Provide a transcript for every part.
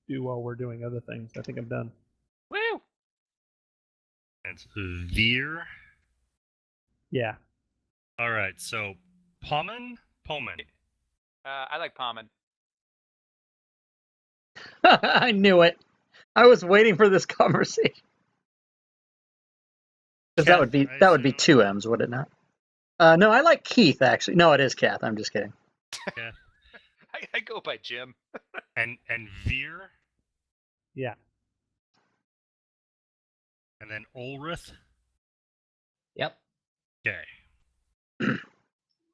do while we're doing other things. I think I'm done. Woo! That's Veer. Yeah. All right, so Pullman. I like Pommon. I knew it. I was waiting for this conversation. Because that would be two M's, would it not? No, I like Keith actually. No, it is Kath. I'm just kidding. Yeah. I go by Jim. and Veer. Yeah. And then Ulrith. Yep. Okay.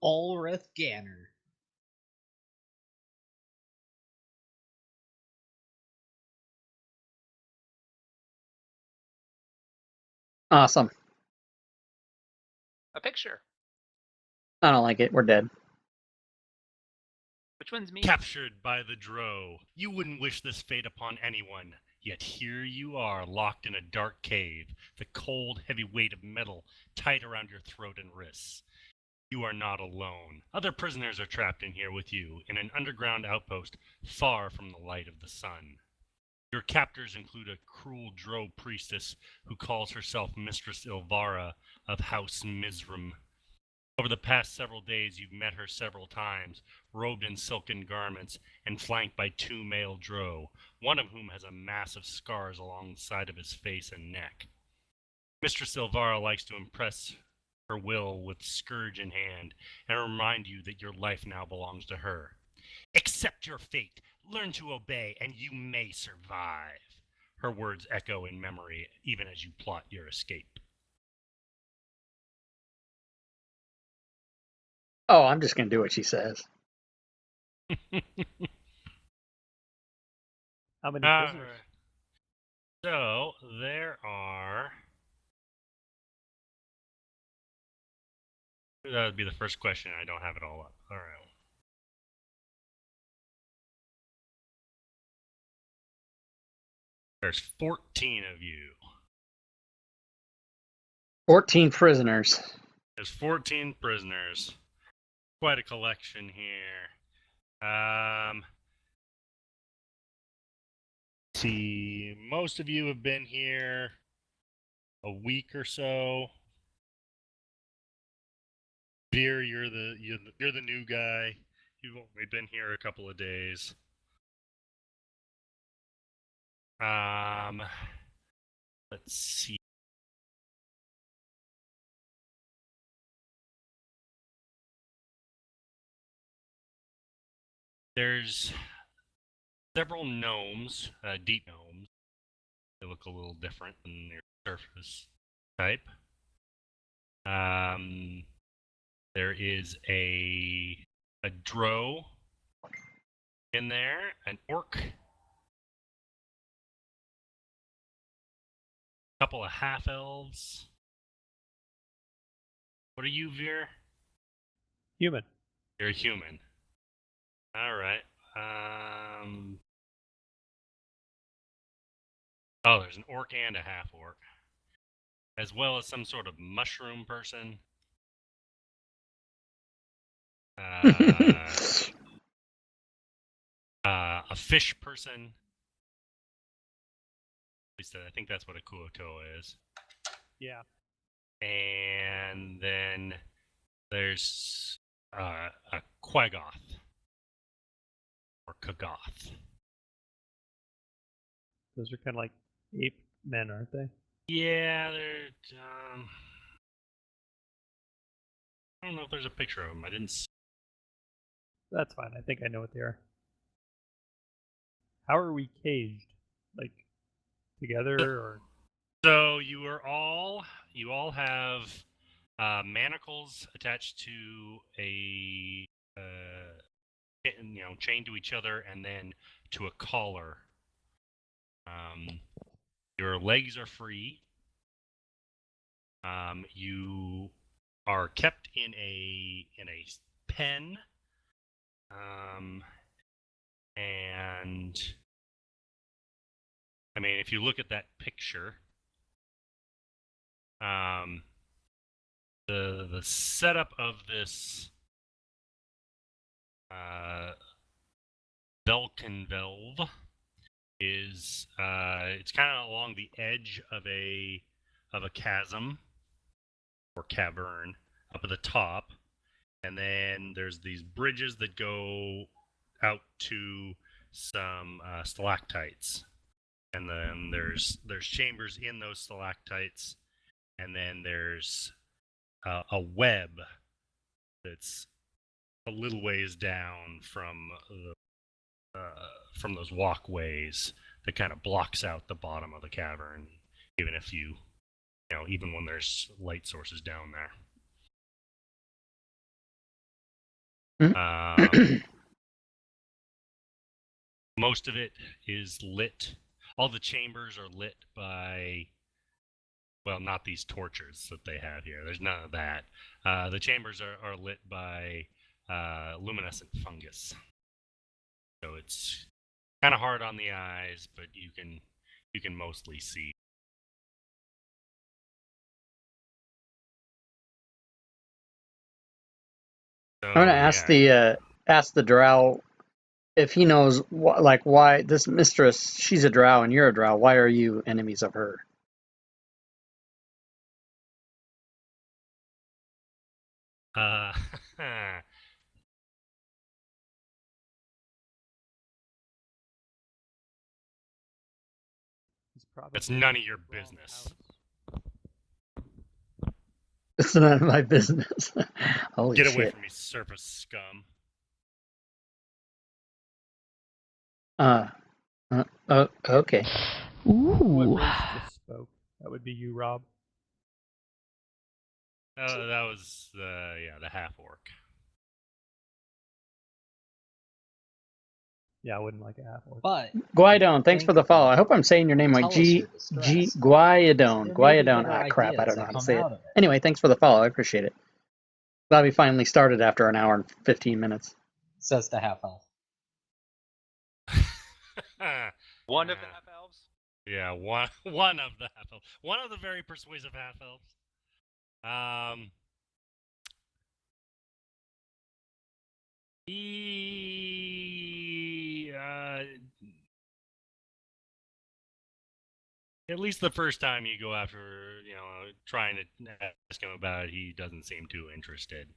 Ulrith Ganner. Awesome. A picture. I don't like it. We're dead. Which one's me? Captured by the Drow. You wouldn't wish this fate upon anyone. Yet here you are, locked in a dark cave, the cold, heavy weight of metal tight around your throat and wrists. You are not alone. Other prisoners are trapped in here with you, in an underground outpost far from the light of the sun. Your captors include a cruel Drow priestess who calls herself Mistress Ilvara of House Mizrim. Over the past several days, you've met her several times, robed in silken garments and flanked by two male Drow, one of whom has a mass of scars along the side of his face and neck. Mistress Ilvara likes to impress her will with scourge in hand and remind you that your life now belongs to her. Accept your fate, learn to obey, and you may survive. Her words echo in memory even as you plot your escape. Oh, I'm just going to do what she says. How many prisoners? So there are. That would be the first question. I don't have it all up. All right. There's 14 of you. 14 prisoners. There's 14 prisoners. Quite a collection here. See, most of you have been here a week or so. Veer, you're the new guy. You've only been here a couple of days. Let's see. There's several gnomes, deep gnomes. They look a little different than their surface type. There is a drow in there, an orc, a couple of half elves. What are you, Veer? Human. You're a human. All right. Oh, there's an orc and a half orc, as well as some sort of mushroom person. A fish person. At least I think that's what a Kuotoa is. Yeah. And then there's a Quagoth. Or Kagoth. Those are kind of like ape men, aren't they? Yeah, they're... I don't know if there's a picture of them. I didn't see. That's fine. I think I know what they are. How are we caged? Like, together, or? So you all have manacles attached to a chained to each other, and then to a collar. Your legs are free. You are kept in a pen. And I mean, if you look at that picture, the setup of this Velkenvelv is it's kind of along the edge of a chasm or cavern up at the top, and then there's these bridges that go out to some stalactites, and then there's chambers in those stalactites, and then there's a web that's a little ways down from those walkways that kind of blocks out the bottom of the cavern, even if even when there's light sources down there. Most of it is lit. All the chambers are lit by, well, not these torches that they have here. There's none of that. The chambers are lit by luminescent fungus. So it's kind of hard on the eyes, but you can mostly see. So, I'm gonna ask the drow if he knows why this mistress, she's a drow and you're a drow. Why are you enemies of her? He's probably That's none of in your the wrong business. house. It's none of my business. Holy Get shit. away from me, surface scum. Okay. What Ooh. race just spoke? That would be you, Rob. That was the half orc. Yeah, I wouldn't like a half orc. But Guaidon, thanks think for the follow. I about hope I'm saying your name right. Tell us G your distress. G Guaidon. There may be Guaidon. better Crap, I ideas don't know that how to come say it. out of it. Anyway, thanks for the follow. I appreciate it. Glad we finally started after an hour and 15 minutes. Says the half elf. One of the half elves. Yeah, one of the half elves. One of the very persuasive half elves. He at least the first time you go after, trying to ask him about it, he doesn't seem too interested.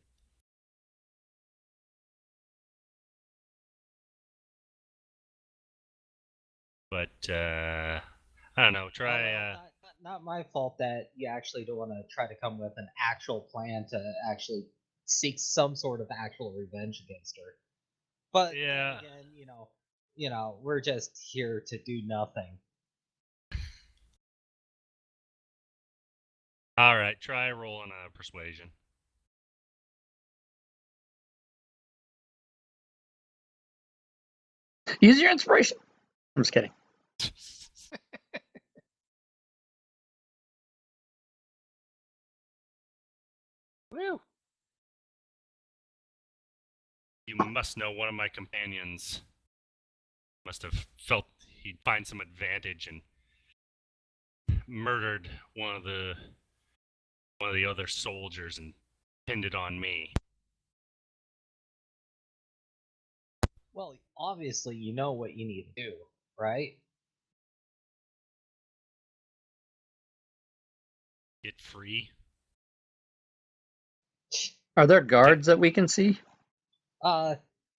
But I don't know. Try. Not my fault that you actually don't want to try to come with an actual plan to actually seek some sort of actual revenge against her. But then Yeah. again, we're just here to do nothing. All right, try rolling a persuasion. Use your inspiration. I'm just kidding. Woo! You must know one of my companions must have felt he'd find some advantage and murdered one of the other soldiers and pinned it on me. Well, obviously you know what you need to do, right? Get free. Are there guards that we can see?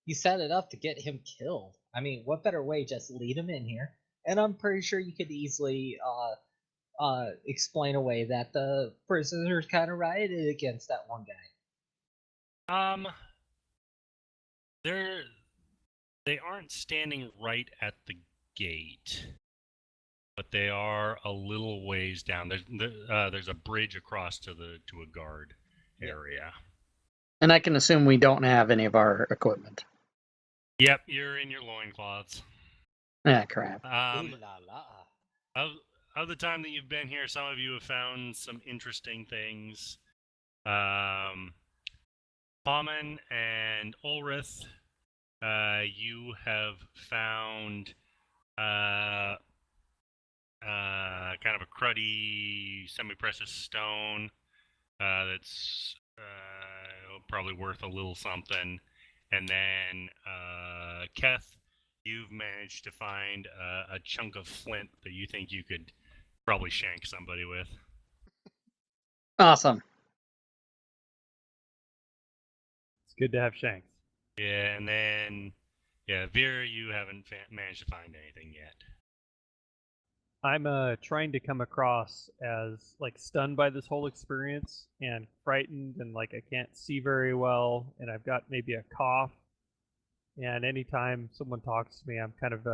You set it up to get him killed. I mean, what better way? Just lead him in here, and I'm pretty sure you could easily explain away that the prisoners kind of rioted against that one guy. They aren't standing right at the gate, but they are a little ways down. There's a bridge across to a guard area. And I can assume we don't have any of our equipment. Yep, you're in your loincloths. Ah, crap. Ooh la la. Of the time that you've been here, some of you have found some interesting things. Paman and Ulrith, you have found kind of a cruddy, semi-precious stone that's probably worth a little something. And then Keth, You've managed to find a chunk of flint that you think you could probably shank somebody with. Awesome. It's good to have shanks. Yeah, and then, yeah, Vera, you haven't managed to find anything yet. I'm trying to come across as like stunned by this whole experience and frightened and like I can't see very well and I've got maybe a cough. And anytime someone talks to me, I'm kind of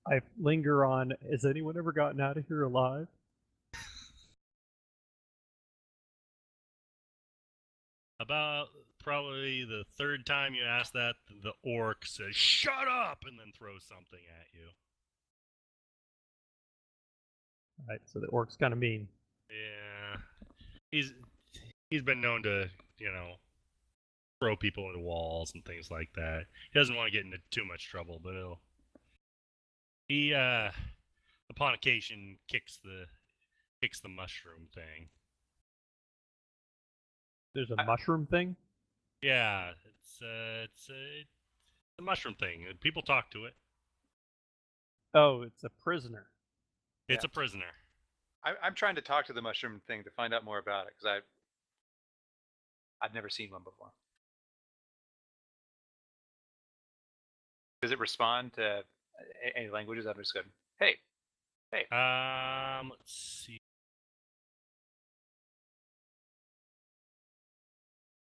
I linger on. Has anyone ever gotten out of here alive? About probably the third time you ask that, the orc says, "Shut up!" and then throws something at you. Right, so the orc's kind of mean. Yeah, he's been known to, throw people into walls and things like that. He doesn't want to get into too much trouble, but he upon occasion kicks the mushroom thing. There's a mushroom thing. Yeah, it's a mushroom thing. People talk to it. Oh, it's a prisoner. It's Yeah. a prisoner. I'm trying to talk to the mushroom thing to find out more about it because I've never seen one before. Does it respond to any languages? I'm just good. Hey. Let's see.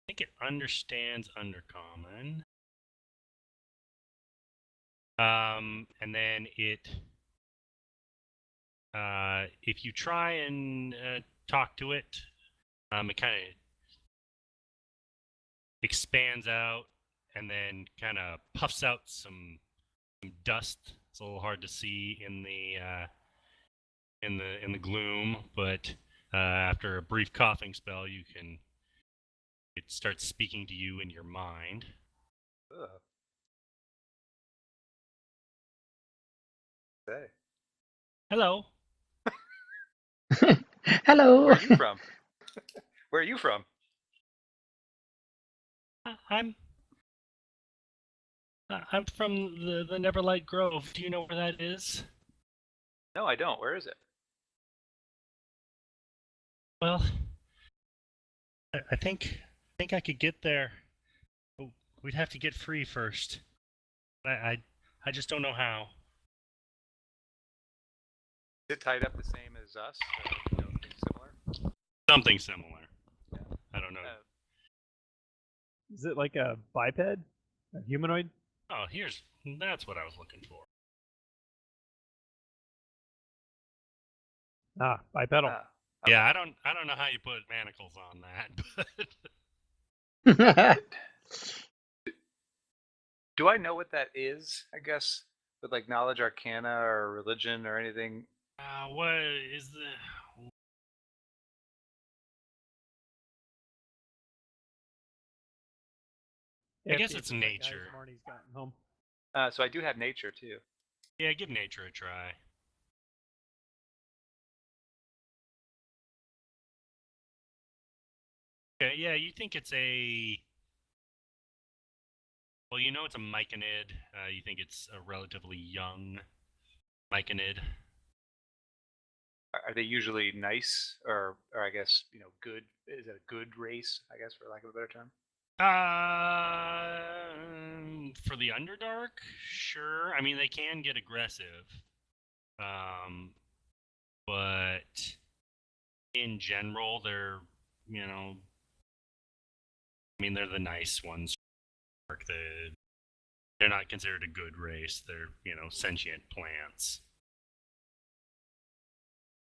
I think it understands Undercommon. And then if you try and talk to it, it kind of expands out and then kind of puffs out some dust. It's a little hard to see in the gloom, but after a brief coughing spell, it starts speaking to you in your mind. Ugh. Hey. Hello. Hello. Where are you from? Where are you from? I'm from the Neverlight Grove. Do you know where that is? No, I don't. Where is it? Well, I think I could get there. But we'd have to get free first. I just don't know how. Is it tied up the same as us? Similar? Something similar. Yeah. I don't know. Is it like a biped? A humanoid? Oh, that's what I was looking for. Ah, bipedal. Yeah, I don't know how you put manacles on that, but Do I know what that is? I guess with like knowledge arcana or religion or anything. what is the? I guess it's nature. Marnie's gotten home. So I do have nature too. Yeah, give nature a try. Okay, yeah, you think it's a. Well, you know it's a myconid. You think it's a relatively young myconid. Are they usually nice or I guess good? Is it a good race? I guess for lack of a better term. For the Underdark, sure. I mean, they can get aggressive. But in general, they're they're the nice ones. They're not considered a good race. They're sentient plants,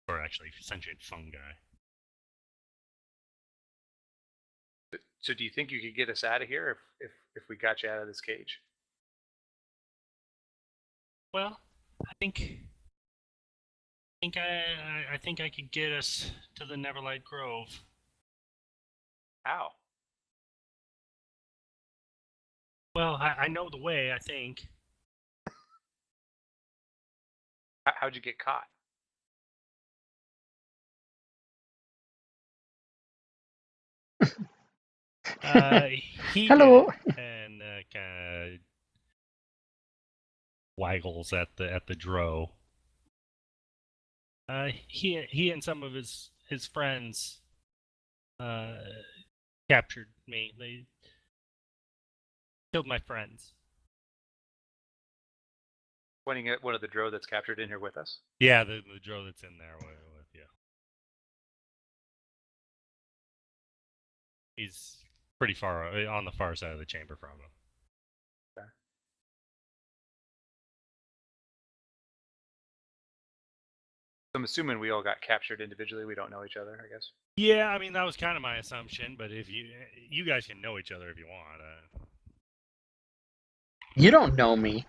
or actually sentient fungi. So do you think you could get us out of here if we got you out of this cage? Well, I think I could get us to the Neverlight Grove. How? Well, I know the way, I think. How'd you get caught? He Hello. did it, and kind of waggles at the drow. He and some of his friends captured me. They killed my friends. Pointing at one of the drow that's captured in here with us. Yeah, the drow that's in there with you. He's pretty far on the far side of the chamber from him. Okay. So I'm assuming we all got captured individually. We don't know each other, I guess. Yeah, I mean that was kind of my assumption, but if you guys can know each other if you want. You don't know me.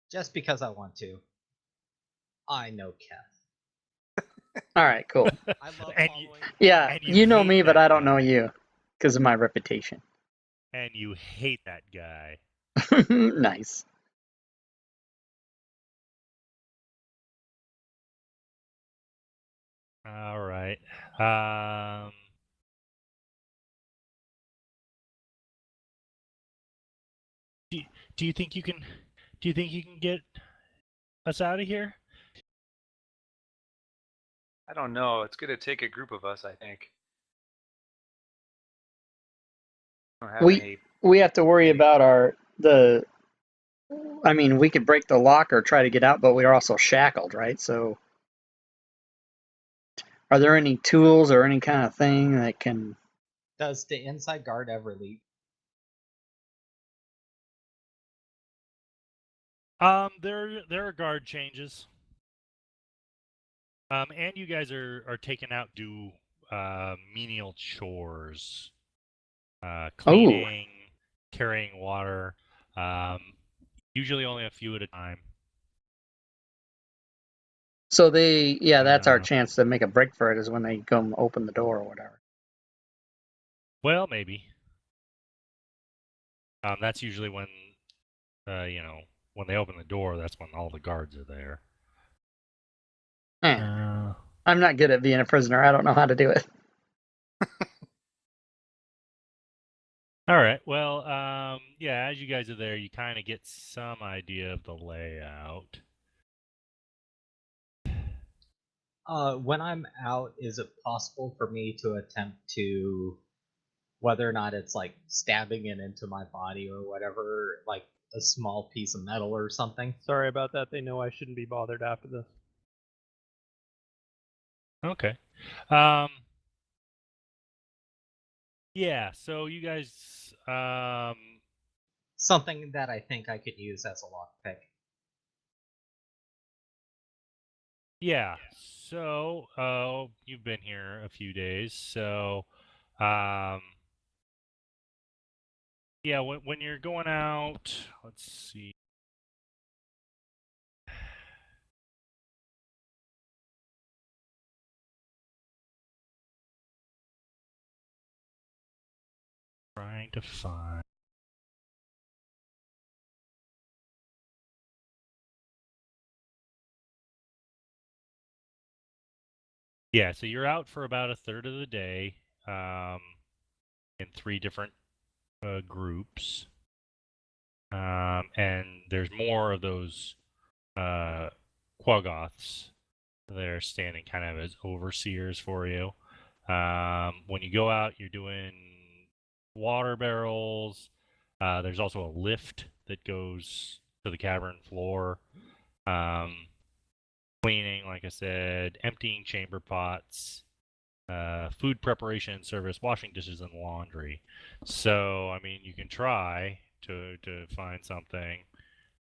Just because I want to. I know Keth. All right, cool. I love And following. Yeah, And you know hate me, but that I don't know guy. you because of my reputation. And you hate that guy. Nice. All right. Do you think you can? Do you think you can get us out of here? I don't know. It's going to take a group of us, I think. I don't have any. We have to worry about I mean, we could break the lock or try to get out, but we are also shackled, right? So, are there any tools or any kind of thing that can? Does the inside guard ever leave? There are guard changes. And you guys are taken out do menial chores, cleaning, carrying water. Usually only a few at a time. So that's our chance to make a break for it is when they come open the door or whatever. Well, maybe. That's usually when, when they open the door. That's when all the guards are there. I'm not good at being a prisoner. I don't know how to do it. All right. Well, yeah. As you guys are there, you kind of get some idea of the layout. When I'm out, is it possible for me to attempt to, whether or not it's like stabbing it into my body or whatever, like a small piece of metal or something? Sorry about that. They know I shouldn't be bothered after this. Okay. Yeah. So you guys, Something that I think I could use as a lockpick. yeah. So, you've been here a few days, so, yeah. When you're going out, let's see. Trying to find. Yeah, so you're out for about a third of the day, in 3 different groups, and there's more of those Quaggoths. They're standing kind of as overseers for you. When you go out, you're doing water barrels. There's also a lift that goes to the cavern floor. Cleaning, like I said, emptying chamber pots, food preparation and service, washing dishes, and laundry. So, I mean, you can try to find something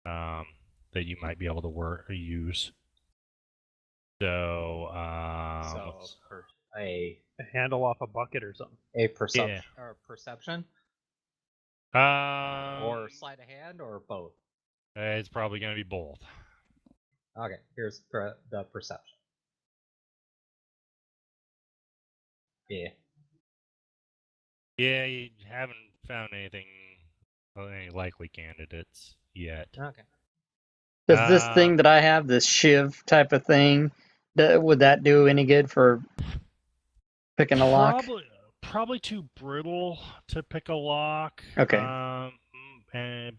that you might be able to use. So, A handle off a bucket or something. a perception Yeah. or perception or or sleight of hand or both. It's probably going to be both. Okay, here's the perception. Yeah. Yeah, you haven't found any likely candidates yet. Okay. Does this thing that I have, this shiv type of thing, would that do any good for picking a lock? probably too brittle to pick a lock. Okay.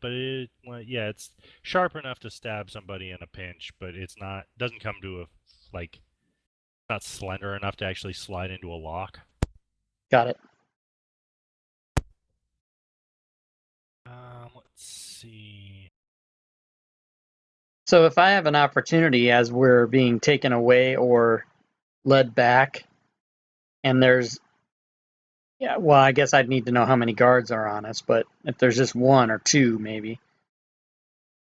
But it's sharp enough to stab somebody in a pinch, but it's not doesn't come to a not slender enough to actually slide into a lock. Got it. Let's see. So if I have an opportunity as we're being taken away or led back, and there's, yeah, well, I guess I'd need to know how many guards are on us, but if there's just one or two, maybe,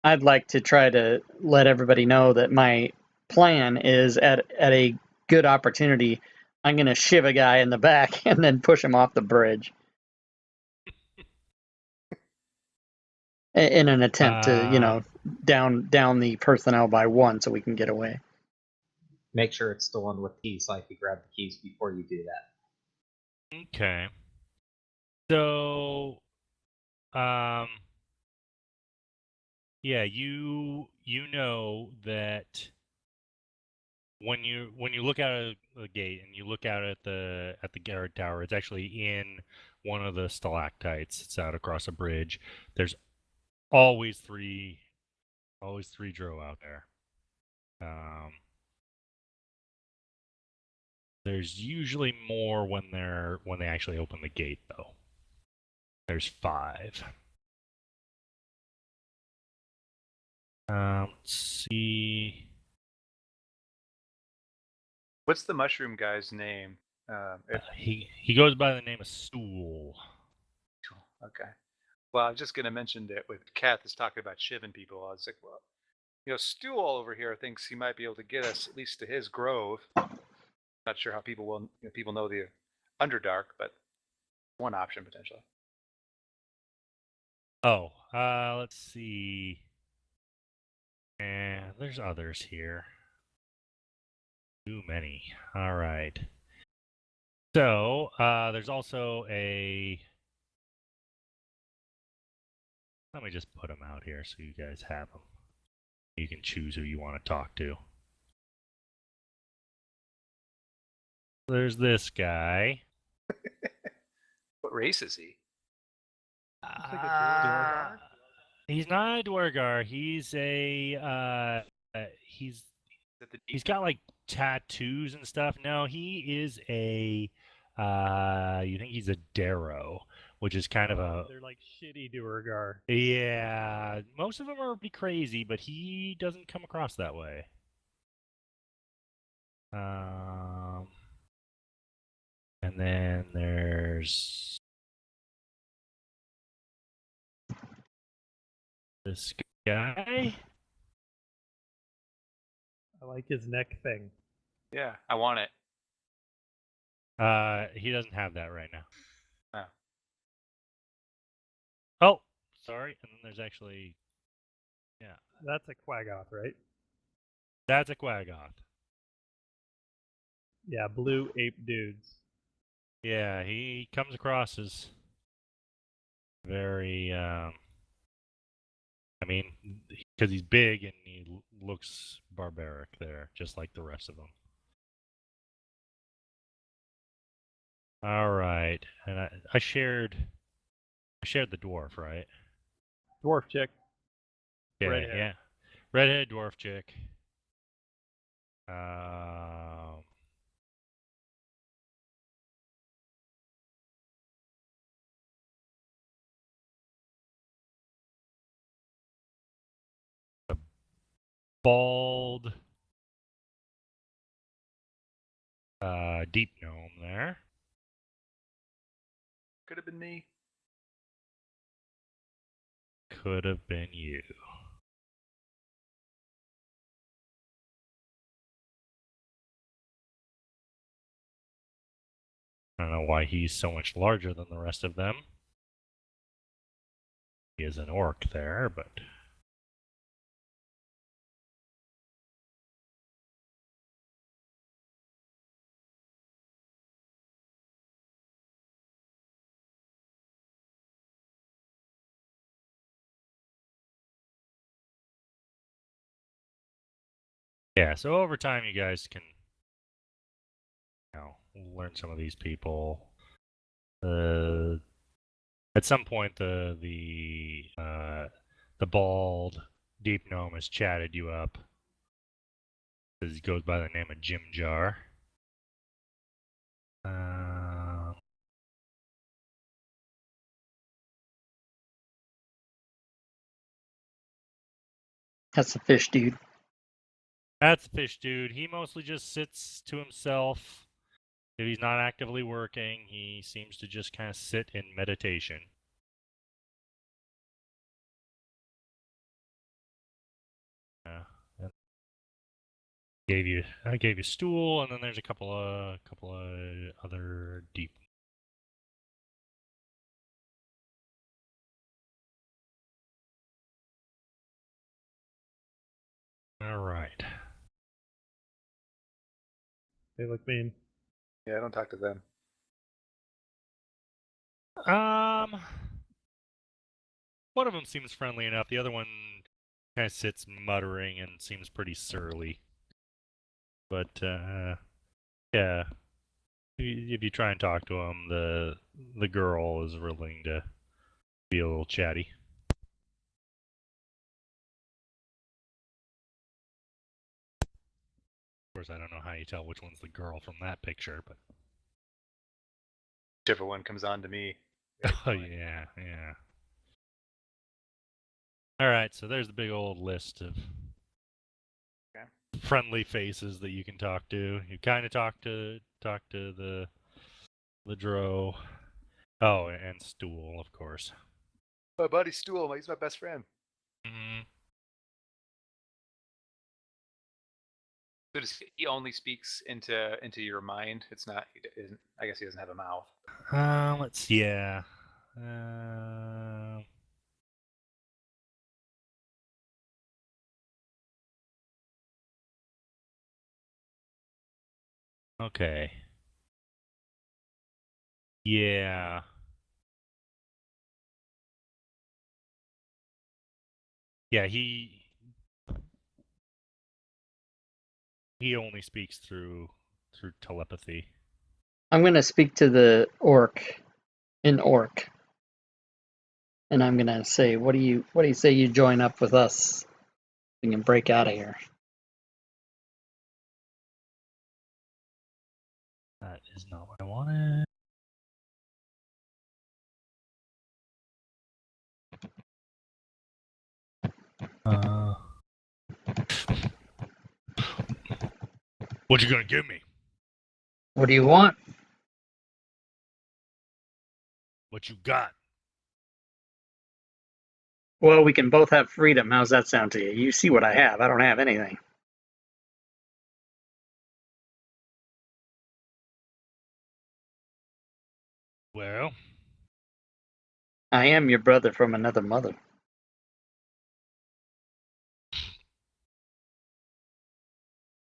I'd like to try to let everybody know that my plan is at a good opportunity, I'm going to shiv a guy in the back and then push him off the bridge in an attempt to, down the personnel by one so we can get away. Make sure it's the one with keys, so I could grab the keys before you do that. Okay. So, yeah, you know that when you look out at the gate and you look out at the guard tower, it's actually in one of the stalactites. It's out across a bridge. There's always three drow out there. There's usually more when they actually open the gate, though. There's 5. Let's see. What's the mushroom guy's name? He goes by the name of Stool. Okay. Well, I was just going to mention that with Kath is talking about shiving people. I was like, well, Stool over here thinks he might be able to get us at least to his grove. Not sure how people know the Underdark, but one option potentially. Oh, let's see. And there's others here. Too many. All right. So, there's also a... Let me just put them out here so you guys have them. You can choose who you want to talk to. There's this guy. What race is he? Looks like a Duergar. He's not a Duergar. He's a he's got like tattoos and stuff. No, he is a you think he's a Darrow, which is kind of a They're like shitty Duergar. yeah. Most of them are pretty crazy, but he doesn't come across that way. And then there's this guy. I like his neck thing. Yeah, I want it. He doesn't have that right now. Oh. Oh, sorry. And then there's actually, yeah, That's a Quaggoth, right? that's a Quaggoth. Yeah, blue ape dudes. Yeah, he comes across as very, I mean, because he's big and he looks barbaric there, just like the rest of them. All right, and I shared the dwarf, right? Dwarf chick. Yeah, Redhead. yeah, redhead dwarf chick. The bald, deep gnome there. Could have been me. Could have been you. I don't know why he's so much larger than the rest of them. He is an orc there, but... Yeah, so over time you guys can learn some of these people. At some point, the bald deep gnome has chatted you up. He goes by the name of Jim Jar. That's the fish dude. That's the fish dude. He mostly just sits to himself. If he's not actively working, he seems to just kind of sit in meditation. I gave you stool, and then there's a couple of other deep. All right. They look mean. Yeah, don't talk to them. One of them seems friendly enough. The other one kind of sits muttering and seems pretty surly. But yeah, if you try and talk to him, the girl is willing to be a little chatty. Of course, I don't know how you tell which one's the girl from that picture, but Whichever one comes on to me. oh yeah, yeah. All right, so there's the big old list of friendly faces that you can talk to. You kind of talk to the drow. Oh, and Stool, of course. My buddy Stool, he's my best friend. Mm-hmm. So he only speaks into your mind. It's not. I guess he doesn't have a mouth. Let's see. Yeah. Okay. Yeah. Yeah, he only speaks through telepathy. I'm gonna speak to the orc in orc. And I'm gonna say, what do you say you join up with us? We can break out of here. That is not what I wanted. What you gonna give me? What do you want? What you got? Well, we can both have freedom. How's that sound to you? You see what I have. I don't have anything. Well, I am your brother from another mother.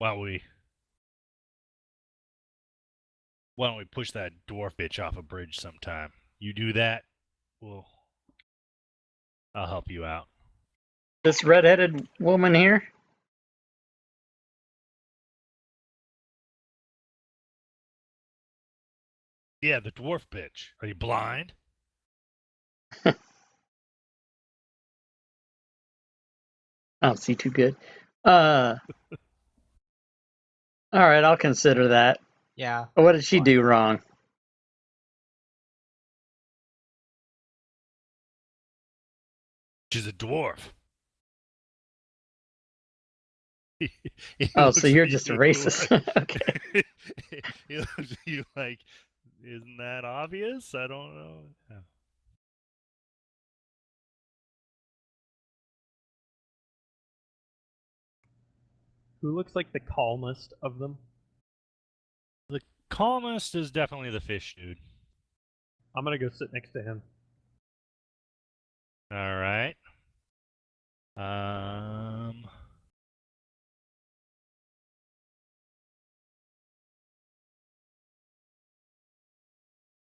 why don't we push that dwarf bitch off a bridge sometime? You do that, I'll help you out. This redheaded woman here? Yeah, the dwarf bitch. Are you blind? I don't see too good. All right, I'll consider that. Yeah. What did she Fine. do wrong? She's a dwarf. Oh, so you're just a racist. Okay. He looks at you like, isn't that obvious? I don't know. Yeah. Who looks like the calmest of them? The calmest is definitely the fish dude. I'm gonna go sit next to him. All right.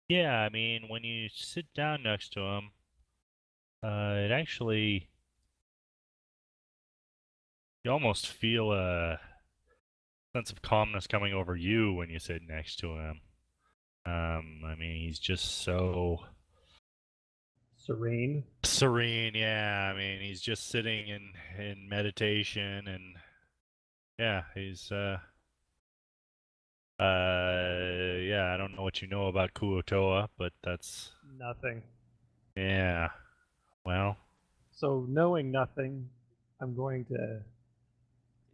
Yeah, I mean, when you sit down next to him, it actually, you almost feel a sense of calmness coming over you when you sit next to him. I mean, he's just so Serene. serene. Yeah, I mean, he's just sitting in meditation, and yeah, he's yeah. I don't know what you know about Kuotoa, but that's Nothing. yeah. Well, So knowing nothing, I'm going to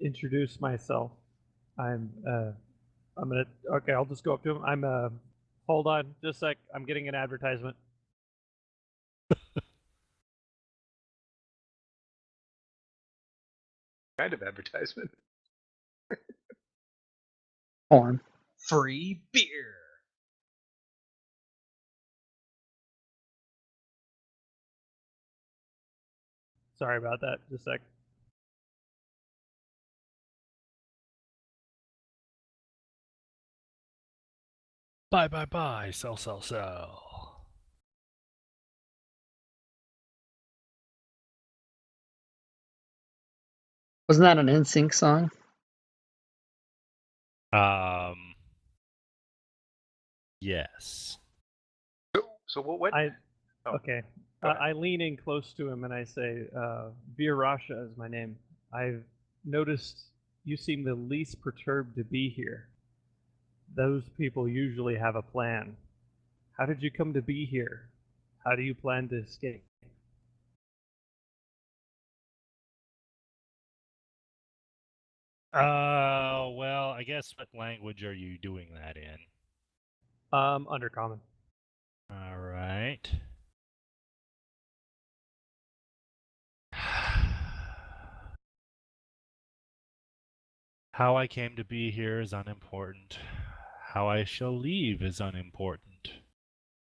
introduce myself. I'm gonna okay, I'll just go up to him. Hold on, just a sec. I'm getting an advertisement. Kind of advertisement. Porn. Free beer. Sorry about that. Just a sec. buy, sell. Wasn't that an NSYNC song? Yes. So what? I Oh, okay. go ahead. I lean in close to him and I say, Virasha is my name. I've noticed you seem the least perturbed to be here. Those people usually have a plan. How did you come to be here? How do you plan to escape? Well, I guess what language are you doing that in? Undercommon. All right. How I came to be here is unimportant. How I shall leave is unimportant.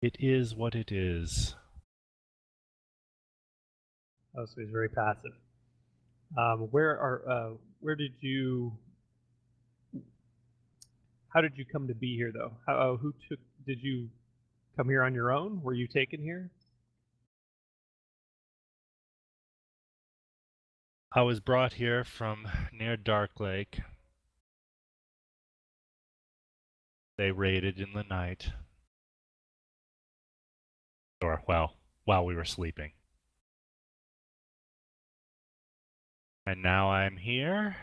It is what it is. Oh, so he's very passive. Where did you? How did you come to be here, though? Who took? Did you come here on your own? Were you taken here? I was brought here from near Dark Lake. They raided in the night. Or, well, while we were sleeping. And now I'm here.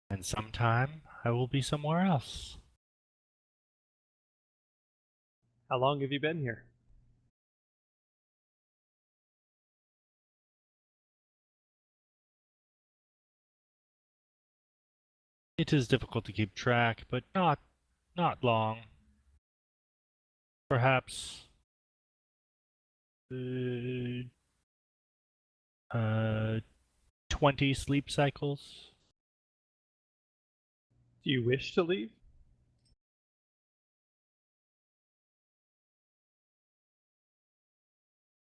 And sometime I will be somewhere else. How long have you been here? It is difficult to keep track, but not long. Perhaps 20 sleep cycles. Do you wish to leave?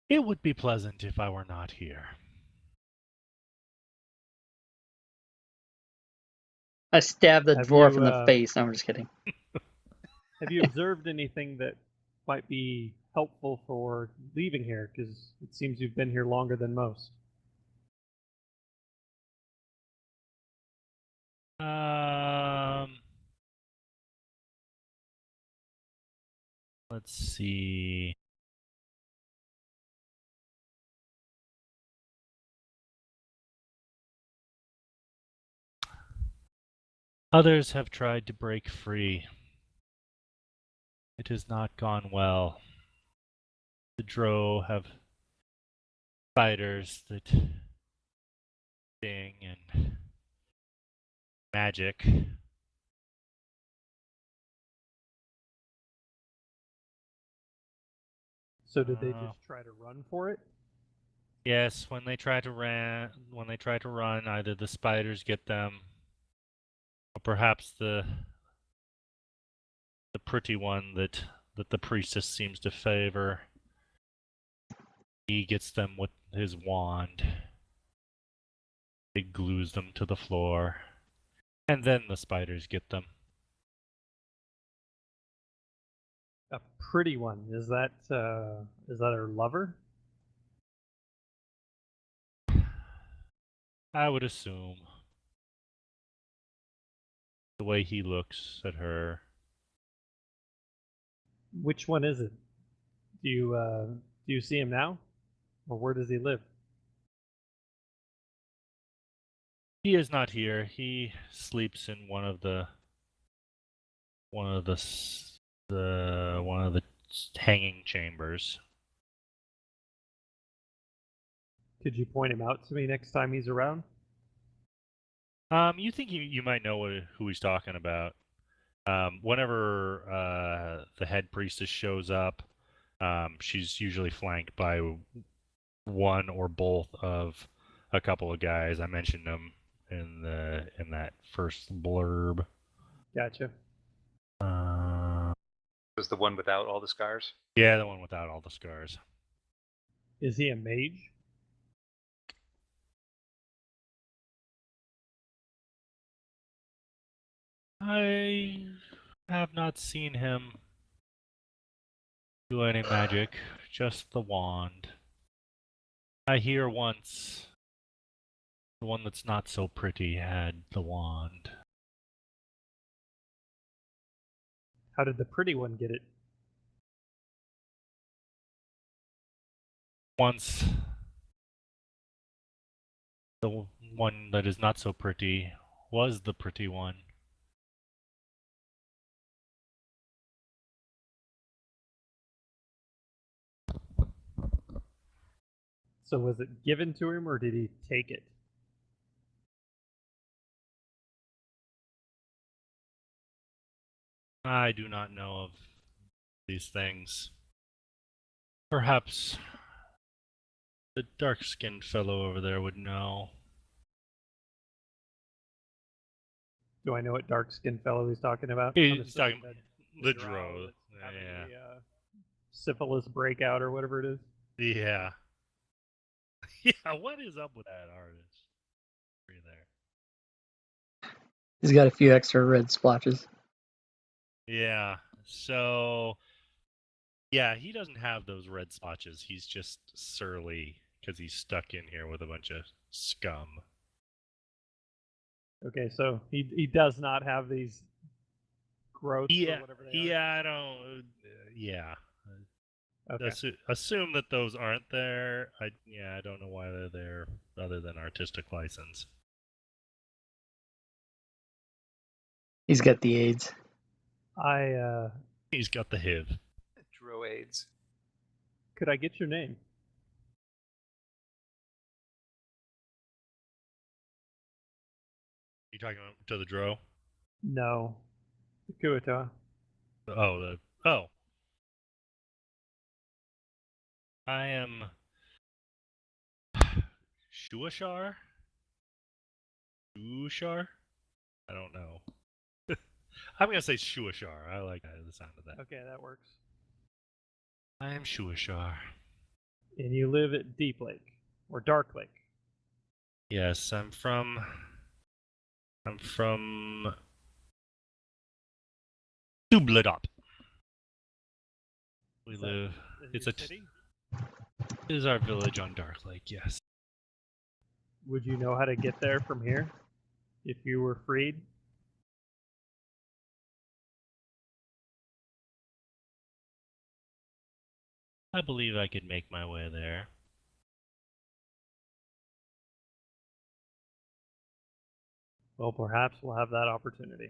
It would be pleasant if I were not here. I stabbed the Have dwarf you, in the face. No, I'm just kidding. Have you observed anything that might be helpful for leaving here? Because it seems you've been here longer than most. Let's see. Others have tried to break free. It has not gone well. The Drow have spiders that sting and magic. So did they just try to run for it? Yes, when they try to run, either the spiders get them, or perhaps the pretty one that the priestess seems to favor. He gets them with his wand. He glues them to the floor, and then the spiders get them. A pretty one. Is that her lover? I would assume. The way he looks at her. Which one is it? Do you see him now, or where does he live? He is not here. He sleeps in one of the hanging chambers. Could you point him out to me next time he's around? You think you might know who he's talking about. Whenever the head priestess shows up, she's usually flanked by one or both of a couple of guys. I mentioned them in that first blurb. Gotcha. Was the one without all the scars? Yeah, the one without all the scars. Is he a mage? I have not seen him do any magic, just the wand. I hear once the one that's not so pretty had the wand. How did the pretty one get it? Once the one that is not so pretty was the pretty one. So was it given to him, or did he take it? I do not know of these things. Perhaps the dark-skinned fellow over there would know. Do I know what dark-skinned fellow he's talking about? He's talking the drow drow. that's having Yeah. the syphilis breakout or whatever it is. Yeah. Yeah, what is up with that artist? Are you there? He's got a few extra red splotches. Yeah. So, yeah, he doesn't have those red splotches. He's just surly because he's stuck in here with a bunch of scum. Okay, so he does not have these growths Yeah, or whatever they are. yeah, I don't. Yeah. Okay. Assume that those aren't there. I don't know why they're there other than artistic license. He's got the AIDS. He's got the HIV. Droids. Could I get your name? You talking to the Dro? No. Kuata. Oh. I am Shuashar? Shuashar? I don't know. I'm gonna say Shuashar. I like the sound of that. Okay, that works. I am Shuashar. And you live at Deep Lake or Dark Lake. Yes, I'm from Subladop. We live. It's a city. It is our village on Dark Lake. Yes. Would you know how to get there from here if you were freed? I believe I could make my way there. Well, perhaps we'll have that opportunity.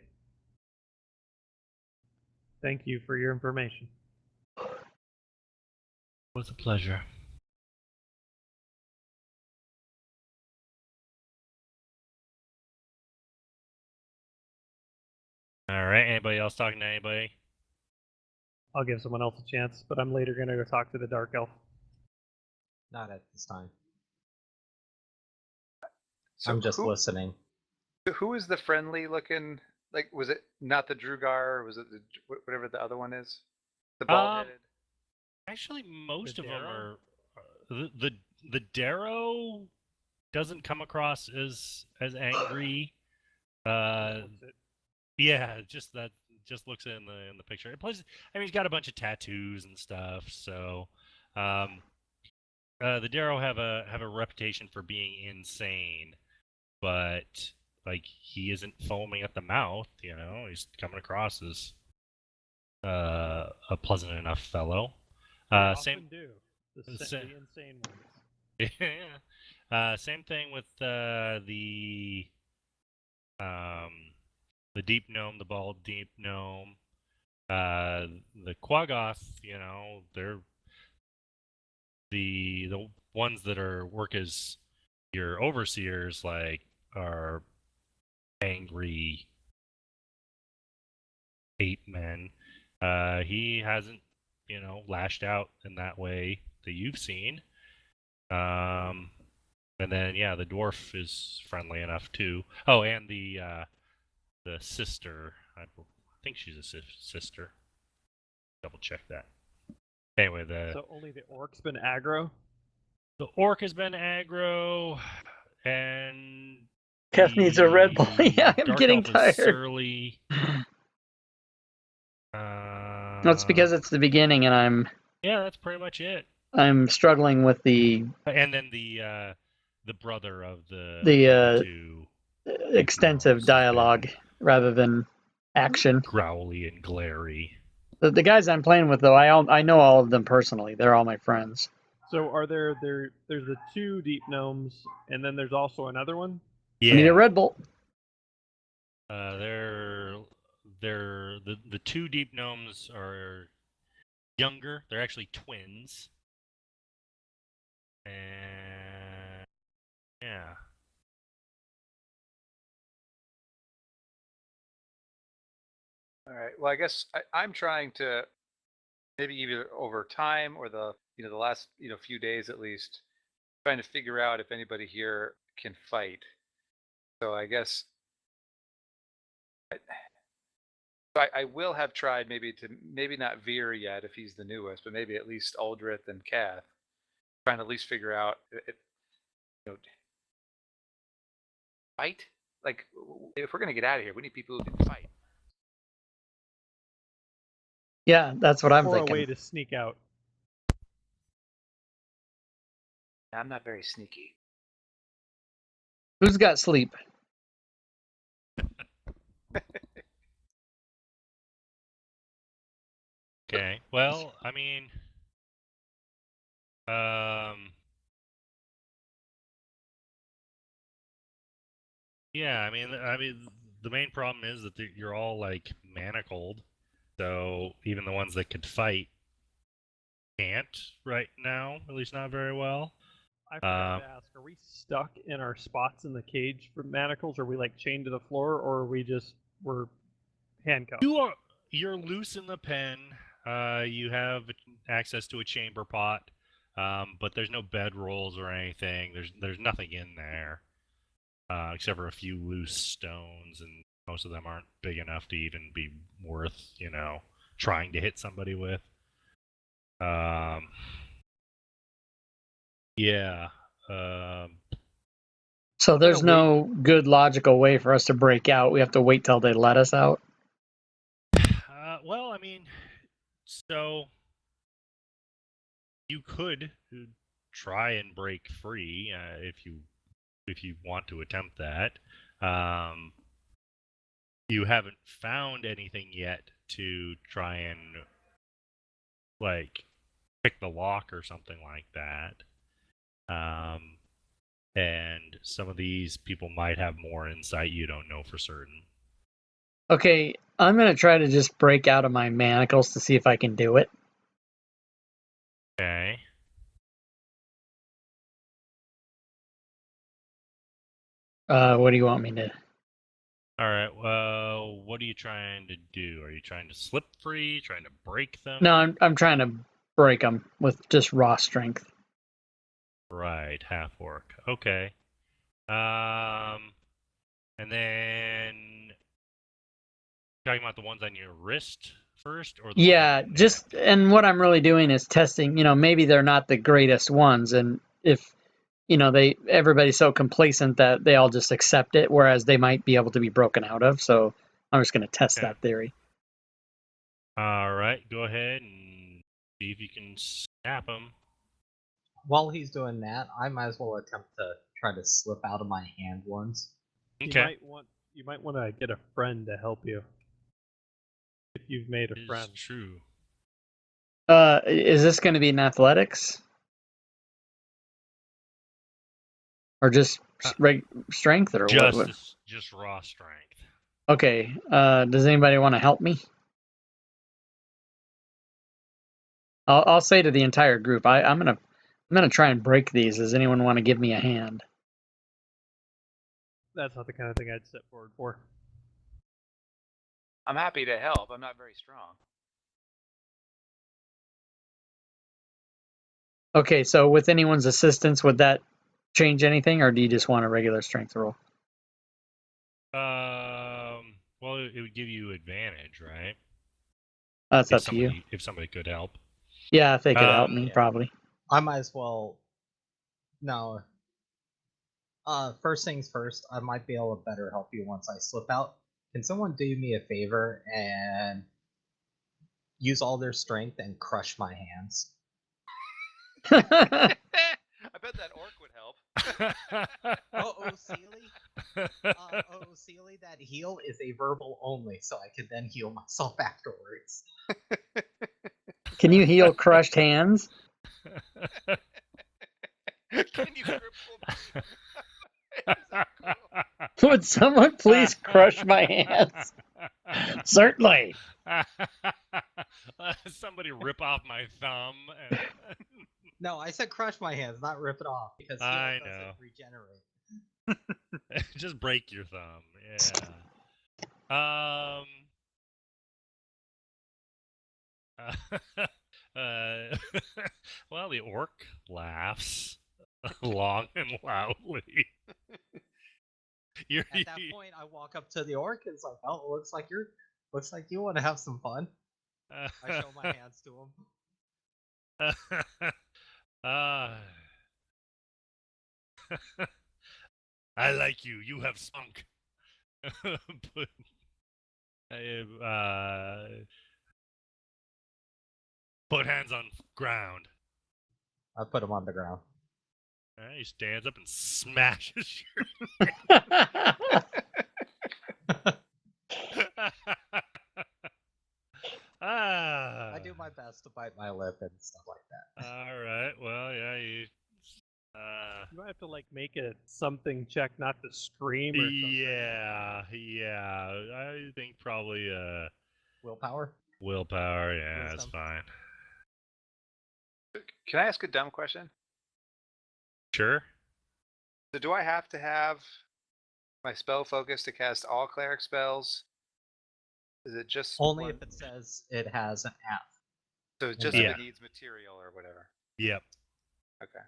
Thank you for your information. It was a pleasure. All right. Anybody else talking to anybody? I'll give someone else a chance, but I'm later going to go talk to the Dark Elf. Not at this time. So I'm just listening. Who is the friendly looking? Like, was it not the Drugar? Or was it whatever the other one is? The bald-headed. Actually, most The of them Darrow? are the Darrow doesn't come across as angry. Yeah, just looks in the picture. Plus, I mean, he's got a bunch of tattoos and stuff. So, the Darrow have a reputation for being insane, but like he isn't foaming at the mouth. You know, he's coming across as a pleasant enough fellow. They Same. often do. The sa- insane ones. Yeah. Same thing with the deep gnome, the bald deep gnome. The Quaggoth, they're the ones that work as your overseers, like, are angry ape men. He hasn't, lashed out in that way that you've seen. And then the dwarf is friendly enough too. Oh, and the sister. I think she's a sister. Double check that. Anyway, So only the orc's been aggro? the orc has been aggro, and Keth needs a Red Bull. Yeah, I'm dark getting elf is tired. surly. That's because it's the beginning, and Yeah, that's pretty much it. I'm struggling with the And then the brother of the two extensive gnomes has been dialogue rather than action. growly and glary. The guys I'm playing with, though, I know all of them personally. They're all my friends. So are there's the 2 deep gnomes, and then there's also another one? Yeah. I need a Red Bull. They're the 2 deep gnomes are younger. They're actually twins. And yeah. All right. Well, I guess I'm trying to maybe either over time or the last few days at least, trying to figure out if anybody here can fight. So I guess I will have tried maybe not Veer yet if he's the newest, but maybe at least Aldrith and Kath, trying to at least figure out fight. Like, if we're gonna get out of here, we need people who can fight. Yeah, that's what I'm Or thinking. a way to sneak out. I'm not very sneaky. Who's got sleep? Okay. Well, I mean, yeah, I mean, the main problem is that you're all like manacled, so even the ones that could fight can't right now, at least not very well. I forgot to ask, are we stuck in our spots in the cage for manacles? Are we like chained to the floor, or are we're handcuffed? You're loose in the pen. You have access to a chamber pot, but there's no bed rolls or anything. There's nothing in there, except for a few loose stones, and most of them aren't big enough to even be worth, trying to hit somebody with. Yeah. So there's no good logical way for us to break out. We have to wait till they let us out. Well, I mean, so you could try and break free if you want to attempt that. You haven't found anything yet to try and like pick the lock or something like that. And some of these people might have more insight you don't know for certain. Okay, I'm going to try to just break out of my manacles to see if I can do it. Okay. What do you want me to? All right. Well, what are you trying to do? Are you trying to slip free? Trying to break them? No, I'm trying to break them with just raw strength. Right, half orc. Okay. And then talking about the ones on your wrist first, or the Yeah, ones on just and what I'm really doing is testing. Maybe they're not the greatest ones, and if everybody's so complacent that they all just accept it, whereas they might be able to be broken out of. So I'm just going to test that theory. All right, go ahead and see if you can snap them. While he's doing that, I might as well attempt to try to slip out of my hand once. Okay. You might want to get a friend to help you. you've made a It's friend. true. Is this going to be in athletics? Or just strength, or what? Just raw strength. Okay. Does anybody want to help me? I'll say to the entire group, I'm gonna try and break these. Does anyone want to give me a hand? That's not the kind of thing I'd step forward for. I'm happy to help. I'm not very strong. Okay, so with anyone's assistance, would that change anything, or do you just want a regular strength roll? Well, it would give you advantage, right? That's up to you. If somebody could help. Yeah, if they could help me, Yeah. probably. I might as well. No. First things first, I might be able to better help you once I slip out. Can someone do me a favor and use all their strength and crush my hands? I bet that orc would help. Sealy, that heal is a verbal only, so I can then heal myself afterwards. Can you heal crushed hands? Can you cripple me? Is that cool? Would someone please crush my hands? Certainly. Somebody rip off my thumb. And... No, I said crush my hands, not rip it off, because heal doesn't regenerate. Just break your thumb. Yeah. Well, the orc laughs long and loudly. At that point, I walk up to the orc and it's like, "Oh, it looks like you want to have some fun." I show my hands to him. I like you. You have spunk. Put hands on ground. I put him on the ground. He stands up and smashes your. I do my best to bite my lip and stuff like that. All right. Well, yeah, You might have to like make a something check not to scream or something. Yeah. I think probably Willpower? Willpower, yeah, Wisdom. that's fine. Can I ask a dumb question? Sure. So do I have to have my spell focus to cast all cleric spells? Is it just Only one? if it says it has an F. So just Yeah. if it needs material or whatever. Yep. Okay.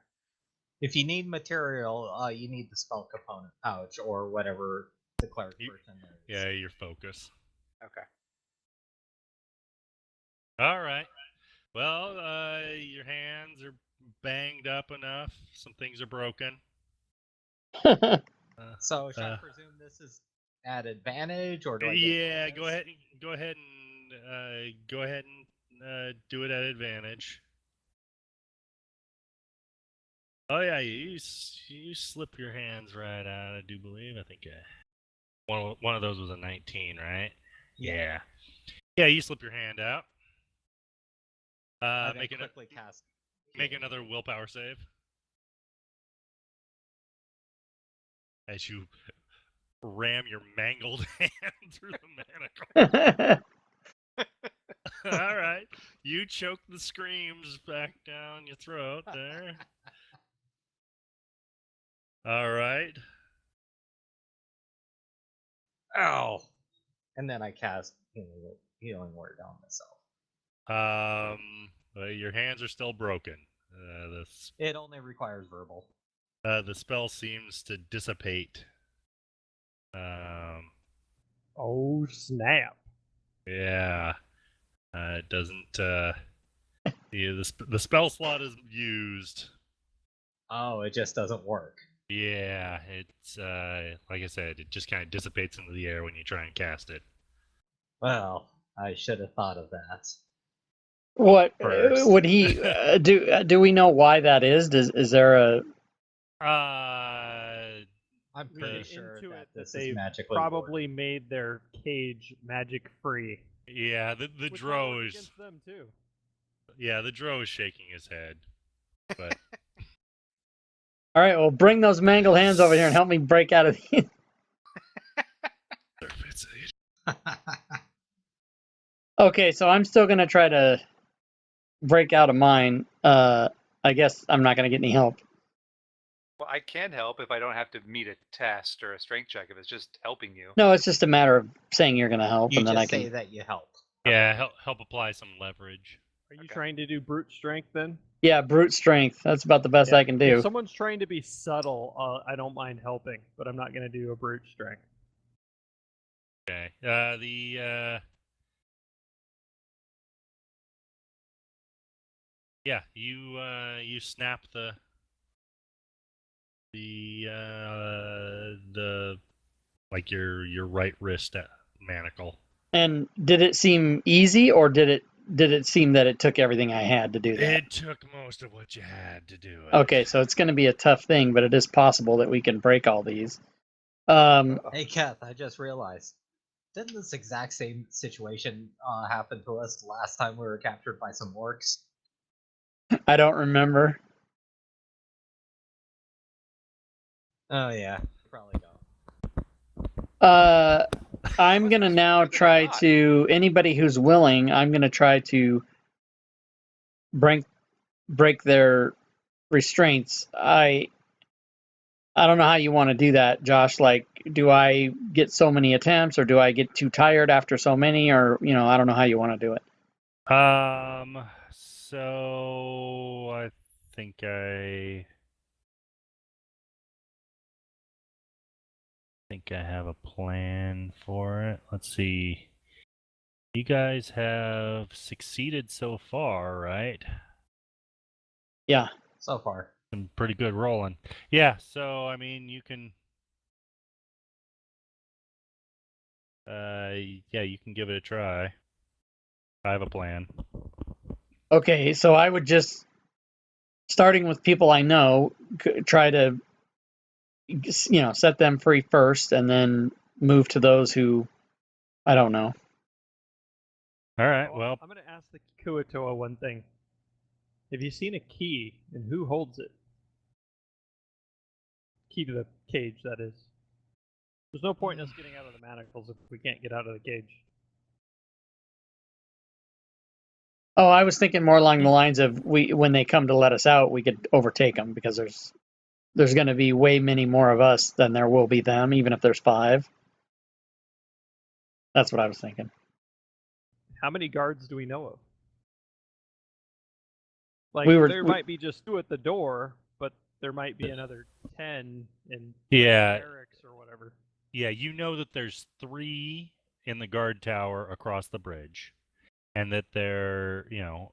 If you need material, you need the spell component pouch or whatever the cleric version is. Yeah, your focus. Okay. All right. Well, your hands are banged up enough. Some things are broken. So should I presume this is at advantage, or do I Yeah, get go ahead and do it at advantage. Oh yeah, you slip your hands right out. I do believe. I think one of those was a 19, right? Yeah. Yeah, you slip your hand out. Make another willpower save. As you ram your mangled hand through the manacle. All right. You choke the screams back down your throat there. All right. Ow! And then I cast healing word on myself. Well, your hands are still broken. It only requires verbal. The spell seems to dissipate. Oh snap! Yeah. It doesn't. The spell slot is used. Oh, it just doesn't work. Yeah, it's like I said, it just kind of dissipates into the air when you try and cast it. Well, I should have thought of that. What First. would he do? Do we know why that is? Is there a? I'm pretty sure into that it this that is they magically probably made their cage magic free. Yeah, the Which might drow work is against them too. the drow is shaking his head, but All right, well, bring those mangled hands over here and help me break out of the. Okay, so I'm still gonna try to break out of mine. I guess I'm not gonna get any help. Well, I can help if I don't have to meet a test or a strength check. If it's just helping you. No, it's just a matter of saying you're gonna help, You and then just I can. say that you help. yeah, help apply some leverage. Are you Okay. trying to do brute strength then? Yeah, brute strength. That's about the best Yeah. I can do. If someone's trying to be subtle, I don't mind helping, but I'm not going to do a brute strength. Okay. Yeah, you snap the like your right wrist manacle. And did it seem easy, or did it seem that it took everything I had to do that? It took most of what you had to do it. Okay, so it's going to be a tough thing, but it is possible that we can break all these. Hey, Kath, I just realized. Didn't this exact same situation happen to us last time we were captured by some orcs? I don't remember. Oh, yeah. Probably don't. I'm Wasn't gonna cheaper now than I try thought. to anybody who's willing. I'm gonna try to break their restraints. I don't know how you want to do that, Josh. Like, do I get so many attempts, or do I get too tired after so many, or I don't know how you want to do it. So I think I have a plan for it. Let's see. You guys have succeeded so far, right? Yeah. So far. Some pretty good rolling. Yeah, so I mean you can yeah, you can give it a try. I have a plan. Okay, so I would just, starting with people I know, try to set them free first, and then move to those who I don't know. All right, well, I'm going to ask the Kuatoa one thing. Have you seen a key, and who holds it? Key to the cage, that is. There's no point in us getting out of the manacles if we can't get out of the cage. Oh, I was thinking more along the lines of when they come to let us out, we could overtake them, because there's going to be way many more of us than there will be them, even if there's 5. That's what I was thinking. How many guards do we know of? Like, there might be just 2 at the door, but there might be another 10 in barracks or whatever. Yeah, you know that there's 3 in the guard tower across the bridge, and that there,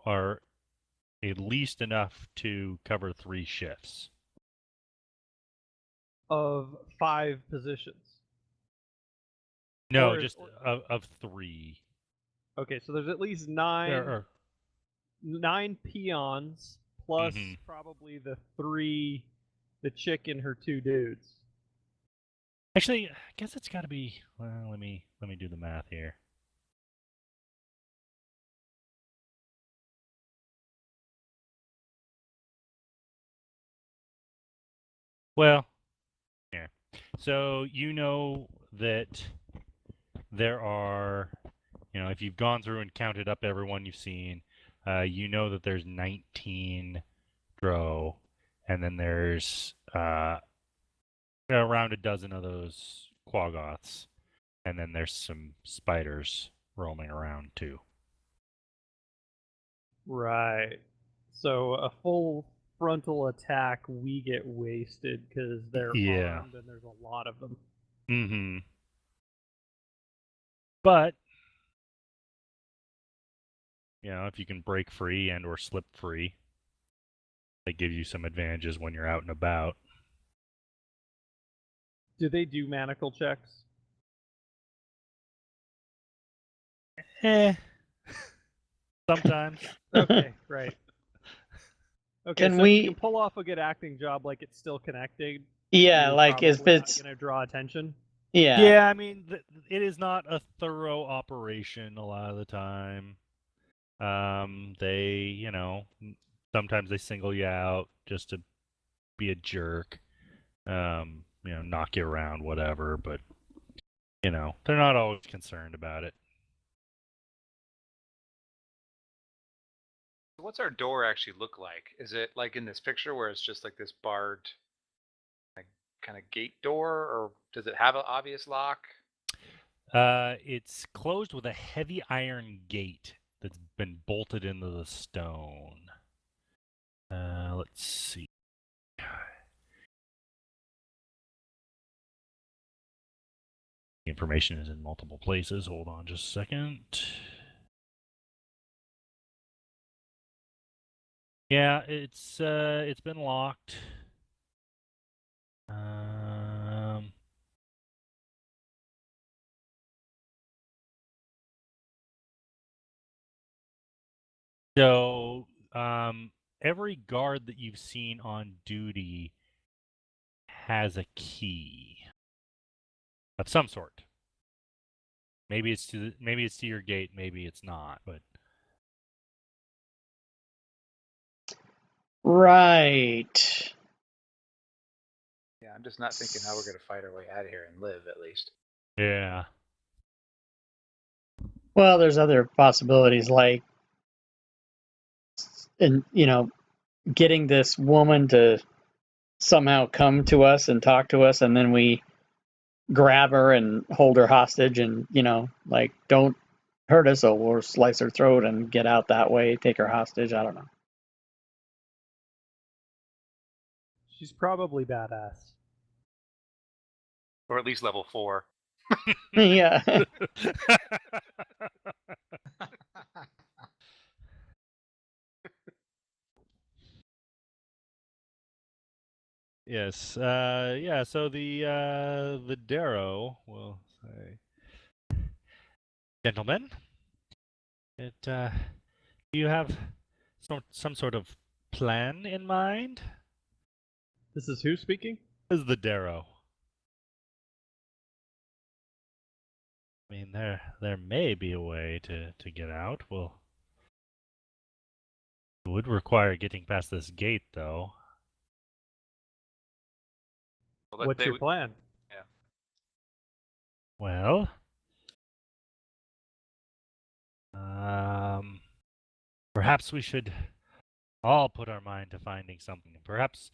are at least enough to cover 3 shifts. Of 5 positions. No, just of 3. Okay, so there's at least 9 peons plus probably the 3, the chick and her 2 dudes. Actually, I guess it's got to be. Well, let me do the math here. Well, here. So you know that there are, if you've gone through and counted up everyone you've seen, you know that there's 19 drow, and then there's around a dozen of those quaggoths, and then there's some spiders roaming around too. Right. So a full frontal attack, we get wasted because they're armed and there's a lot of them. Mm-hmm. But if you can break free and or slip free, that gives you some advantages when you're out and about. Do they do manacle checks? Sometimes. Okay, right. Okay, Can so we if you can pull off a good acting job like it's still connected, Yeah, you're like if probably it's not going to draw attention. Yeah. Yeah, I mean, it is not a thorough operation a lot of the time. They, sometimes they single you out just to be a jerk. Knock you around, whatever, but they're not always concerned about it. What's our door actually look like? Is it like in this picture where it's just like this barred, like, kind of gate door, or does it have an obvious lock? It's closed with a heavy iron gate that's been bolted into the stone. Let's see. The information is in multiple places. Hold on just a second. Yeah, it's been locked. So every guard that you've seen on duty has a key of some sort. Maybe it's to your gate, maybe it's not, but Right. Yeah, I'm just not thinking how we're gonna fight our way out of here and live, at least. yeah. Well, there's other possibilities like, and getting this woman to somehow come to us and talk to us, and then we grab her and hold her hostage, and like, don't hurt us, or we'll slice her throat and get out that way, take her hostage. I don't know. She's probably badass. Or at least level 4. Yeah. Yes. Yeah. So the Darrow will say, gentlemen, do you have some sort of plan in mind? This is who speaking? This is the Darrow. I mean, there may be a way to get out. Well, it would require getting past this gate, though. Well, What's your plan? Yeah. Well, perhaps we should all put our mind to finding something. Perhaps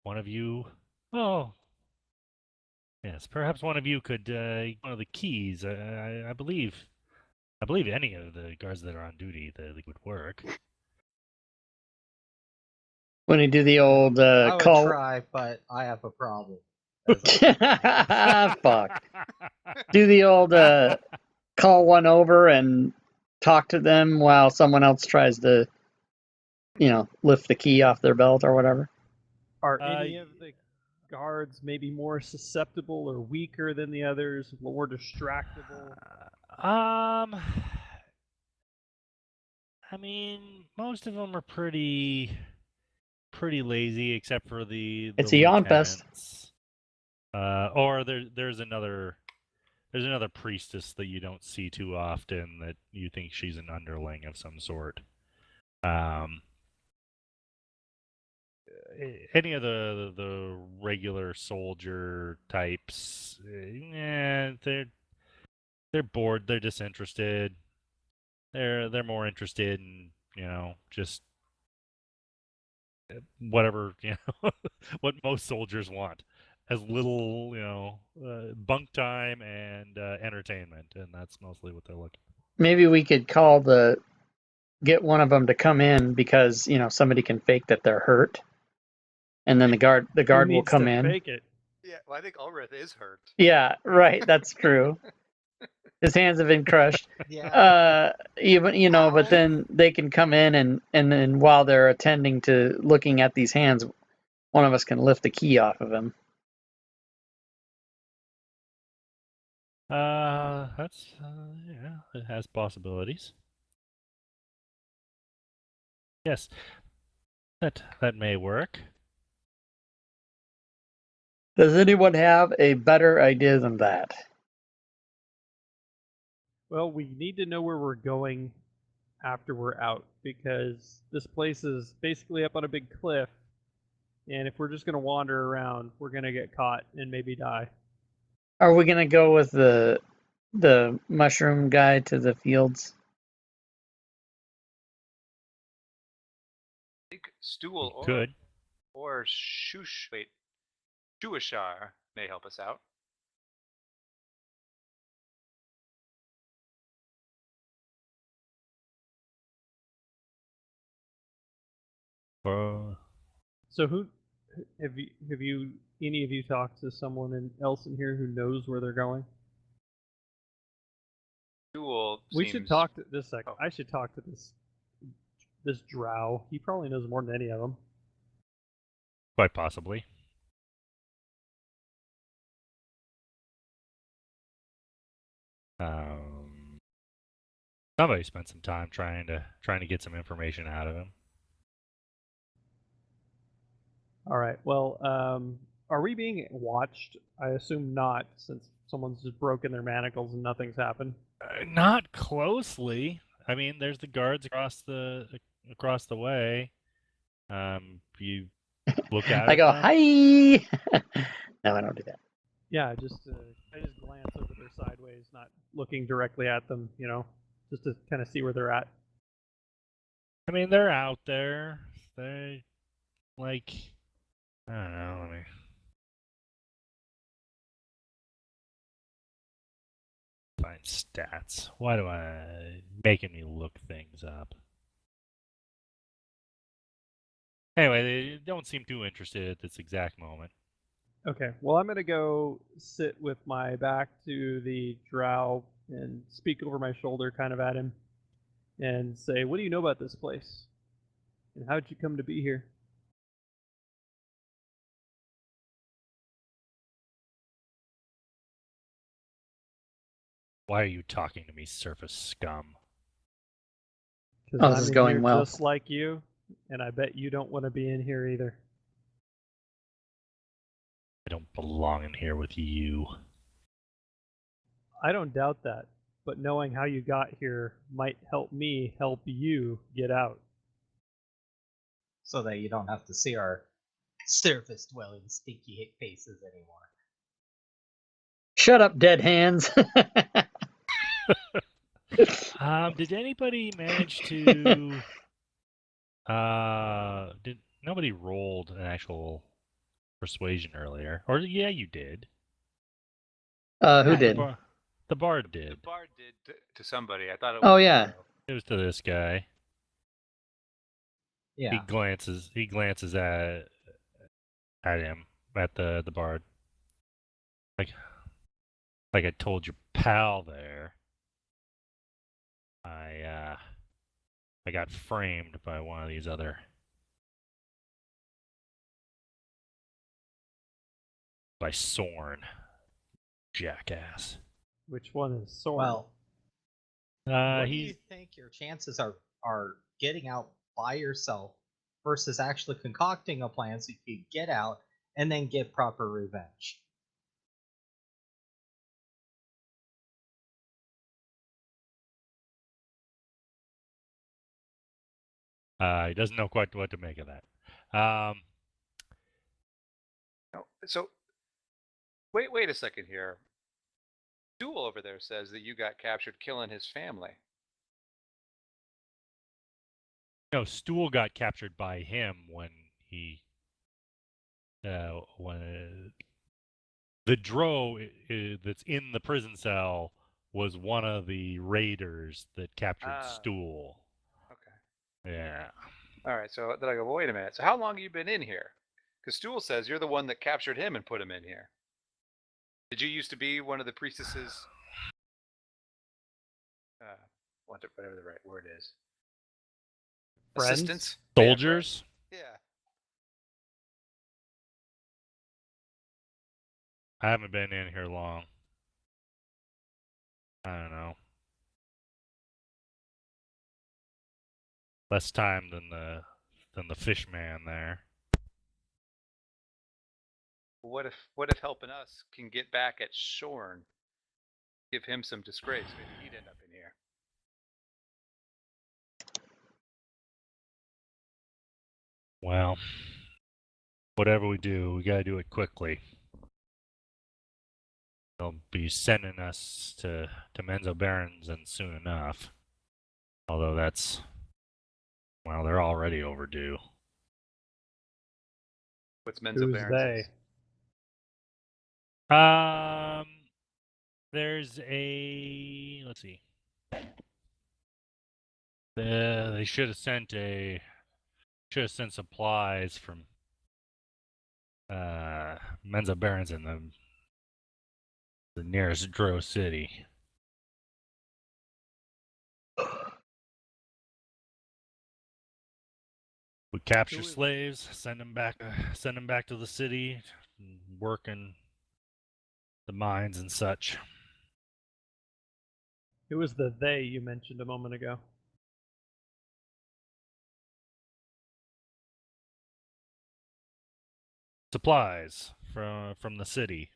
one of you. Oh, yes. Perhaps one of you could one of the keys. I believe. I believe any of the guards that are on duty that would work. When you do the old I would call. try, but I have a problem. Fuck. Do the old call one over and talk to them while someone else tries to, lift the key off their belt or whatever. Are any of the guards maybe more susceptible or weaker than the others, more distractible? I mean, most of them are pretty lazy, except for the It's a yawn fest. lieutenants. Or there's another priestess that you don't see too often that you think she's an underling of some sort. Any of the regular soldier types, they're bored, they're disinterested. They're more interested in just whatever what most soldiers want, as little bunk time and entertainment, and that's mostly what they're looking for. Maybe we could get one of them to come in, because somebody can fake that they're hurt, and then the guard Who will needs come to in. fake it? Yeah, well, I think Ulrith is hurt. Yeah, right. That's true. His hands have been crushed. Yeah. Even but then they can come in, and then while they're attending to looking at these hands, one of us can lift the key off of him. That's yeah, it has possibilities. Yes, that may work. Does anyone have a better idea than that? Well, we need to know where we're going after we're out, because this place is basically up on a big cliff, and if we're just going to wander around, we're going to get caught and maybe die. Are we gonna go with the mushroom guy to the fields? I think Stool Could. or Shuashar may help us out. So who have you any of you talked to someone else in here who knows where they're going? Stool We seems... should talk to this second. Oh. I should talk to this drow. He probably knows more than any of them. Quite possibly. Somebody spent some time trying to get some information out of him. All right. Well, are we being watched? I assume not, since someone's just broken their manacles and nothing's happened. Not closely. I mean, there's the guards across the way. You look at I go, them. hi. No, I don't do that. Yeah, I just glance over there sideways, not looking directly at them. You know, just to kind of see where they're at. I mean, they're out there. They like, I don't know. Let me. Find stats. Why do I making me look things up? Anyway, they don't seem too interested at this exact moment. Okay. Well, I'm gonna go sit with my back to the drow and speak over my shoulder, kind of at him, and say, "What do you know about this place? And how'd you come to be here?" Why are you talking to me, surface scum? Because Oh, this I'm is in going here well. just like you, and I bet you don't want to be in here either. I don't belong in here with you. I don't doubt that, but knowing how you got here might help me help you get out. So that you don't have to see our surface dwelling stinky faces anymore. Shut up, dead hands. Did anybody manage to? Did nobody rolled an actual persuasion earlier? Or yeah, you did. Who Yeah, did? The bard did. The bard did to somebody. I thought it was... Oh, yeah. It was to this guy. Yeah. He glances at him, at the bard. Like I told your pal there. I got framed by one of these other by Sorn. Jackass. Which one is Soren? Well, what do you He's think your chances are getting out by yourself versus actually concocting a plan so you could get out and then get proper revenge? he doesn't know quite what to make of that. So, wait a second here. Stool over there says that you got captured killing his family. No, Stool got captured by him when the Dro that's in the prison cell was one of the raiders that captured Stool. Okay. Yeah. All right. So then I go, well, wait a minute. So how long have you been in here? Because Stool says you're the one that captured him and put him in here. Did you used to be one of the priestesses? Whatever the right word is. Friends? Assistants? Soldiers? Yeah. I haven't been in here long. I don't know. Less time than the fish man there. What if helping us can get back at Shorn? Give him some disgrace. Maybe he'd end up in here. Well, whatever we do, we gotta do it quickly. They'll be sending us to Menzo Barons and soon enough. Although well, they're already overdue. What's Menzo Who's Barons? they? There's let's see. They should have sent supplies from Menzo Barons in the nearest Dro city. We capture slaves, send them back to the city, work in the mines and such. Who was the they you mentioned a moment ago? Supplies from the city.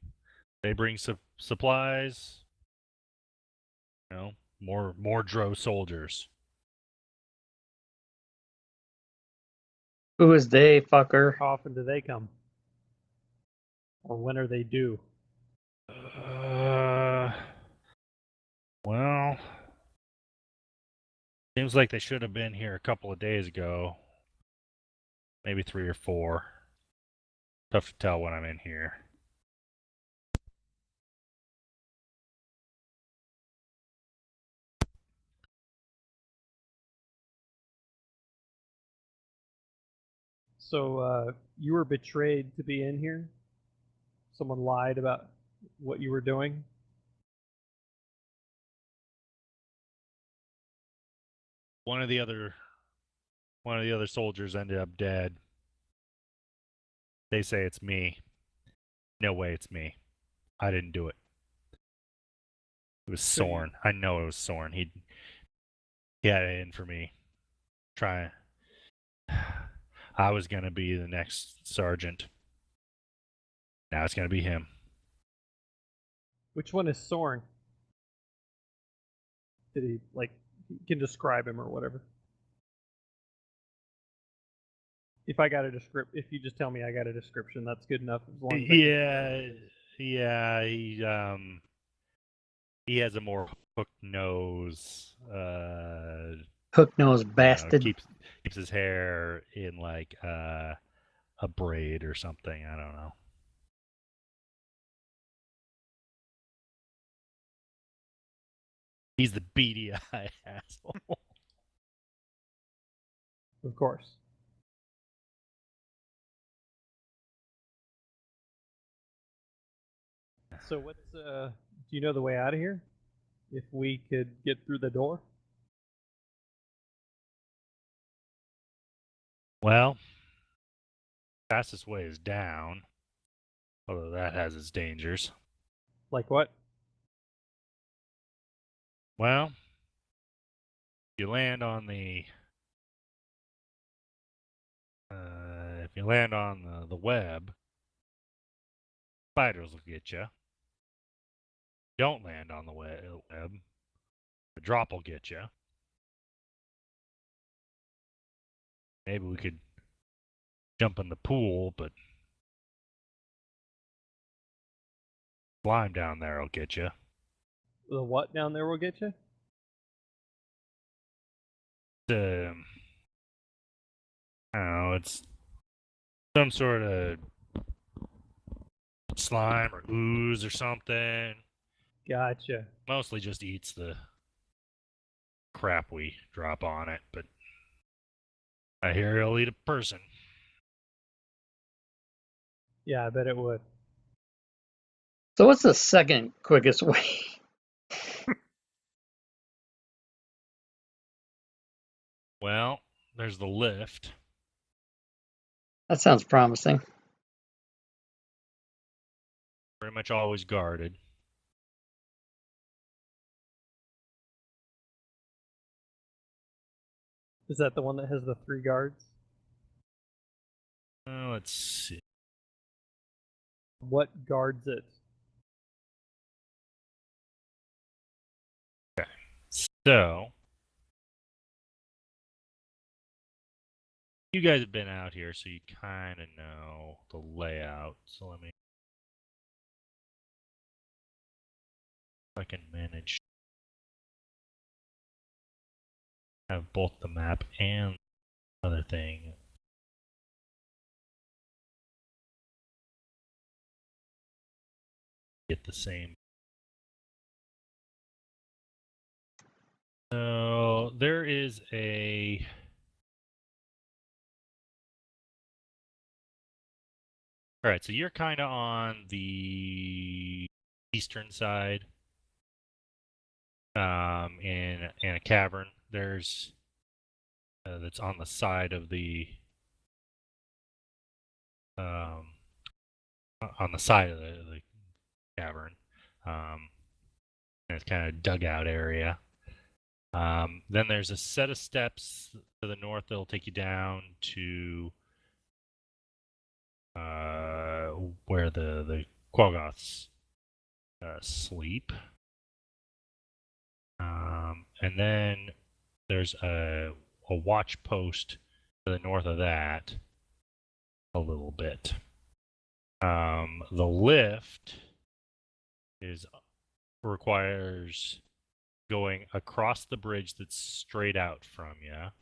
They bring supplies. You know, more Dro soldiers. Who is they, fucker? How often do they come? Or when are they due? Well, seems like they should have been here a couple of days ago. Maybe 3 or 4. Tough to tell when I'm in here. So you were betrayed to be in here? Someone lied about what you were doing? One of the other soldiers ended up dead. They say it's me. No way it's me. I didn't do it. It was Sorn. I know it was Sorn. He had it in for me. I was gonna be the next sergeant. Now it's gonna be him. Which one is Sorn? Did he, like, you can describe him or whatever? If I got a if you just tell me I got a description, that's good enough. As long as Yeah. He has a more hooked nose. Hook-nosed bastard. Keeps his hair in like a braid or something. I don't know. He's the beady eye asshole. Of course. So what's do you know the way out of here? If we could get through the door? Well, fastest way is down. Although that has its dangers. Like what? Well, you land on the if you land on the web, spiders will get you. Don't land on the web, the drop will get you. Maybe we could jump in the pool, but slime down there will get you. The what down there will get you? I don't know, it's some sort of slime or ooze or something. Gotcha. Mostly just eats the crap we drop on it, but I hear it'll eat a person. Yeah, I bet it would. So what's the second quickest way? Well, there's the lift. That sounds promising. Pretty much always guarded. Is that the one that has the 3 guards? Let's see. What guards it? So, you guys have been out here, so you kind of know the layout. So let me... I can manage... have both the map and the other thing. Get the same. So, there is a... Alright, so you're kind of on the eastern side. In a cavern. There's... that's on the side of the... on the side of the cavern. And it's kind of dugout area. Then there's a set of steps to the north that'll take you down to where the Quaggoths sleep. And then there's a watch post to the north of that a little bit. The lift requires going across the bridge that's straight out from you.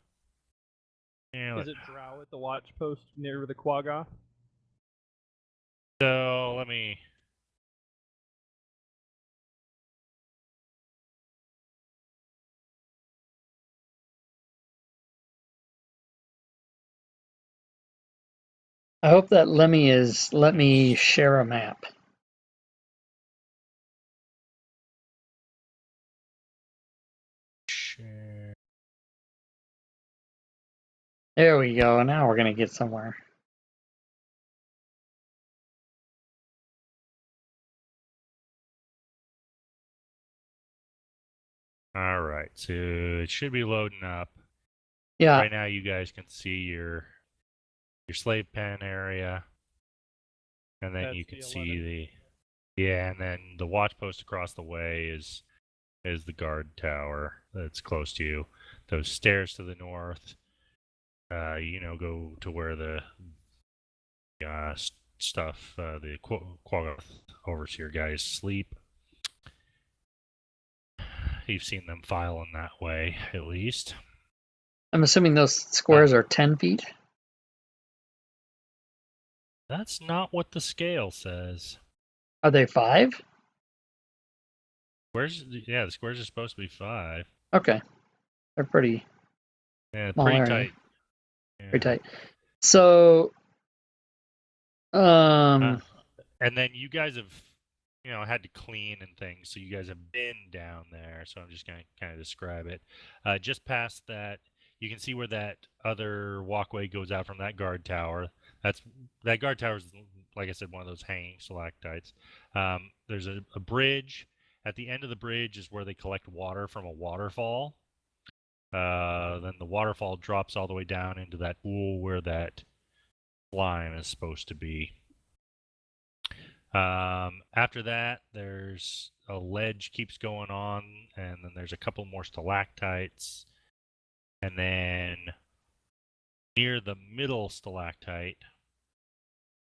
Is it Drow at the watch post near the Quaggoth? So let me... I hope that Lemmy is let me share a map. Share. There we go. Now we're gonna get somewhere. All right, so it should be loading up. Yeah. Right now, you guys can see your slave pen area, and then That's you can the see and then the watch post across the way is the guard tower that's close to you. Those stairs to the north, go to where the stuff, the Quaggoth overseer guys sleep. You've seen them filing that way, at least. I'm assuming those squares are 10 feet. That's not what the scale says. Are they 5? The squares are supposed to be 5. Okay. They're pretty small pretty area. tight. Yeah. Pretty tight. So, and then you guys have, had to clean and things, so you guys have been down there. So I'm just going to kind of describe it. Just past that, you can see where that other walkway goes out from that guard tower. That guard tower is, like I said, one of those hanging stalactites. There's a bridge. At the end of the bridge is where they collect water from a waterfall. Then the waterfall drops all the way down into that pool where that slime is supposed to be. After that, there's a ledge keeps going on, and then there's a couple more stalactites. And then near the middle stalactite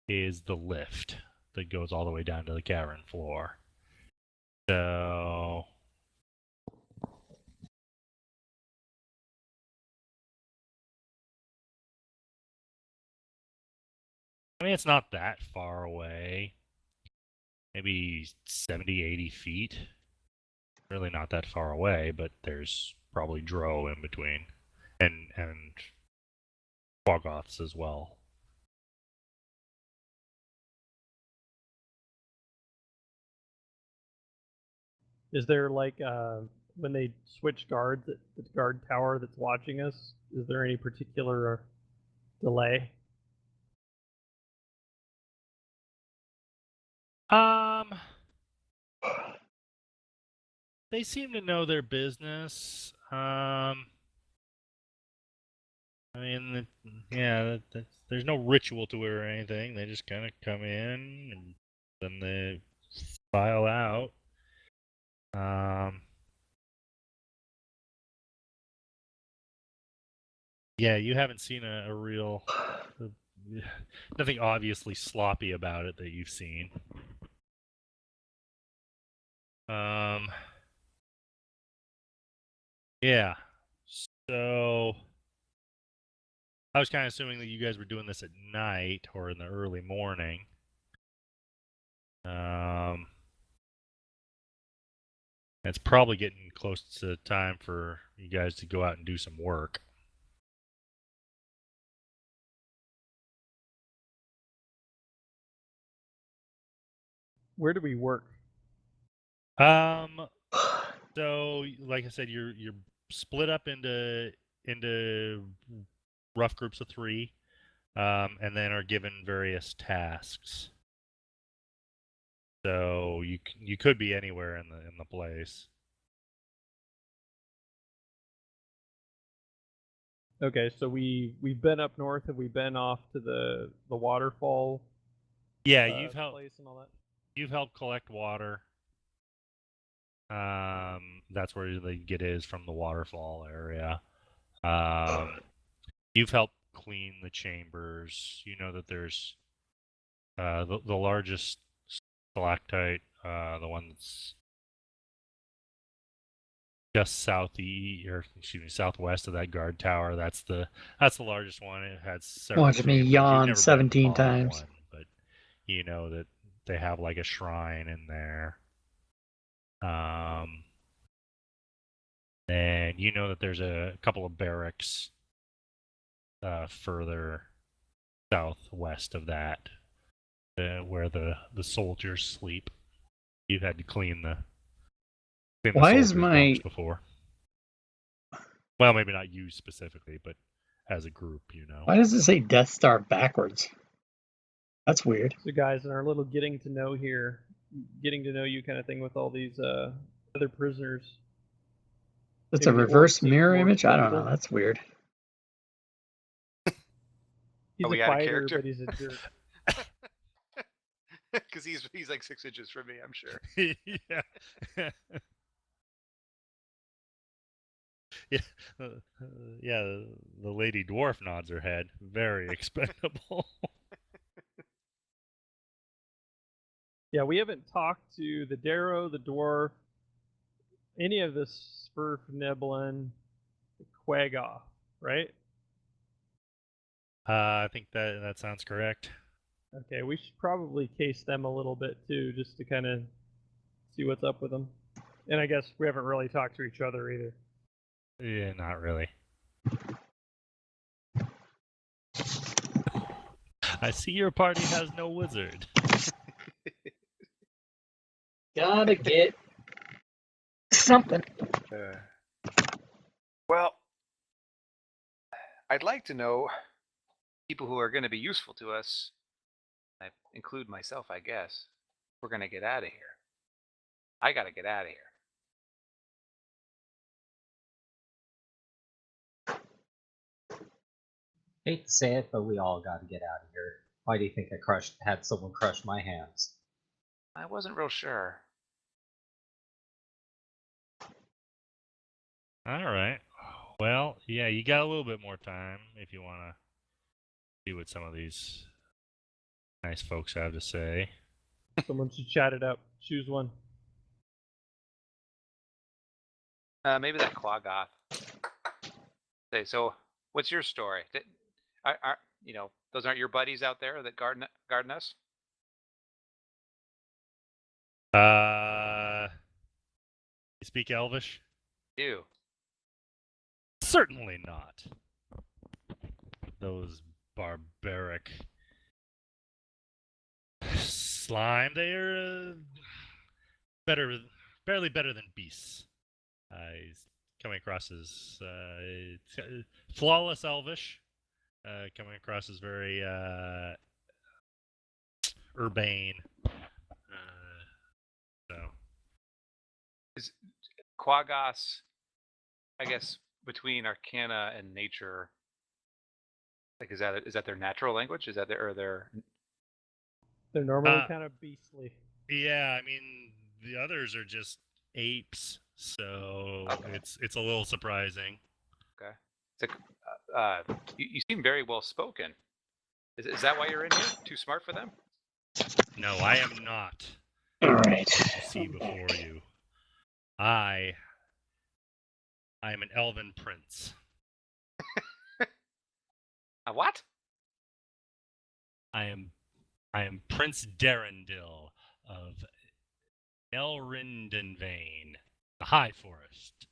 is the lift that goes all the way down to the cavern floor. So... I mean, it's not that far away. Maybe 70, 80 feet. Really not that far away, but there's probably Drow in between. And Quaggoths as well. Is there when they switch guards at the guard tower that's watching us? Is there any particular delay? They seem to know their business. I mean, there's no ritual to it or anything. They just kind of come in and Then they file out. Yeah, you haven't seen a real nothing obviously sloppy about it that you've seen. Yeah. So I was kind of assuming that you guys were doing this at night or in the early morning. It's probably getting close to time for you guys to go out and do some work. Where do we work? So like I said, you're split up into rough groups of 3, and then are given various tasks. So you could be anywhere in the place. Okay, so we've been up north. Have we been off to the waterfall? Yeah, you've helped. Place and all that. You've helped collect water. That's where they get is from the waterfall area. You've helped clean the chambers. You know that there's the largest stalactite, the one that's just southwest of that guard tower. That's the largest one. It has several Watch me chambers. You've yawn never been 17 in the bottom times. one, but you know that they have like a shrine in there. And you know that there's a couple of barracks further southwest of that, where the soldiers sleep. You've had to clean the Why is soldiers' my bunks before. Well, maybe not you specifically, but as a group, you know. why does it say Death Star backwards? That's weird. So guys, in our little getting to know you kind of thing with all these other prisoners. It's a Maybe the reverse orc seems mirror more image? I don't know. approachable. That's weird. He's we a out of fighter, character? but he's a jerk. Because he's like 6 inches from me, I'm sure. Yeah. Yeah, yeah. The lady dwarf nods her head. Very expendable. Yeah, we haven't talked to the Darrow, the dwarf, any of the Svirfneblin, the Quaggoth, right? I think that sounds correct. Okay, we should probably case them a little bit too, just to kind of see what's up with them. And I guess we haven't really talked to each other either. Yeah, not really. I see your party has no wizard. Gotta get something. Well, I'd like to know people who are going to be useful to us. I include myself, I guess. We're going to get out of here. I got to get out of here. Hate to say it, but we all got to get out of here. Why do you think I had someone crush my hands? I wasn't real sure. All right. Well, yeah, you got a little bit more time if you want to see what some of these nice folks have to say. Someone should chat it up. Choose one. Maybe that Quaggoth. Say, so what's your story? Those aren't your buddies out there that garden us? You speak Elvish? You. Certainly not. Those barbaric slime, they are barely better than beasts. He's coming across as flawless Elvish, coming across as very urbane. So Is Quaggoth, I guess, between Arcana and Nature, like is that their natural language? Is that their They're normally kind of beastly. Yeah, I mean the others are just apes, so Okay. it's a little surprising. Okay. It's like, you seem very well spoken. Is that why you're in here? Too smart for them? No, I am not. All right. What you see before you. I am an elven prince. A what? I am Prince Darendil of Elrindenvane, the High Forest.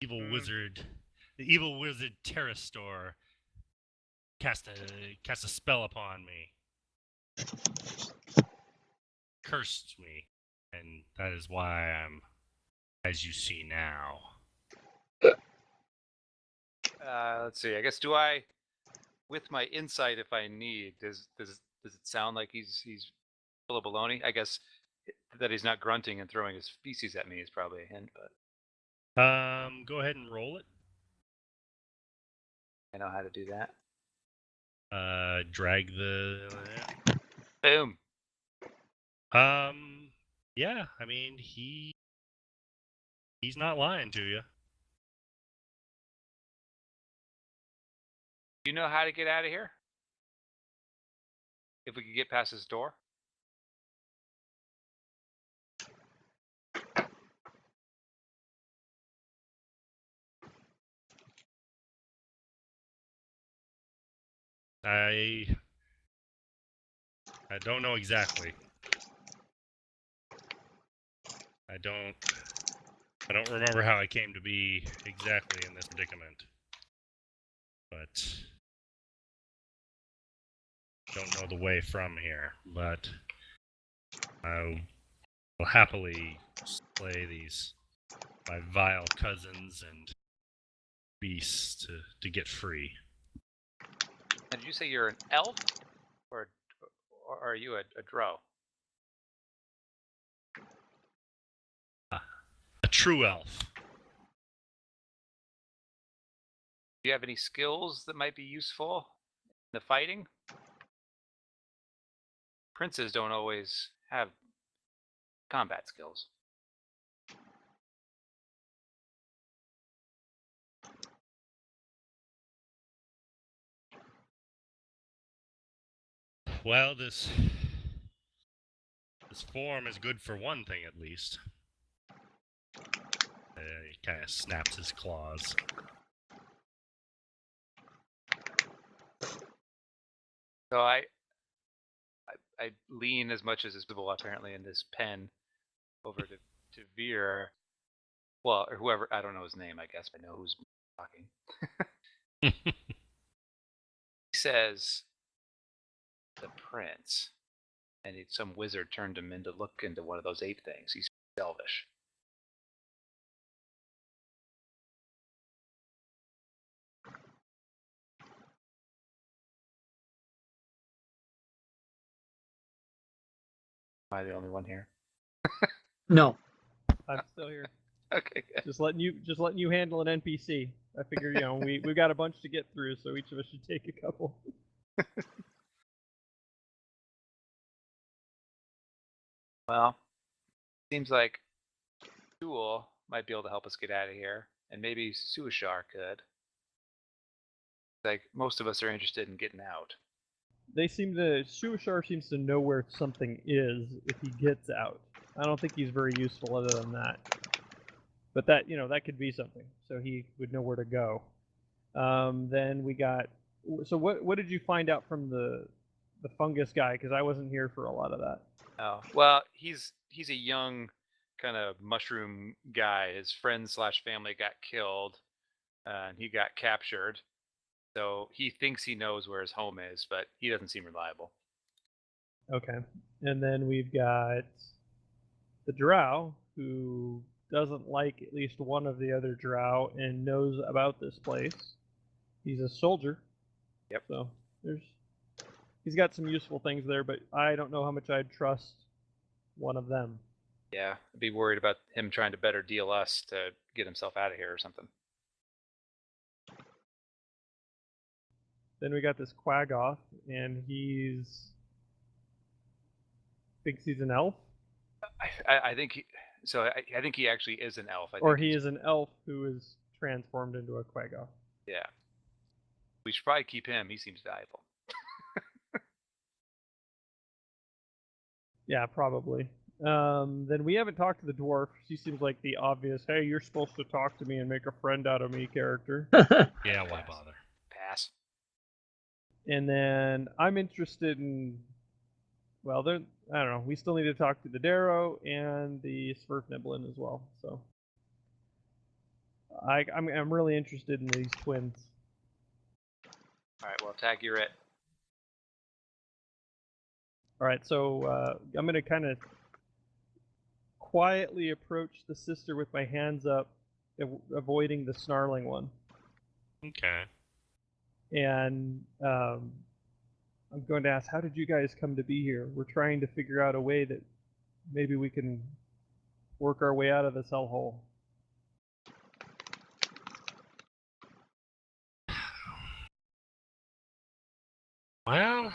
Evil wizard, the evil wizard Terrastor cast a spell upon me, cursed me, and that is why I am as you see now. Let's see. I guess do I, with my insight, if I need, does it sound like he's full of baloney? I guess that he's not grunting and throwing his feces at me is probably a hint, but Go ahead and roll it. I know how to do that. Drag the. Boom. Yeah. I mean, he's not lying to you. Do you know how to get out of here? If we could get past his door? I don't know exactly. I don't remember how I came to be exactly in this predicament. But don't know the way from here. But I will happily slay these my vile cousins and beasts to get free. And did you say you're an elf? Or are you a drow? A true elf. Do you have any skills that might be useful in the fighting? Princes don't always have combat skills. Well, this form is good for one thing at least. He kind of snaps his claws. So I lean as much as is possible apparently in this pen over to Veer. Well, or whoever, I don't know his name, I guess, but I know who's talking. He says, the prince, and some wizard turned him into look into one of those ape things. He's elvish. Am I the only one here? No. I'm still here. Okay, good. Just letting you handle an NPC. I figure, we've got a bunch to get through, so each of us should take a couple. Well, seems like Tool might be able to help us get out of here, and maybe Suashar could. Like, most of us are interested in getting out. Suashar seems to know where something is if he gets out. I don't think he's very useful other than that. But that could be something. So he would know where to go. Then we got. So what did you find out from the fungus guy? Because I wasn't here for a lot of that. Oh, well, he's a young kind of mushroom guy. His friend/family got killed, and he got captured. So he thinks he knows where his home is, but he doesn't seem reliable. Okay. And then we've got the drow, who doesn't like at least one of the other drow and knows about this place. He's a soldier. Yep. So he's got some useful things there, but I don't know how much I'd trust one of them. Yeah, I'd be worried about him trying to better deal us to get himself out of here or something. Then we got this Quaggoth, and he's thinks he's an elf, I think he, so. I think he actually is an elf. I or think he he's, is an elf who is transformed into a Quagga. yeah. We should probably keep him. He seems valuable. Yeah, probably. Then we haven't talked to the dwarf. She seems like the obvious, hey, you're supposed to talk to me and make a friend out of me character. Yeah, why bother? Pass. And then I'm interested in, well, I don't know. We still need to talk to the Darrow and the Svirfneblin as well. So I'm really interested in these twins. All right. Well, Tag, you're it. All right, so I'm gonna kind of quietly approach the sister with my hands up, avoiding the snarling one. Okay. And I'm going to ask, how did you guys come to be here? We're trying to figure out a way that maybe we can work our way out of this hellhole. Well,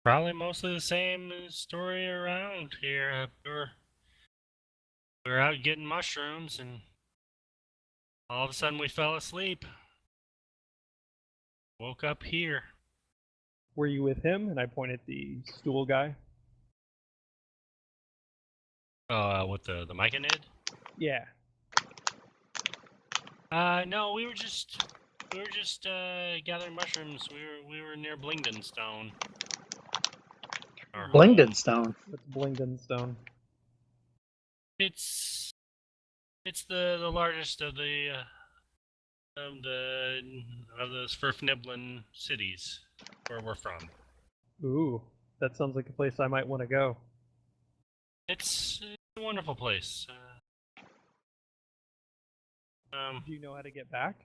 probably mostly the same story around here. We were out getting mushrooms, and all of a sudden we fell asleep. Woke up here. Were you with him? And I point at the stool guy. With the Myconid? Yeah. No, we were just gathering mushrooms. We were near Blingdenstone. Our home. Blingdenstone. What's Blingdenstone? It's the largest of the Svirfneblin cities where we're from. Ooh, that sounds like a place I might want to go. It's a wonderful place. Do you know how to get back?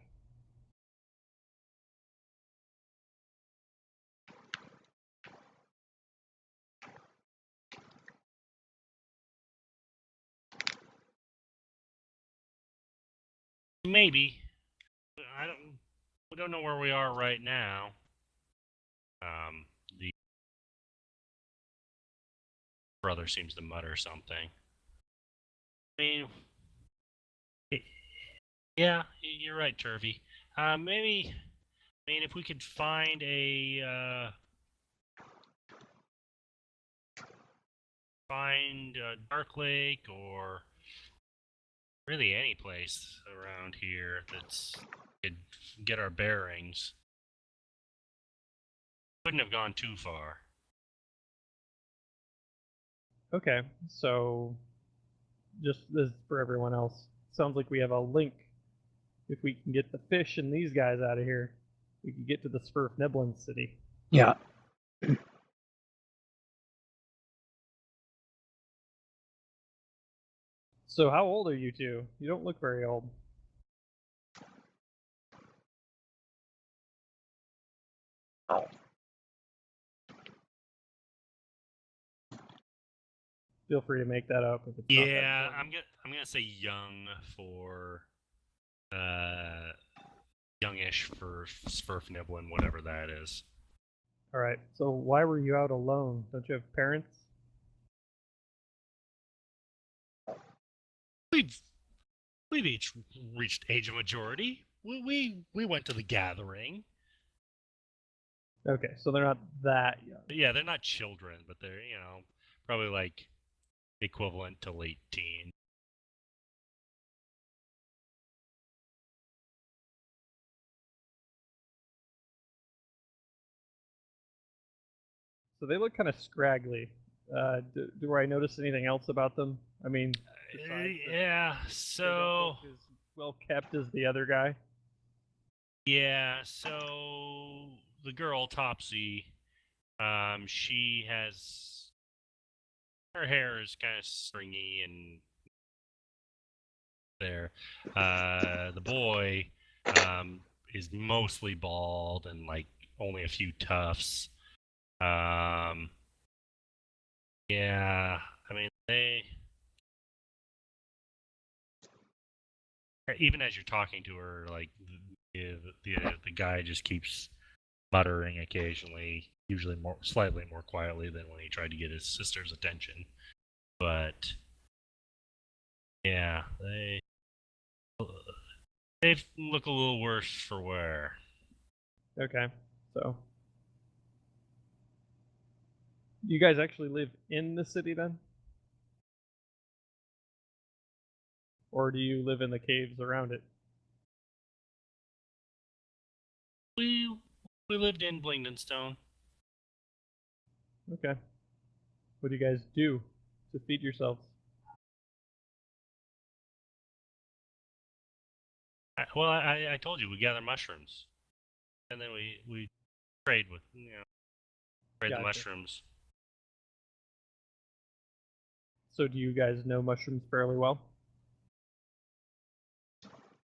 Maybe. We don't know where we are right now. The brother seems to mutter something. I mean, yeah, you're right, Turvy. Maybe, I mean, if we could find a Dark Lake or really any place around here that's could get our bearings. Couldn't have gone too far. Okay, so just this for everyone else. Sounds like we have a link. If we can get the fish and these guys out of here, we can get to the Svirfneblin city. Yeah. So how old are you two? You don't look very old. Oh. Feel free to make that up if it's not that Yeah, important. I'm gonna say young for youngish for Svirfneblin, whatever that is. All right. So why were you out alone? Don't you have parents? We've each reached age of majority. We went to the gathering. Okay, so they're not that young. Yeah, they're not children, but they're probably like equivalent to late teen. So they look kind of scraggly. Do I notice anything else about them? I mean, Yeah, they don't so look as well kept as the other guy. yeah, so the girl Topsy, she has her hair is kind of stringy and there. The boy is mostly bald and like only a few tufts. Yeah, I mean they. Even as you're talking to her, like the guy just keeps muttering occasionally. Usually slightly more quietly than when he tried to get his sister's attention. But yeah, they look a little worse for wear. Okay, so you guys actually live in the city then? Or do you live in the caves around it? We lived in Blingdenstone. Okay. What do you guys do to feed yourselves? I told you we gather mushrooms, and then we trade with trade the Gotcha. mushrooms. So do you guys know mushrooms fairly well?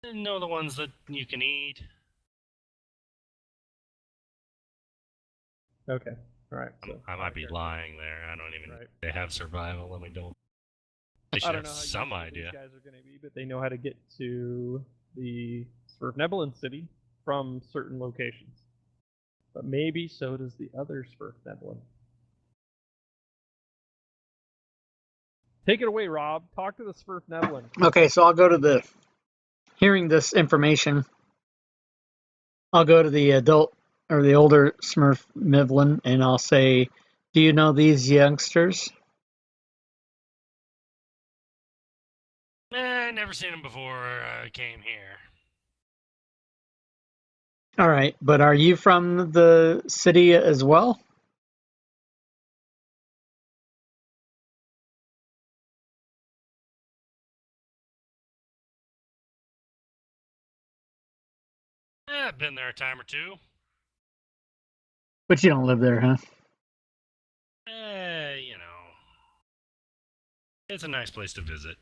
And know the ones that you can eat. Okay. All right. So I might be lying there. I don't even. Right. They have survival, and we don't. They I should don't have know how some useful idea. these guys are going to be, but they know how to get to the Swerveneblin city from certain locations. But maybe so does the other Swerveneblin. Take it away, Rob. Talk to the Swerveneblin. Okay, so I'll go to the, hearing this information, I'll go to the adult or the older Smurf Mivlin and I'll say, do you know these youngsters? I never seen them before I came here. All right, but are you from the city as well? I've been there a time or two. But you don't live there, huh? It's a nice place to visit.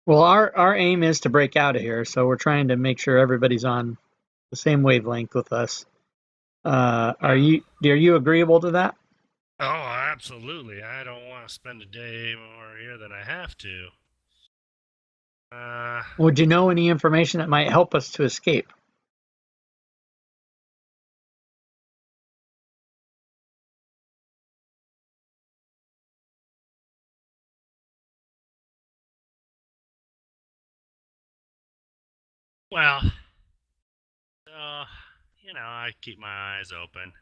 Well, our aim is to break out of here, so we're trying to make sure everybody's on the same wavelength with us. Are you agreeable to that? Oh, absolutely. I don't want to spend a day more here than I have to. Would you know any information that might help us to escape? Well, I keep my eyes open.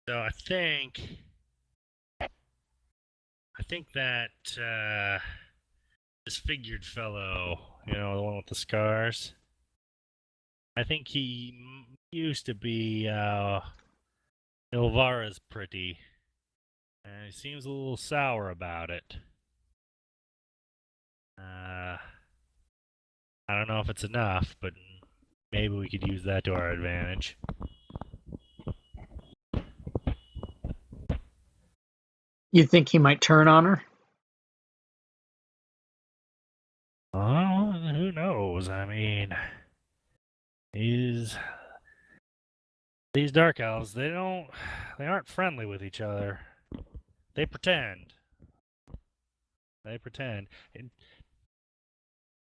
So I think that disfigured fellow, the one with the scars, I think he used to be Ilvara's pretty. And he seems a little sour about it. I don't know if it's enough, but maybe we could use that to our advantage. You think he might turn on her? Oh, who knows? I mean, these dark elves, they aren't friendly with each other. They pretend. In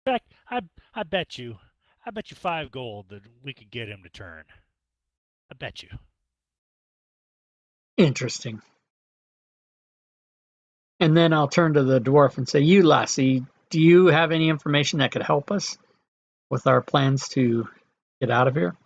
fact, I bet you 5 gold that we could get him to turn. I bet you. Interesting. And then I'll turn to the dwarf and say, you, Lassie, do you have any information that could help us with our plans to get out of here?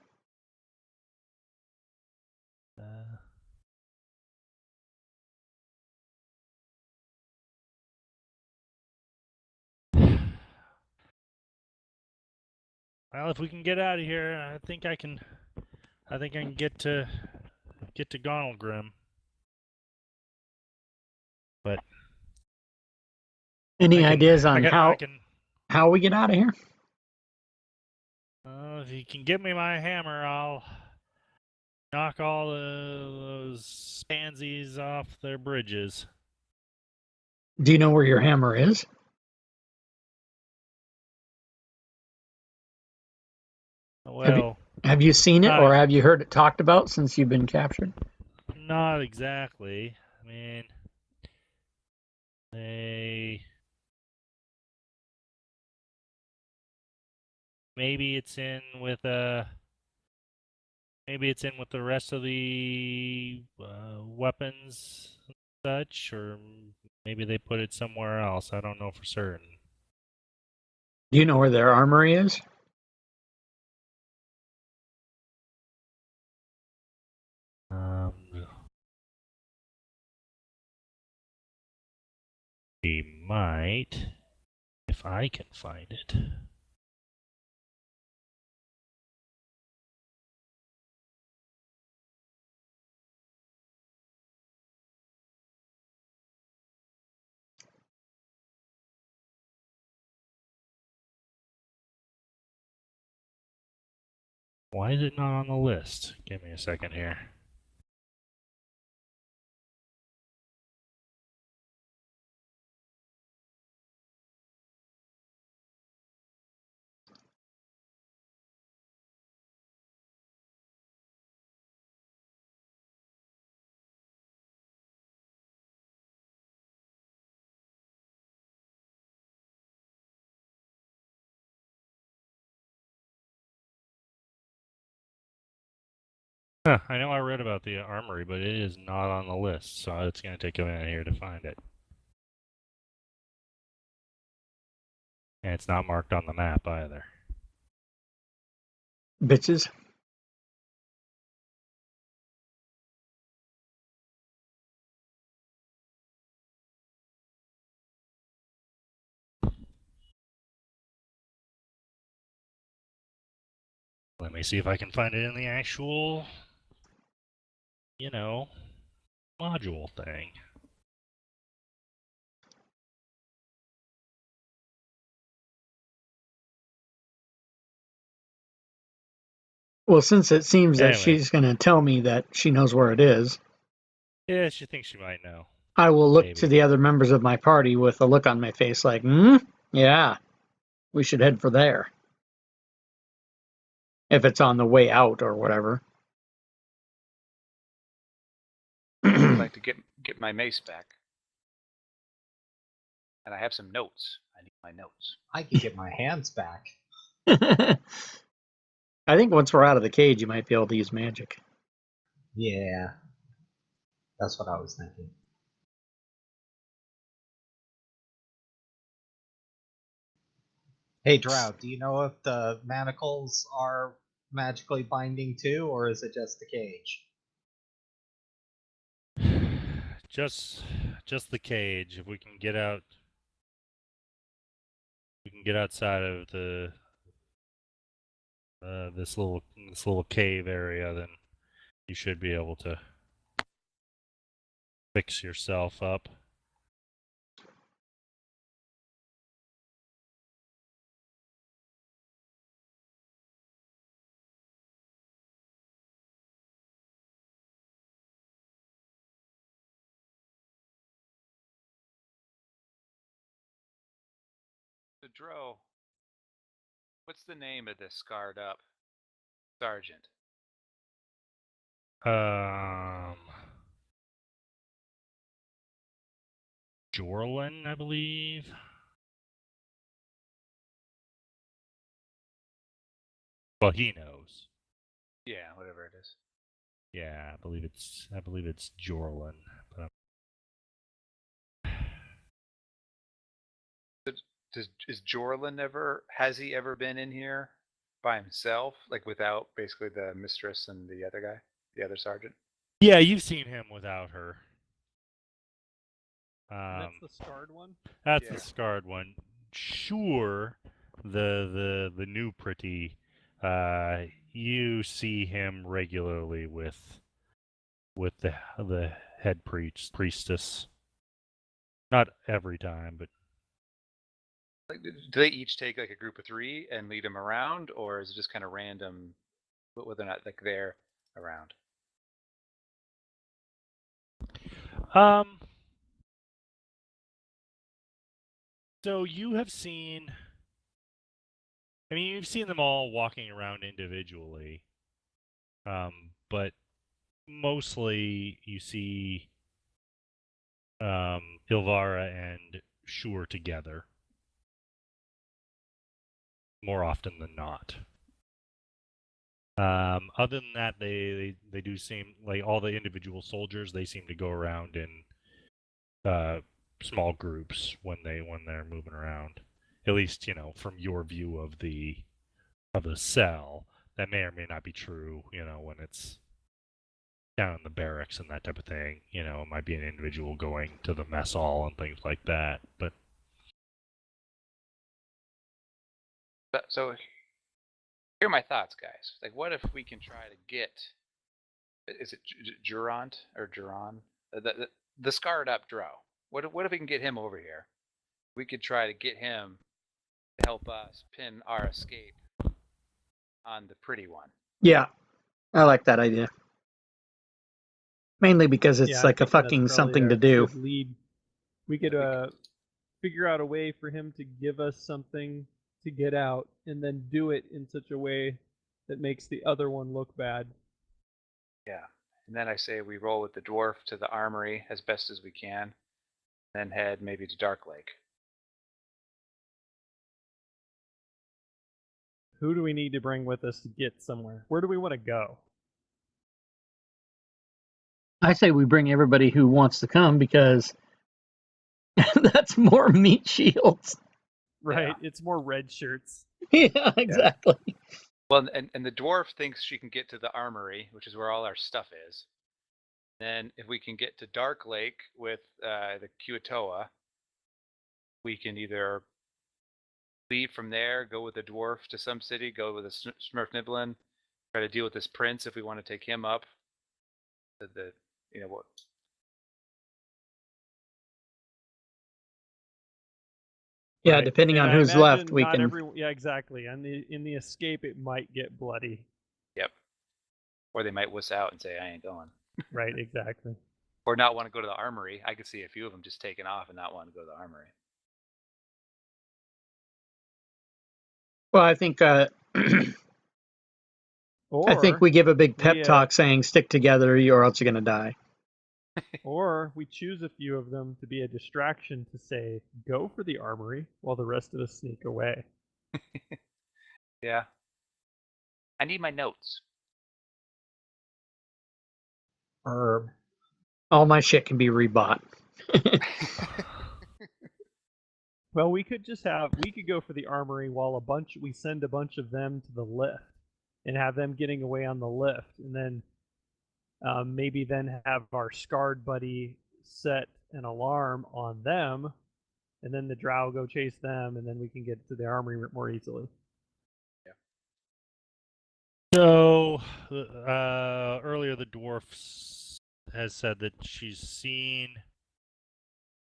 Well, if we can get out of here, I think I can get to Gonalgrim. But any ideas on how we get out of here? If you can give me my hammer, I'll knock all those pansies off their bridges. Do you know where your hammer is? Well, have you seen it or have you heard it talked about since you've been captured? Not exactly. I mean, maybe it's in with maybe it's in with the rest of the weapons and such, or maybe they put it somewhere else. I don't know for certain. Do you know where their armory is? We might, if I can find it. Why is it not on the list? Give me a second here. Huh, I know I read about the armory, but it is not on the list, so it's going to take a minute here to find it. And it's not marked on the map either. Bitches. Let me see if I can find it in the actual, module thing. Well, since it seems that Anyway. she's going to tell me that she knows where it is, Yeah, she thinks she might know. I will look Maybe. to the other members of my party with a look on my face like, yeah, we should head for there. If it's on the way out or whatever. I'd like to get my mace back. And I have some notes. I need my notes. I could get my hands back. I think once we're out of the cage, you might be able to use magic. Yeah. That's what I was thinking. Hey, Drow, do you know if the manacles are magically binding too, or is it just the cage? Just the cage. If we can get out, we can get outside of the this little cave area, then you should be able to fix yourself up. The Dro. What's the name of this scarred up sergeant? Jorlin, I believe. Well, he knows. Yeah, whatever it is. Yeah, I believe it's Jorlin. But Is Jorlin has he ever been in here by himself, like without basically the mistress and the other guy, the other sergeant? yeah, you've seen him without her. That's the scarred one. That's Yeah. the scarred one. Sure, the new pretty. You see him regularly with the head priestess. Not every time, but Like, do they each take like a group of 3 and lead them around, or is it just kind of random whether or not like they're around? So you have seen. I mean, you've seen them all walking around individually, but mostly you see Ilvara and Shur together more often than not. Other than that, they do seem like all the individual soldiers. They seem to go around in small groups when they're moving around. At least from your view of the cell. That may or may not be true. When it's down in the barracks and that type of thing. It might be an individual going to the mess hall and things like that. But so here are my thoughts, guys. Like, what if we can try to get? Is it Durant or Duran? The scarred up drow. What if we can get him over here? We could try to get him to help us pin our escape on the pretty one. Yeah, I like that idea. Mainly because it's Yeah, like a I'm thinking that's fucking probably something a to do. good lead. We could figure out a way for him to give us something to get out, and then do it in such a way that makes the other one look bad. Yeah. And then I say we roll with the dwarf to the armory as best as we can, then head maybe to Dark Lake. Who do we need to bring with us to get somewhere? Where do we want to go? I say we bring everybody who wants to come because that's more meat shields. Right, it's more red shirts. Yeah, exactly. Well, and the dwarf thinks she can get to the armory, which is where all our stuff is. Then if we can get to Dark Lake with the Kuatoa, we can either leave from there, go with the dwarf to some city, go with the Smurf Niblin, try to deal with this prince if we want to take him up. What? Yeah, Right. depending And on I who's imagine left, we not can. Yeah, exactly. And in the escape, it might get bloody. Yep. Or they might wuss out and say, "I ain't going." Right, exactly. Or not want to go to the armory. I could see a few of them just taking off and not wanting to go to the armory. Well, I think Or we give a big pep we, talk saying "stick together, or else you're gonna die." or we choose a few of them to be a distraction to say, go for the armory, while the rest of us sneak away. Yeah. I need my notes. Herb. All my shit can be rebought. Well, we could go for the armory while we send a bunch of them to the lift and have them getting away on the lift, and then maybe then have our scarred buddy set an alarm on them, and then the drow go chase them, and then we can get to the armory more easily. so earlier the dwarf has said that she's seen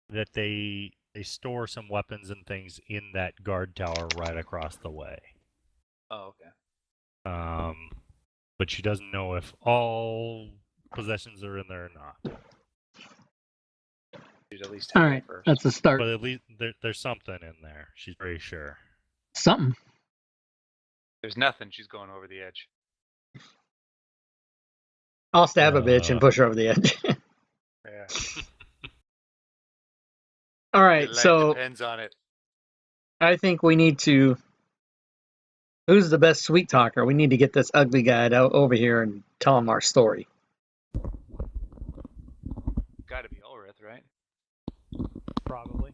that they store some weapons and things in that guard tower right across the way. Oh, okay. But she doesn't know if all possessions are in there or not. You'd at least All have right, that first. that's a start. But at least there's something in there. She's very sure. Something. There's nothing. She's going over the edge. I'll stab a bitch and push her over the edge. Yeah. All right, Your life so depends on it. I think we need to. Who's the best sweet talker? We need to get this ugly guy over here and tell him our story. Got to be Ulrith, right? Probably.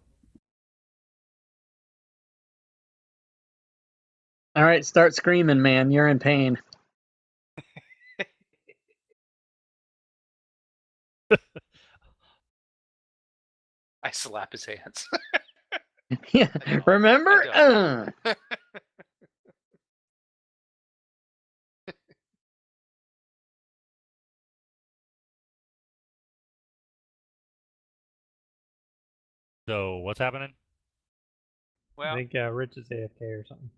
All right, start screaming, man. You're in pain. I slap his hands. Yeah, don't. remember? I So what's happening? Well, I think Rich is AFK or something.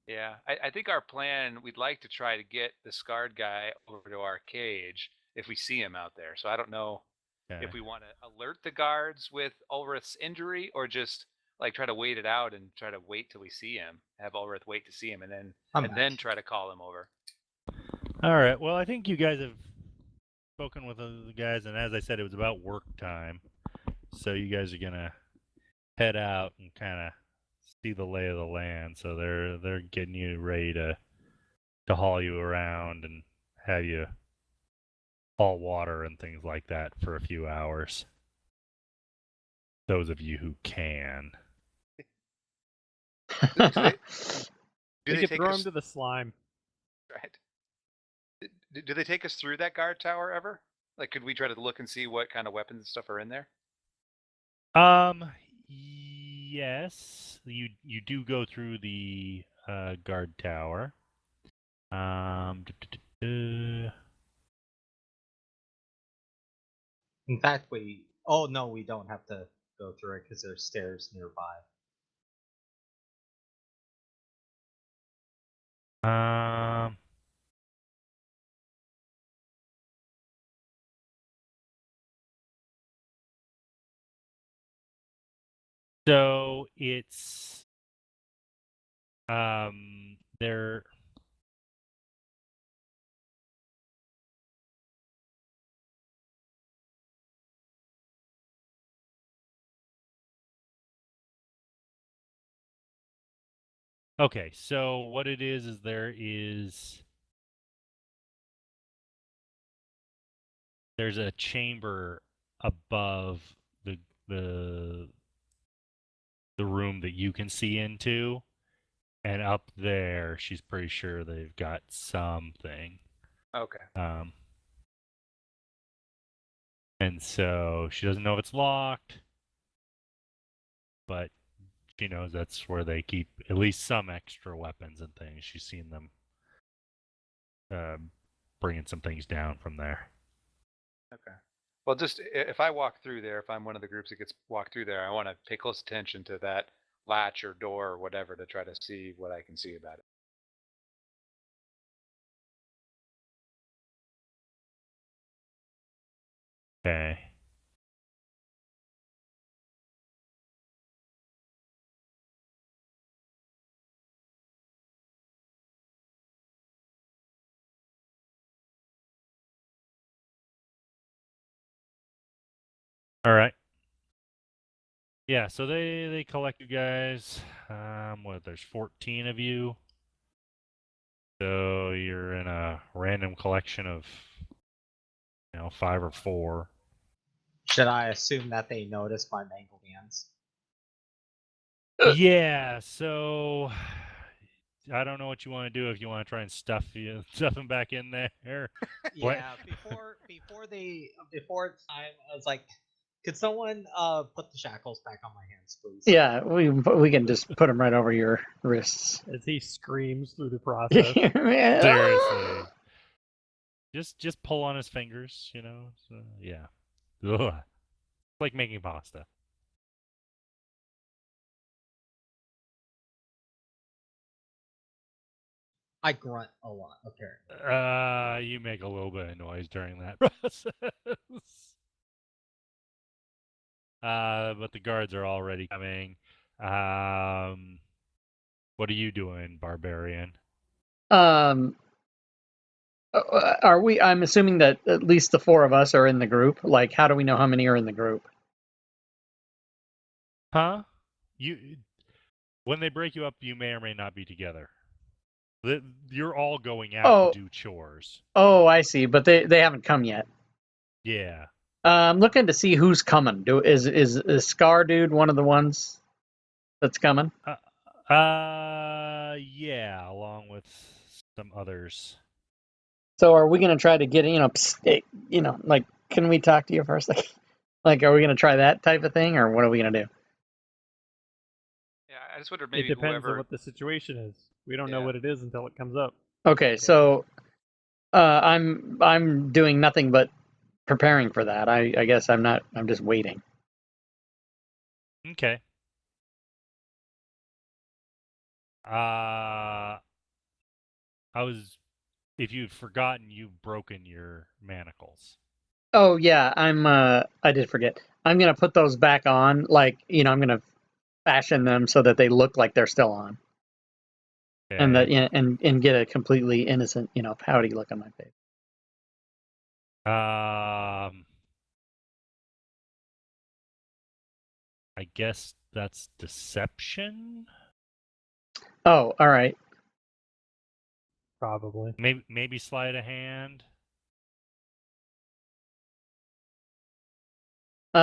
yeah. I think our plan, we'd like to try to get the scarred guy over to our cage if we see him out there. So I don't know if we want to alert the guards with Ulrith's injury or just like try to wait it out and try to wait till we see him. Have Ulrith wait to see him and then try to call him over. All right. Well, I think you guys have spoken with the guys, and as I said, it was about work time. So you guys are gonna head out and kind of see the lay of the land. So they're getting you ready to to haul you around and have you haul water and things like that for a few hours. Those of you who can. Do they, do We they could take throw us him to the slime. right? Do they take us through that guard tower ever? Like, could we try to look and see what kind of weapons and stuff are in there? Yes, you do go through the guard tower. In fact, we. Oh no, we don't have to go through it because there's stairs nearby. Um, so it's there. Okay, so what it is there's a chamber above the the the room that you can see into, and up there she's pretty sure they've got something. Okay. And so she doesn't know if it's locked, but she knows that's where they keep at least some extra weapons and things. She's seen them bringing some things down from there. Okay. Well, just if I walk through there, if I'm one of the groups that gets walked through there, I want to pay close attention to that latch or door or whatever to try to see what I can see about it. Okay. All right. Yeah, so they collect you guys. There's 14 of you. So you're in a random collection of 5 or 4. Should I assume that they notice my mangled hands? Yeah, so I don't know what you want to do if you want to try and stuff them back in there. Yeah, before time, I was like, could someone put the shackles back on my hands, please? Yeah, we can just put them right over your wrists. As he screams through the process. Seriously. Just pull on his fingers, So, yeah. Ugh. It's like making pasta. I grunt a lot, apparently. You make a little bit of noise during that process. But the guards are already coming. What are you doing, barbarian? Are we? I'm assuming that at least the 4 of us are in the group. Like, how do we know how many are in the group? Huh? When they break you up, you may or may not be together. You're all going out to do chores. Oh, I see. But they haven't come yet. Yeah. I'm looking to see who's coming. Is Scar Dude one of the ones that's coming? Yeah, along with some others. So are we gonna try to get like, can we talk to you first? Like, are we gonna try that type of thing, or what are we gonna do? Yeah, I just wonder maybe it depends whoever. on what the situation is. We don't know Yeah. what it is until it comes up. Okay, so I'm doing nothing but preparing for that. I guess I'm not. I'm just waiting. Okay. If you've forgotten, you've broken your manacles. Oh yeah, I did forget. I'm gonna put those back on. Like, I'm gonna fashion them so that they look like they're still on, Okay. and that and get a completely innocent, pouty look on my face. I guess that's deception. Oh, all right. Probably. Maybe sleight of hand.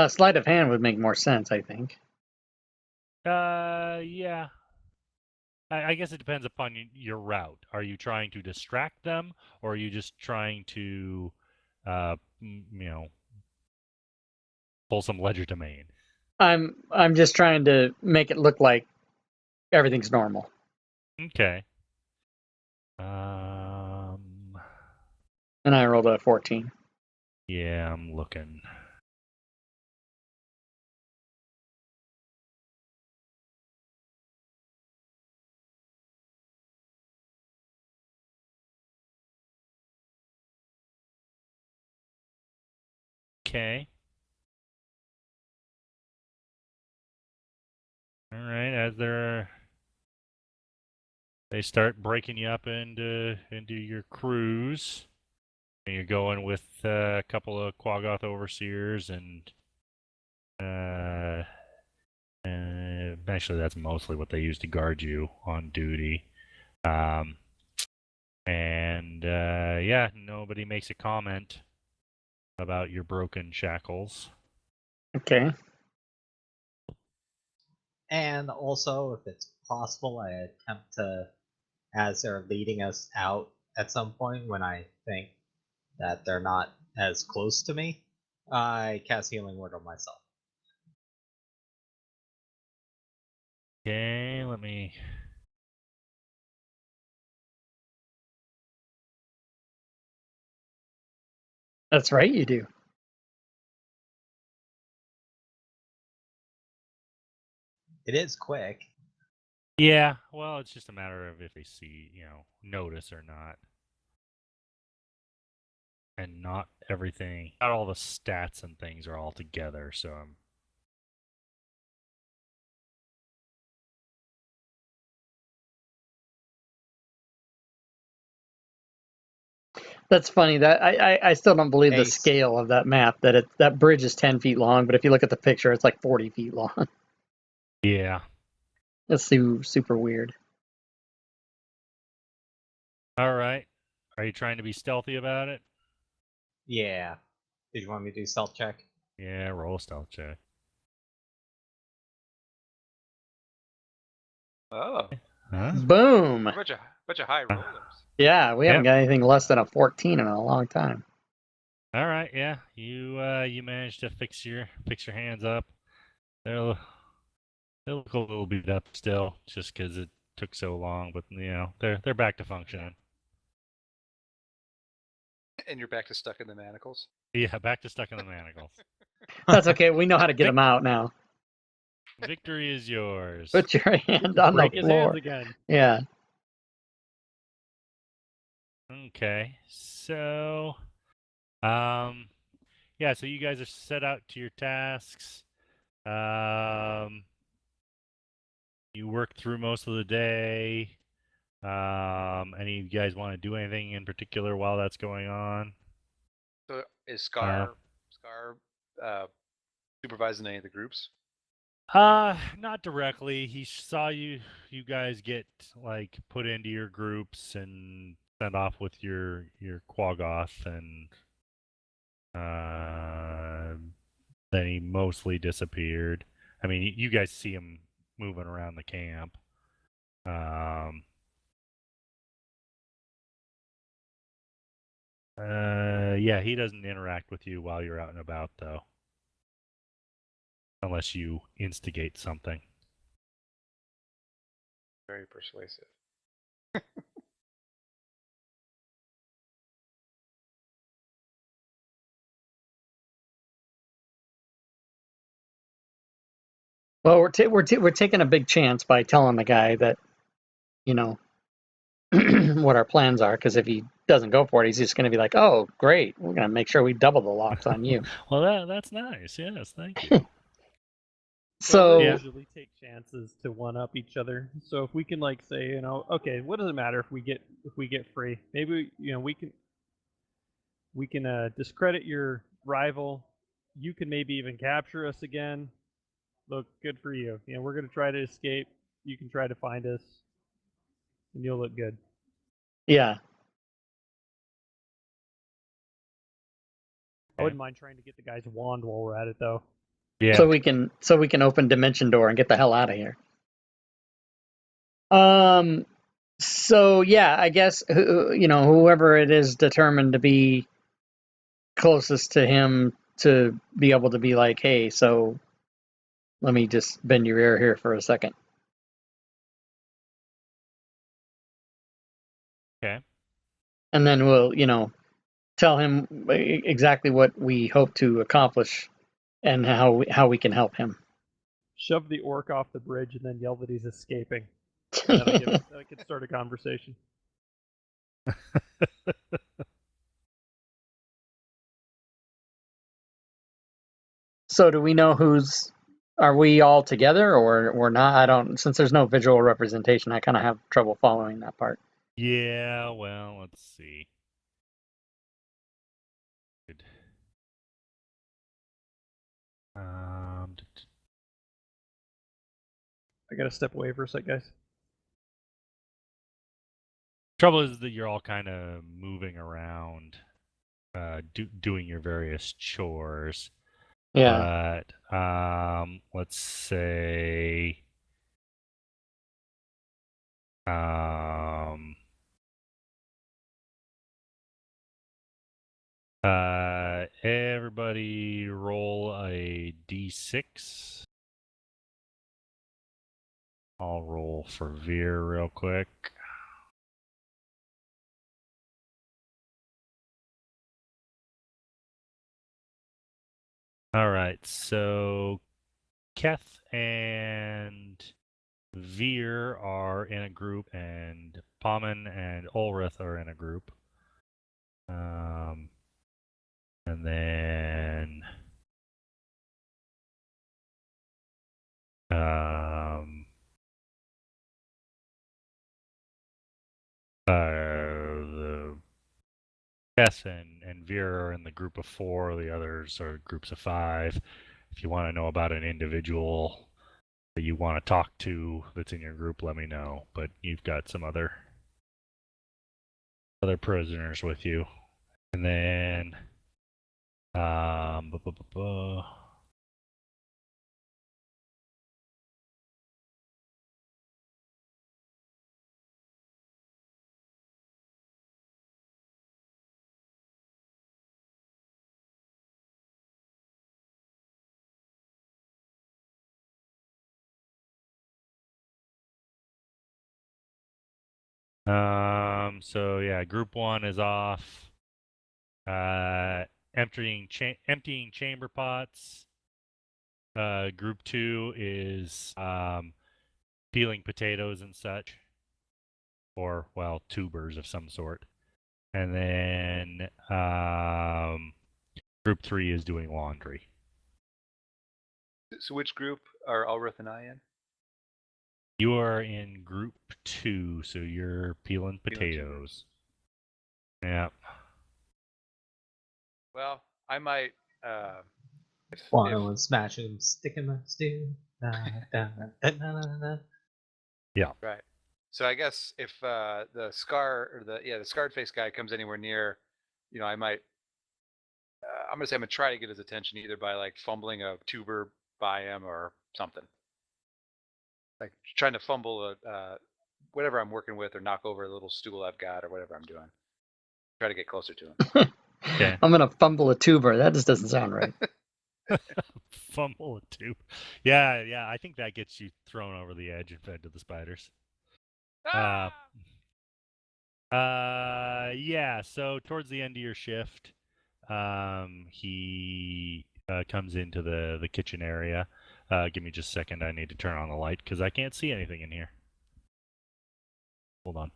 Sleight of hand would make more sense, I think. Yeah. I guess it depends upon your route. Are you trying to distract them, or are you just trying to, pull some legerdemain? I'm just trying to make it look like everything's normal. Okay. And I rolled a 14. Yeah, I'm looking. Okay. All right. As they start breaking you up into your crews, and you're going with a couple of Quaggoth overseers and actually that's mostly what they use to guard you on duty. Yeah, nobody makes a comment about your broken shackles. Okay. And also, if it's possible, I attempt to, as they're leading us out at some point, when I think that they're not as close to me, I cast Healing Word on myself. Okay, let me. That's right, you do. It is quick. Yeah, well, it's just a matter of if they see, notice or not. And not everything, not all the stats and things are all together, so I'm. That's funny. That I still don't believe the Ace. scale of that map. That bridge is 10 feet long, but if you look at the picture, it's like 40 feet long. Yeah. That's super weird. All right. Are you trying to be stealthy about it? Yeah. Did you want me to do stealth check? Yeah, roll a stealth check. Oh, Huh? Boom. a bunch of high rollers. Yeah, we haven't Yep. got anything less than a 14 in a long time. All right, yeah. You managed to fix your hands up. They look a little beat up still, just because it took so long, but they're back to functioning. And you're back to stuck in the manacles. Yeah, back to stuck in the manacles. That's okay. We know how to get them out now. Victory is yours. Put your hand on the Break his hands floor. again. Yeah. Okay, so, yeah, so you guys are set out to your tasks. You work through most of the day. Any of you guys want to do anything in particular while that's going on? So is Scar supervising any of the groups? Not directly. He saw you guys get put into your groups and sent off with your Quaggoth, and then he mostly disappeared. I mean, you guys see him moving around the camp. Yeah, he doesn't interact with you while you're out and about, though. Unless you instigate something. Very persuasive. Well, we're taking a big chance by telling the guy that, what our plans are. Because if he doesn't go for it, he's just going to be like, "Oh, great, we're going to make sure we double the locks on you." Well, that's nice. Yes, thank you. So we usually take chances to one up each other. So if we can say, okay, what does it matter if we get free? Maybe we can discredit your rival. You can maybe even capture us again. Look, good for you. We're gonna try to escape. You can try to find us, and you'll look good. yeah, I wouldn't mind trying to get the guy's wand while we're at it, though. Yeah. So we can open dimension door and get the hell out of here. So yeah, I guess whoever it is determined to be closest to him to be able to be like, hey, so let me just bend your ear here for a second. Okay. And then we'll, tell him exactly what we hope to accomplish and how we can help him. Shove the orc off the bridge and then yell that he's escaping. That could start a conversation. So do we know are we all together or not? I don't, since there's no visual representation, I kind of have trouble following that part. Yeah, well, let's see. Good. I gotta step away for a sec, guys. Trouble is that you're all kind of moving around, doing your various chores. Yeah. But let's say everybody roll a d6. I'll roll for Veer real quick. All right, so Keth and Veer are in a group, and Paman and Ulrith are in a group. And then the Keth and Veer are in the group of 4. The others are groups of 5. If you want to know about an individual that you want to talk to that's in your group, let me know. But you've got some other prisoners with you. And then so yeah, group 1 is off. Emptying chamber pots. Group 2 is peeling potatoes and such, or tubers of some sort. And then group 3 is doing laundry. So which group are Ulrith and I in? You are in group 2, so you're peeling potatoes. Yeah. Well, I might. Waddle and smash him, stick him a stew. Yeah. Right. So I guess if the scarred face guy comes anywhere near, I might. I'm gonna say I'm gonna try to get his attention either by like fumbling a tuber by him or something, like trying to fumble whatever I'm working with or knock over a little stool I've got or whatever I'm doing. Try to get closer to him. Okay. I'm gonna fumble a tuber. That just doesn't sound right. Fumble a tube. Yeah. I think that gets you thrown over the edge and fed to the spiders. Yeah. So towards the end of your shift, he comes into the kitchen area. Give me just a second. I need to turn on the light because I can't see anything in here. Hold on.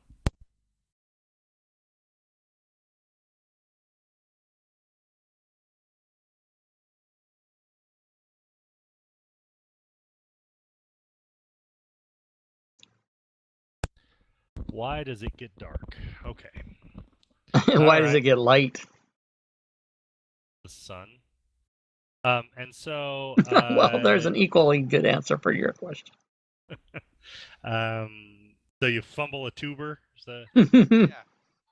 Why does it get dark? Okay. Why does it get light? The sun. And so. Well, there's an equally good answer for your question. So you fumble a tuber? Is that...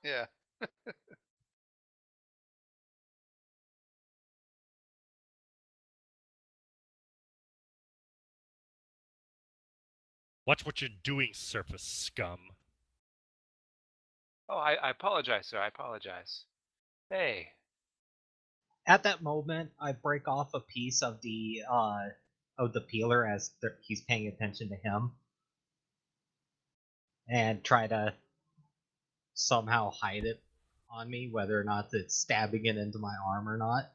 Yeah. Watch what you're doing, surface scum. Oh, I apologize, sir. I apologize. Hey, At that moment, I break off a piece of the peeler as he's paying attention to him, and try to somehow hide it on me, whether or not it's stabbing it into my arm or not.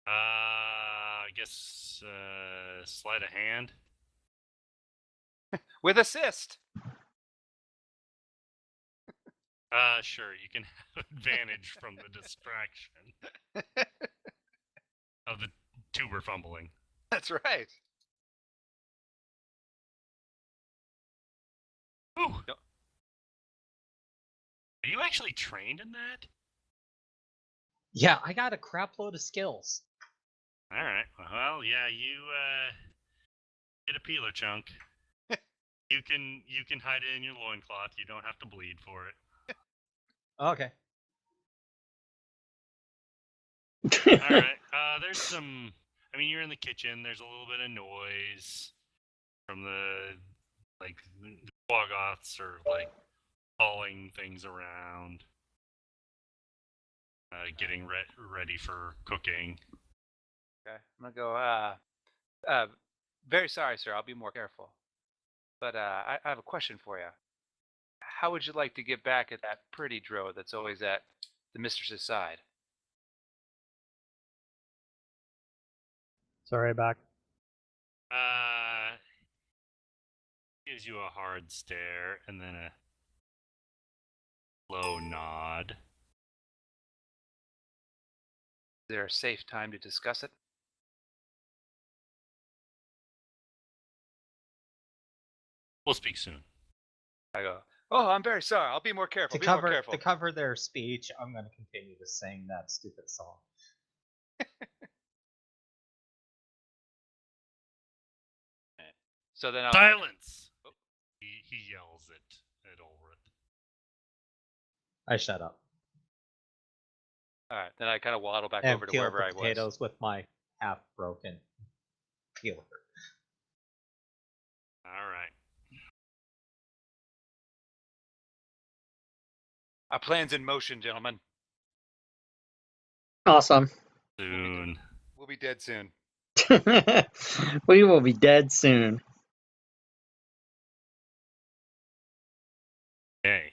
I guess sleight of hand. with assist. Sure, you can have advantage from the distraction of the tuber fumbling. That's right. Ooh. Yep. Are you actually trained in that? Yeah, I got a crap load of skills. All right. Well, yeah, you get a peeler chunk. You can hide it in your loincloth. You don't have to bleed for it. Okay. All right. There's some. I mean, you're in the kitchen. There's a little bit of noise from the Quaggoths are like hauling things around, getting ready for cooking. Okay, I'm gonna go. Very sorry, sir. I'll be more careful. But I have a question for you. How would you like to get back at that pretty drow that's always at the mistress's side? Sorry, back. Gives you a hard stare and then a slow nod. Is there a safe time to discuss it? We'll speak soon. I go, oh, I'm very sorry. I'll be more careful. To cover their speech, I'm going to continue to sing that stupid song. So then I'll... Silence! Oh. He yells at Ulrith. I shut up. All right, then I kind of waddle back And over to peel wherever the I was. potatoes with my half-broken peeler. All right. Our plan's in motion, gentlemen. Awesome. Soon. We'll be dead soon. We will be dead soon. Okay.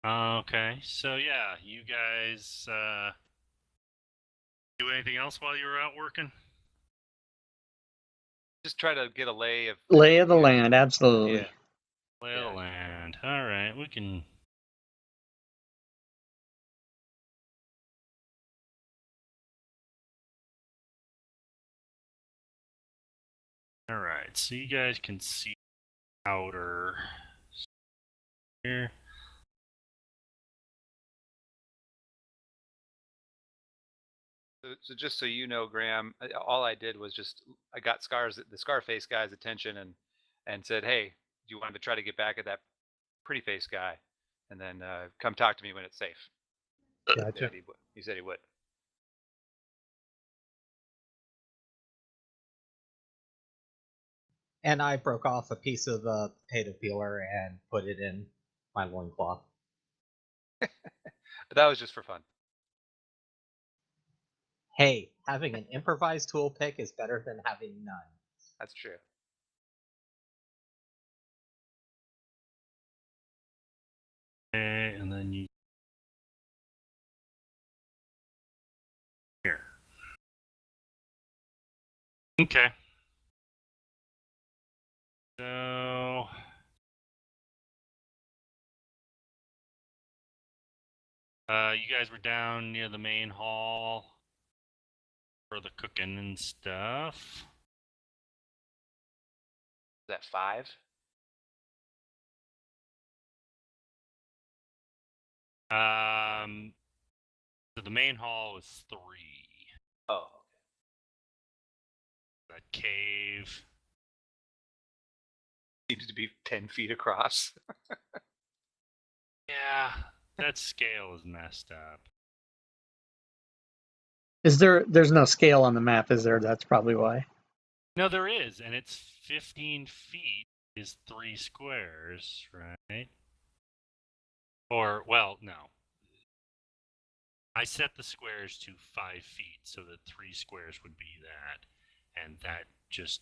Okay, so yeah, you guys do anything else while you were out working? Just try to get a lay of the land, absolutely. Yeah. Lay of the land. All right, we can. All right, so you guys can see outer here. So just so you know, Graham, all I did was I got the Scarface guy's attention and said, hey, do you want to try to get back at that pretty face guy? And then come talk to me when it's safe. Gotcha. He said he would. And I broke off a piece of the potato peeler and put it in my loincloth. But that was just for fun. Hey, having an improvised tool pick is better than having none. That's true. Okay, and then you. Here. Okay. So. You guys were down near the main hall for the cooking and stuff. Is that 5? So the main hall is 3. Oh. That cave. Seems to be 10 feet across. Yeah, that scale is messed up. There's no scale on the map, is there? That's probably why. No, there is, and it's 15 feet is 3 squares, right? Or, well, no. I set the squares to 5 feet, so that 3 squares would be that. And that just...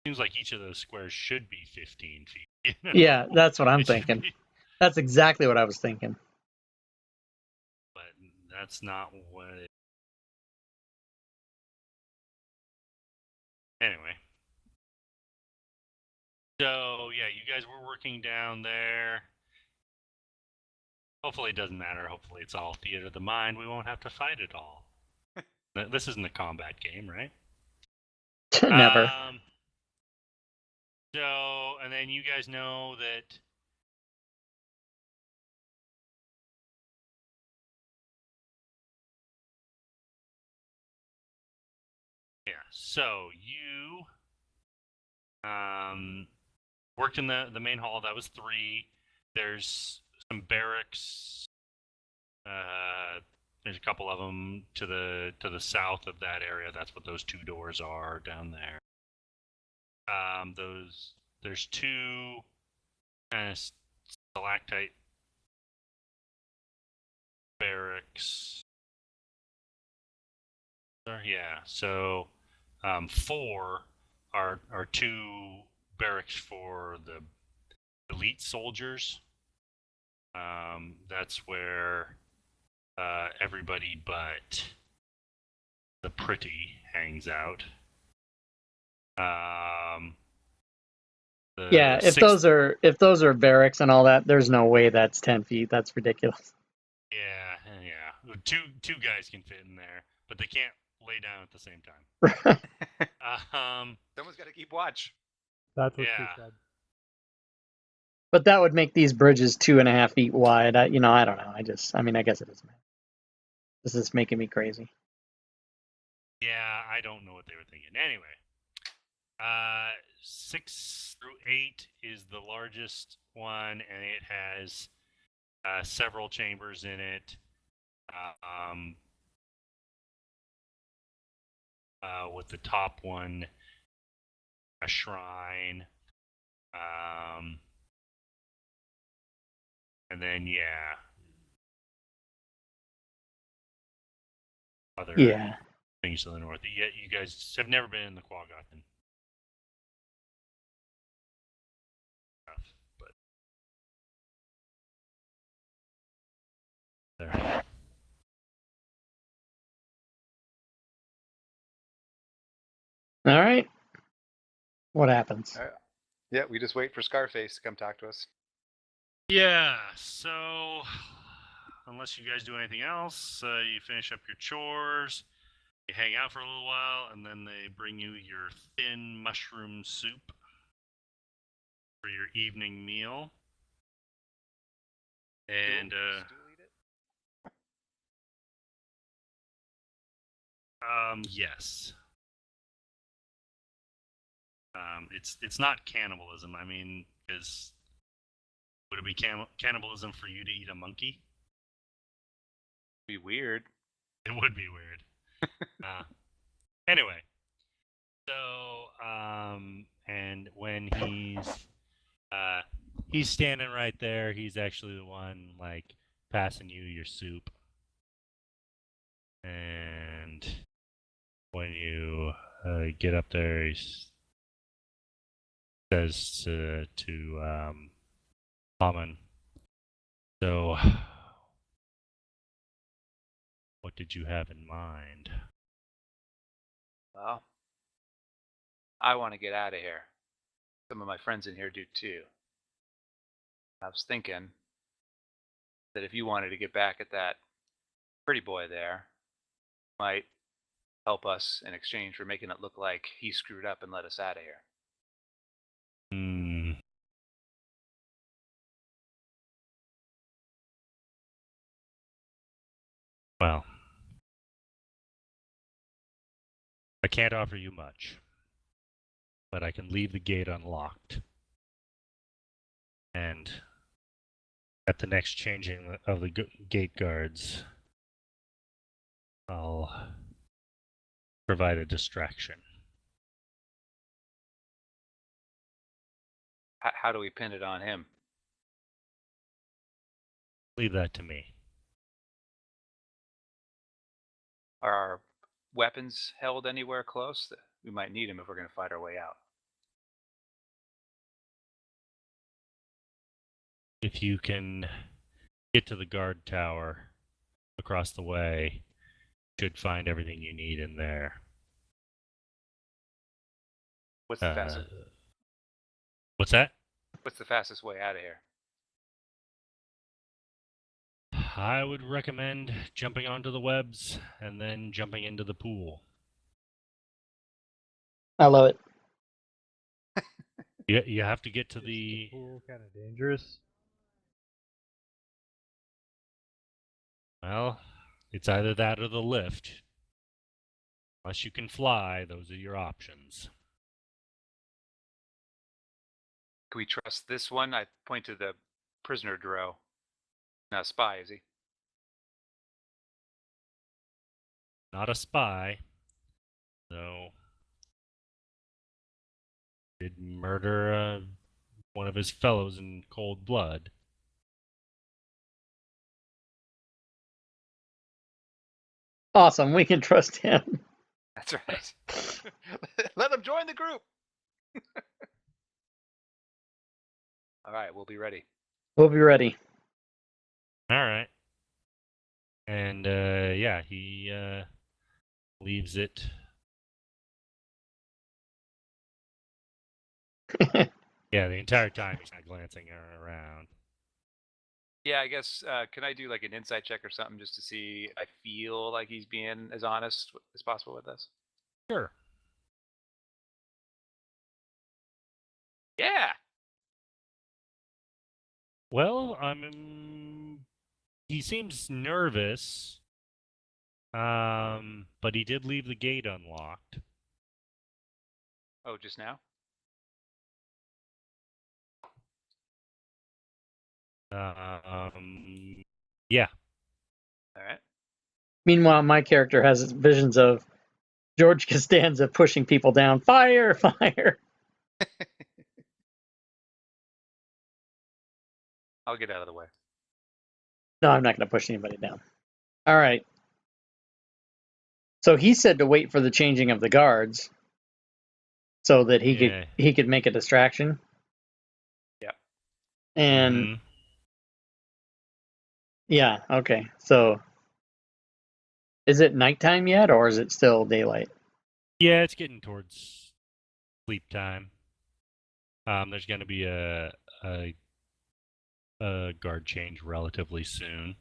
seems like each of those squares should be 15 feet. You know? Yeah, that's what I'm It should thinking. be- That's exactly what I was thinking. but that's not what it... Anyway. So, yeah, you guys were working down there. Hopefully it doesn't matter. Hopefully it's all theater of the mind. We won't have to fight it all. This isn't a combat game, right? Never. So, and then you guys know that... Yeah, so you worked in the main hall. That was 3. There's some barracks. There's a couple of them to the south of that area. That's what those 2 doors are down there. There's 2 kind of stalactite barracks. Yeah, so 4 are 2 barracks for the elite soldiers. That's where everybody but the pretty hangs out. Yeah, if those are barracks and all that, there's no way that's 10 feet. That's ridiculous. Yeah. Two guys can fit in there, but they can't lay down at the same time. Someone's got to keep watch. That's what she Yeah. said. But that would make these bridges 2.5 feet wide. I don't know. I guess it doesn't matter. This is making me crazy. Yeah, I don't know what they were thinking. Anyway, 6 through 8 is the largest one, and it has several chambers in it. With the top one, a shrine. And then, other things to the north. Yet you guys have never been in the Quagothan. But there. All right. What happens? Yeah, we just wait for Scarface to come talk to us. Yeah, so unless you guys do anything else, you finish up your chores, you hang out for a little while, and then they bring you your thin mushroom soup for your evening meal. And yes. It's not cannibalism. I mean, because would it be cannibalism for you to eat a monkey? Be weird. It would be weird. Anyway, so and when he's standing right there, he's actually the one like passing you your soup. And when you get up there, he says to Haman, so what did you have in mind? Well, I want to get out of here. Some of my friends in here do too. I was thinking that if you wanted to get back at that pretty boy there, might help us in exchange for making it look like he screwed up and let us out of here. Well, I can't offer you much, but I can leave the gate unlocked. And at the next changing of the gate guards, I'll provide a distraction. How do we pin it on him? Leave that to me. Are our weapons held anywhere close? We might need them if we're going to fight our way out. If you can get to the guard tower across the way, you should find everything you need in there. What's the fastest? What's that? What's the fastest way out of here? I would recommend jumping onto the webs and then jumping into the pool. I love it. You have to get to the pool kind of dangerous. Well, it's either that or the lift. Unless you can fly, those are your options. Can we trust this one? I point to the prisoner Dro. Not a spy, is he? Not a spy, though. Did murder one of his fellows in cold blood. Awesome. We can trust him. That's right. Let him join the group. All right, we'll be ready. We'll be ready. All right. And yeah, he leaves it. Yeah, the entire time he's not glancing around. Yeah, I guess, can I do like an insight check or something just to see if I feel like he's being as honest as possible with us? Sure. Yeah. Well, he seems nervous, but he did leave the gate unlocked. Oh, just now? Yeah. All right. Meanwhile, my character has visions of George Costanza pushing people down. Fire, fire. I'll get out of the way. No, I'm not going to push anybody down. All right. So he said to wait for the changing of the guards so that he could make a distraction. Yeah. And yeah, okay. So is it nighttime yet, or is it still daylight? Yeah, it's getting towards sleep time. There's going to be a guard change relatively soon.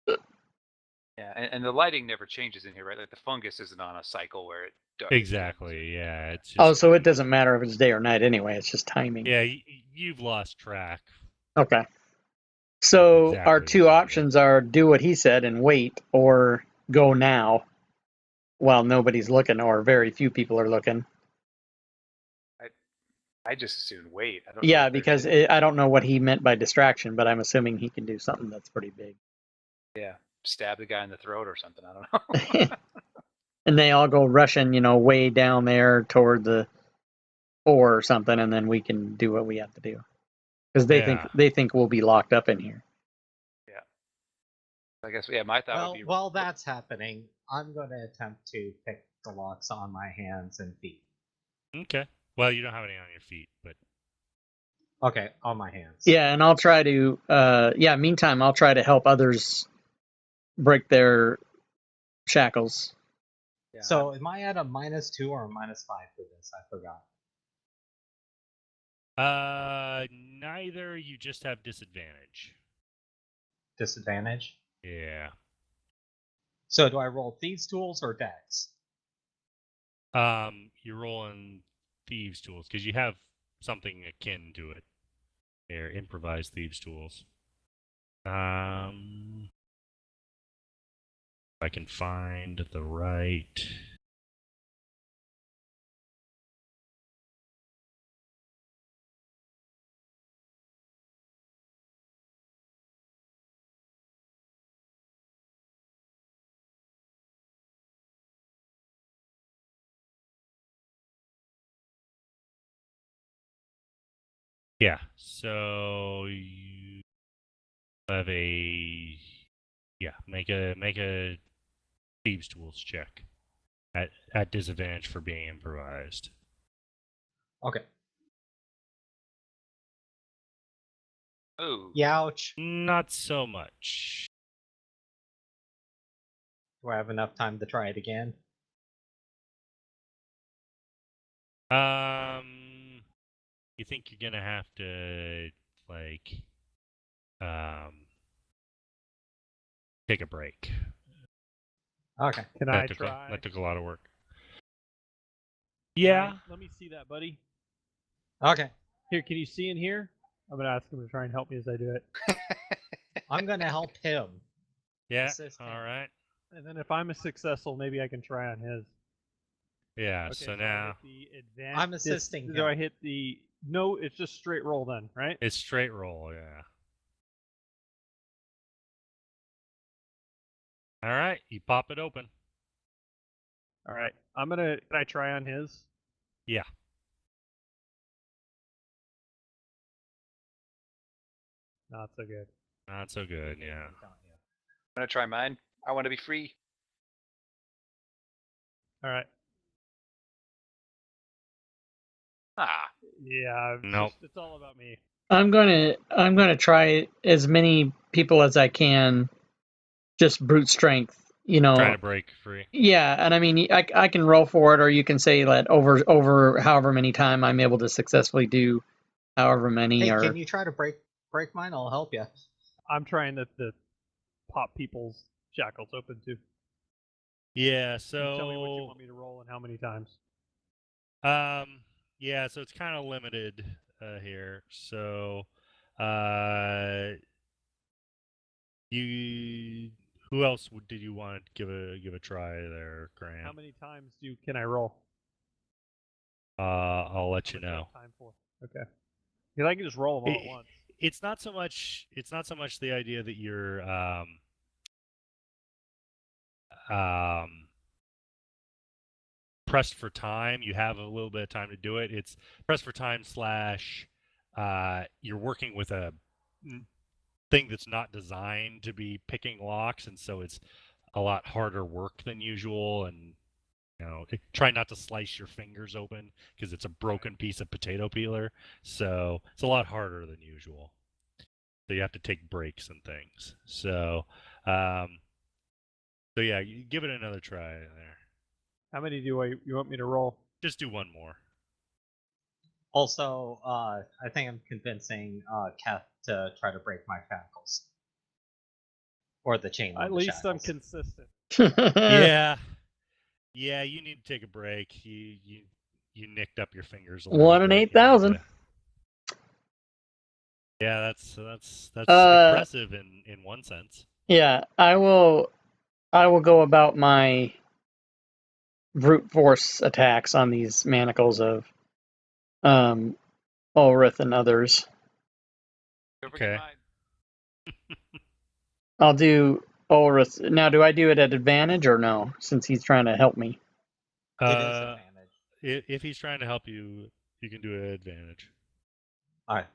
Yeah, and the lighting never changes in here, right? Like the fungus isn't on a cycle where it does. Exactly, yeah. It's just, oh, so it doesn't matter if it's day or night anyway. It's just timing. Yeah, you've lost track. Okay. So Exactly our two what it options are do what he said and wait, or go now while nobody's looking or very few people are looking. I just assume wait. I don't Yeah, know because I don't know what he meant by distraction, but I'm assuming he can do something that's pretty big. Yeah, stab the guy in the throat or something. I don't know. And they all go rushing, way down there toward the or something, and then we can do what we have to do because they think we'll be locked up in here. Yeah. I guess my thought would be. While that's happening, I'm going to attempt to pick the locks on my hands and feet. Okay. Well, you don't have any on your feet, but okay, on my hands. Yeah, and I'll try to. Meantime, I'll try to help others break their shackles. Yeah. So, am I at a -2 or a -5 for this? I forgot. Neither. You just have disadvantage. Disadvantage? Yeah. So, do I roll thieves' tools or dex? You're rolling thieves' tools because you have something akin to it. They're improvised thieves' tools. I can find the right. Yeah, so you have a make a thieves tools check at disadvantage for being improvised. Okay. Oh. Youch. Not so much. Do I have enough time to try it again? You think you're gonna have to like take a break? Okay. Can I try? That took a lot of work. Can Yeah. let me see that, buddy. Okay. Here, can you see in here? I'm gonna ask him to try and help me as I do it. I'm gonna help him. Yeah. Assist him. All right. And then if I'm a successful, maybe I can try on his. Yeah. Okay, so I now hit the advanced. I'm assisting Do I him. hit the? No, it's just straight roll then, right? it's straight roll. Yeah. All right. You pop it open. All right, I'm gonna. Can I try on his? Yeah. Not so good. Not so good. Yeah. I'm gonna try mine. I want to be free. All right. Ah. Yeah. Nope. It's all about me. I'm gonna try as many people as I can, just brute strength. You Try know. to break free. Yeah, and I mean, I can roll for it, or you can say that over however many time I'm able to successfully do however many. Hey, or can you try to break mine? I'll help you. I'm trying to pop people's shackles open too. Yeah. You tell me what you So want me to roll and how many times. yeah. So it's kind of limited here. So you. Who else did you want to give a try there, Grant? How many times can I roll? I'll let How you much do I know. have time for? Okay. Because I can just roll them all at once. It's not so much the idea that you're pressed for time. You have a little bit of time to do it. It's pressed for time / you're working with a thing that's not designed to be picking locks, and so it's a lot harder work than usual. And try not to slice your fingers open because it's a broken piece of potato peeler. So it's a lot harder than usual. So you have to take breaks and things. So yeah, you give it another try there. How many do you want me to roll? Just do one more. Also, I think I'm convincing Kath to try to break my shackles. Or the chain At link least I'm shackles. consistent. Yeah. Yeah, you need to take a break. You nicked up your fingers a little 1 in bit. 8,000. Yeah, that's impressive in one sense. Yeah, I will go about my brute force attacks on these manacles of Ulrith and others. Don't forget Okay. mine. I'll do Ulrith. Now, do I do it at advantage or no, since he's trying to help me? It is advantage. If he's trying to help you, you can do it at advantage. Alright.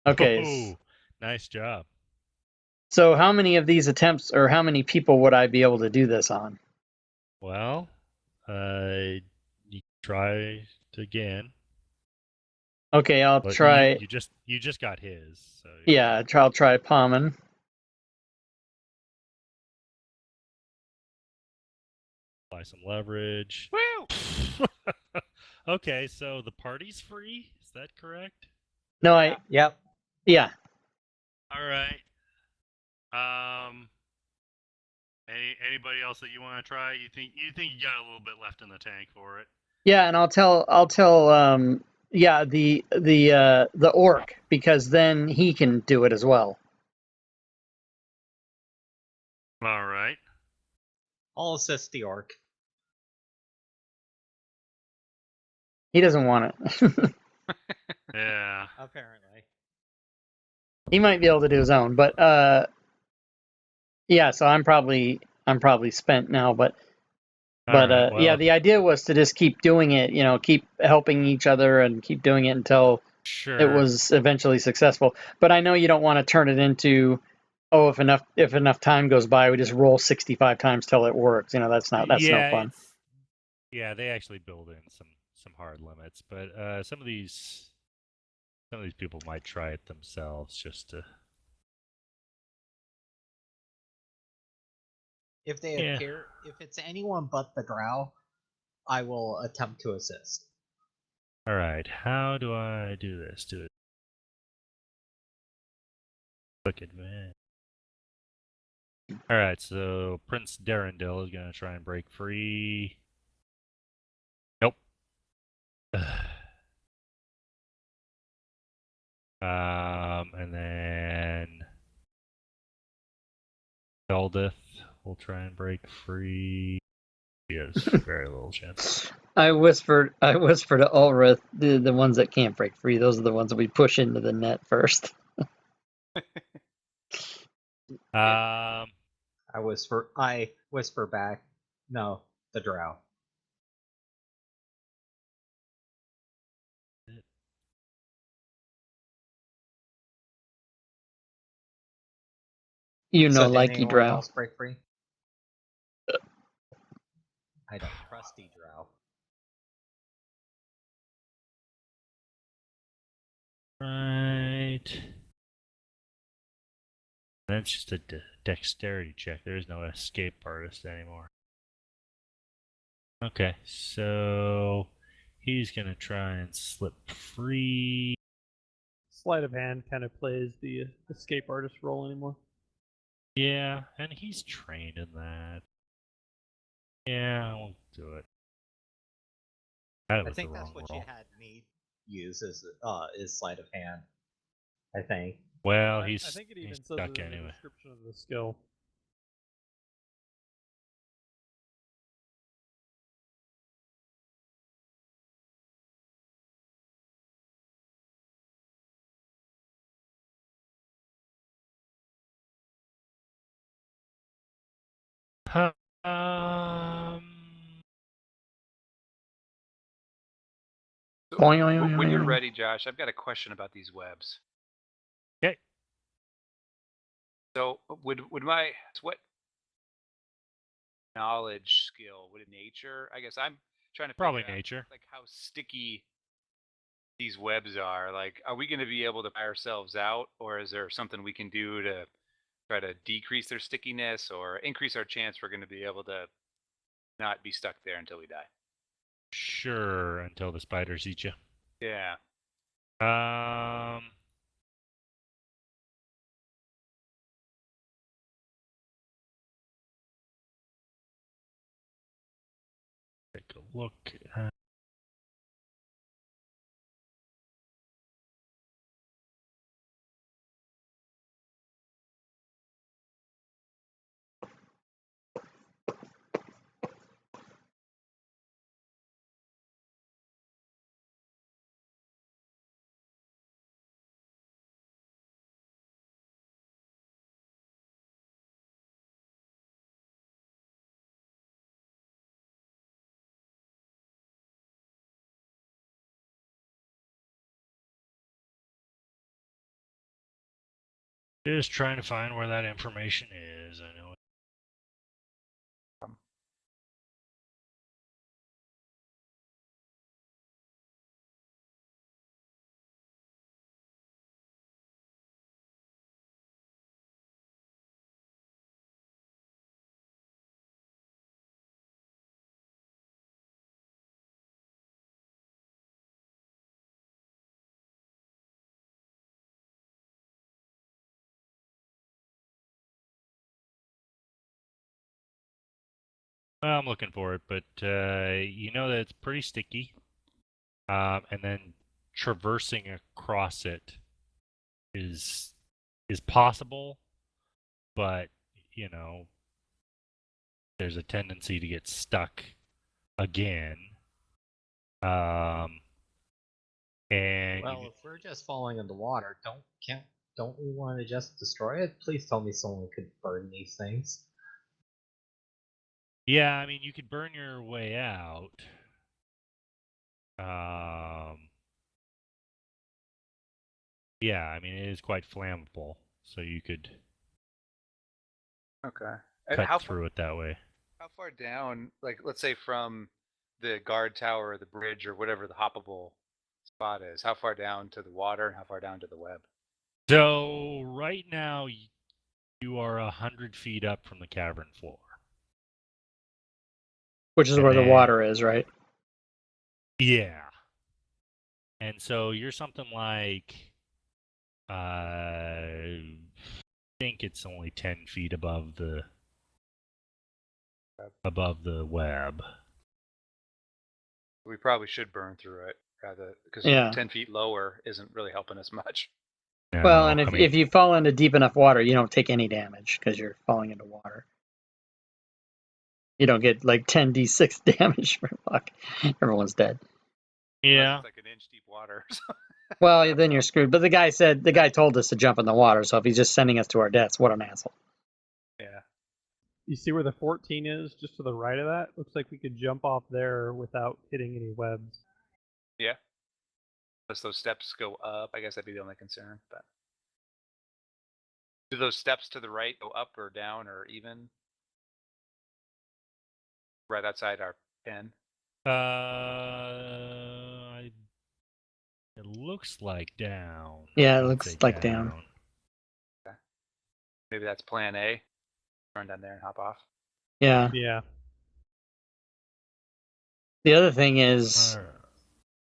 Okay. Oh, nice job. So how many of these attempts, or how many people would I be able to do this on? Well, you try it again. Okay, I'll But try. You just got his. So Yeah, I'll try Palmen. apply some leverage. Woo! Okay, so the party's free. Is that correct? No, Yep. yeah. All right. Anybody else that you want to try? You think you got a little bit left in the tank for it? Yeah, and I'll tell yeah, the orc, because then he can do it as well. All right. I'll assist the orc. He doesn't want it. Yeah. Apparently. He might be able to do his own, but yeah. So I'm probably spent now, but Alright, yeah. well, The idea was to just keep doing it. Keep helping each other and keep doing it until sure. it was eventually successful. But I know you don't want to turn it into, oh, if enough time goes by, we just roll 65 times till it works. That's no fun. Yeah, they actually build in some hard limits, but some of these people might try it themselves just to. If they Yeah. appear, if it's anyone but the drow, I will attempt to assist. All right, how do I do this? Do it. Click advance. All right, so Prince Darendil is gonna try and break free. Nope. And then Eldith will try and break free. He has very little chance. I whispered to Ulrith, the ones that can't break free. Those are the ones that we push into the net first. I whisper back. No, the drow. So did Likey anyone drow. else break free? I don't trusty drow. Right. That's just a dexterity check. There is no escape artist anymore. Okay, so he's gonna try and slip free. Sleight of hand kind of plays the escape artist role anymore. Yeah, and he's trained in that. Yeah, I won't do it. That I was think the that's wrong what roll. you had me use is sleight of hand. I think. Well, I he's think it even says stuck it in the anyway. description of the skill. Um. So, Boing, oing, oing, when you're oing. ready, Josh, I've got a question about these webs. Okay. So would my what knowledge skill would it nature? I guess I'm trying to Probably figure out nature. like how sticky these webs are. Like, are we going to be able to buy ourselves out, or is there something we can do to try to decrease their stickiness or increase our chance we're going to be able to not be stuck there until we die? Sure, until the spiders eat you. Yeah. Take a look. Just trying to find where that information is. I know. Well, I'm looking for it, but you know that it's pretty sticky. And then traversing across it is possible, but there's a tendency to get stuck again. And Well, if we're just falling in the water, don't we want to just destroy it? Please tell me someone could burn these things. yeah, I mean, you could burn your way out. Yeah, I mean, it is quite flammable, so you could Okay. And cut how through it that way. How far down, like let's say from the guard tower or the bridge or whatever the hoppable spot is, how far down to the water and how far down to the web? So right now you are 100 feet up from the cavern floor. Which is And where the then- water is, right? Yeah. And so you're something like, I think it's only 10 feet above the web. We probably should burn through it rather because Yeah. 10 feet lower isn't really helping us much. Well, and No, if you fall into deep enough water, you don't take any damage because you're falling into water. You don't get like 10d6 damage for fuck. Everyone's dead. Unless yeah, it's like an inch deep water. Well, then you're screwed. But the guy told us to jump in the water, so if he's just sending us to our deaths, what an asshole. Yeah. You see where the 14 is, just to the right of that? Looks like we could jump off there without hitting any webs. Yeah. Unless those steps go up, I guess that'd be the only concern. But do those steps to the right go up or down or even? Right outside our pen. it looks like down. Yeah, it I would looks say like down. Maybe that's plan A. Run down there and hop off. Yeah. Yeah. The other thing is Alright.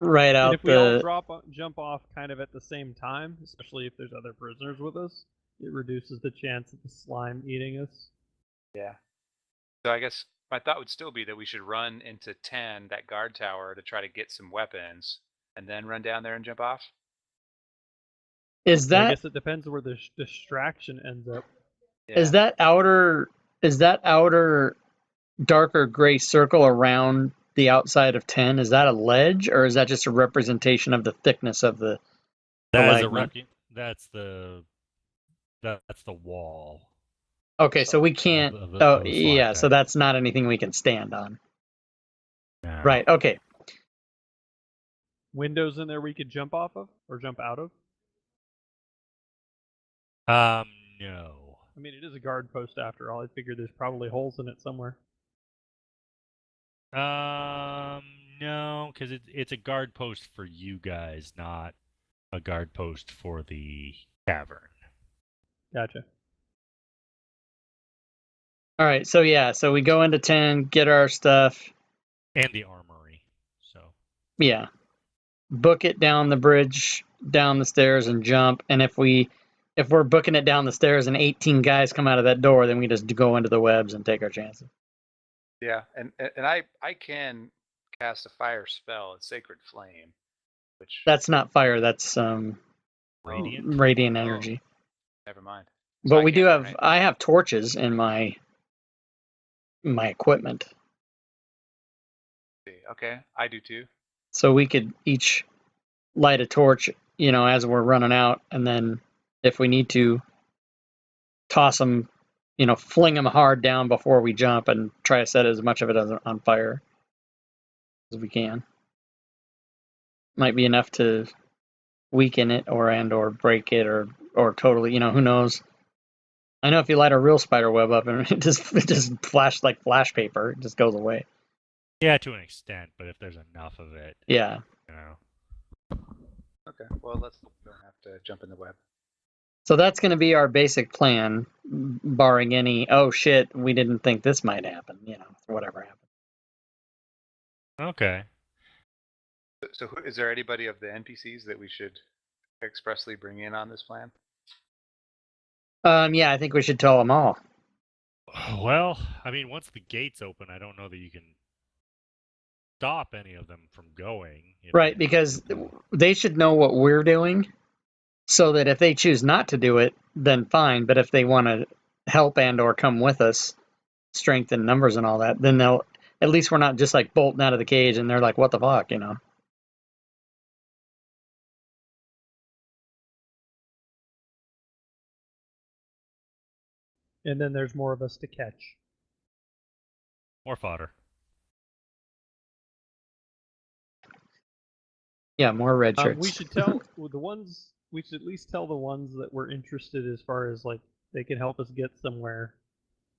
right And out if we all the. jump off kind of at the same time, especially if there's other prisoners with us, it reduces the chance of the slime eating us. Yeah. So I guess my thought would still be that we should run into 10, that guard tower, to try to get some weapons, and then run down there and jump off. Is But I that guess it depends where the distraction ends up. Yeah. is that outer darker gray circle around the outside of 10? Is that a ledge or is that just a representation of the thickness of the That is stalagmite? that's the wall. Okay, so we can't. of the Yeah, so stalactite. that's not anything we can stand on. No. Right. Okay. Windows in there we could jump off of or jump out of? No. I mean, it is a guard post after all. I figure there's probably holes in it somewhere. No, because it's a guard post for you guys, not a guard post for the cavern. Gotcha. All right. So yeah. So we go into 10, get our stuff. And the armory. So Yeah. Book it down the bridge, down the stairs, and jump. And if we're booking it down the stairs and 18 guys come out of that door, then we just go into the webs and take our chances. Yeah, and I can cast a fire spell, it's Sacred Flame, which That's not fire. That's radiant. radiant energy. never mind. But I we do can't have. burn I have torches in my equipment, anything. Okay, I do too. so we could each light a torch, as we're running out, and then if we need to, toss them, fling them hard down before we jump, and try to set as much of it on fire as we can. Might be enough to weaken it, or break it, or totally, who knows. I know if you light a real spider web up and it just flashed like flash paper, it just goes away. Yeah, to an extent, but if there's enough of it, Yeah. Okay, well let's hope we don't have to jump in the web. So that's going to be our basic plan, barring any, oh shit, we didn't think this might happen, whatever happened. Okay. So is there anybody of the NPCs that we should expressly bring in on this plan? Yeah, I think we should tell them all. Well, I mean, once the gates open, I don't know that you can stop any of them from going. Right, because they should know what we're doing, so that if they choose not to do it, then fine. But if they want to help and or come with us, strength and numbers and all that, then they'll at least we're not just like bolting out of the cage and they're like, what the fuck, you know? And then there's more of us to catch. More fodder. Yeah, more red shirts. We should tell the ones. We should at least tell the ones that we're interested as far as like they can help us get somewhere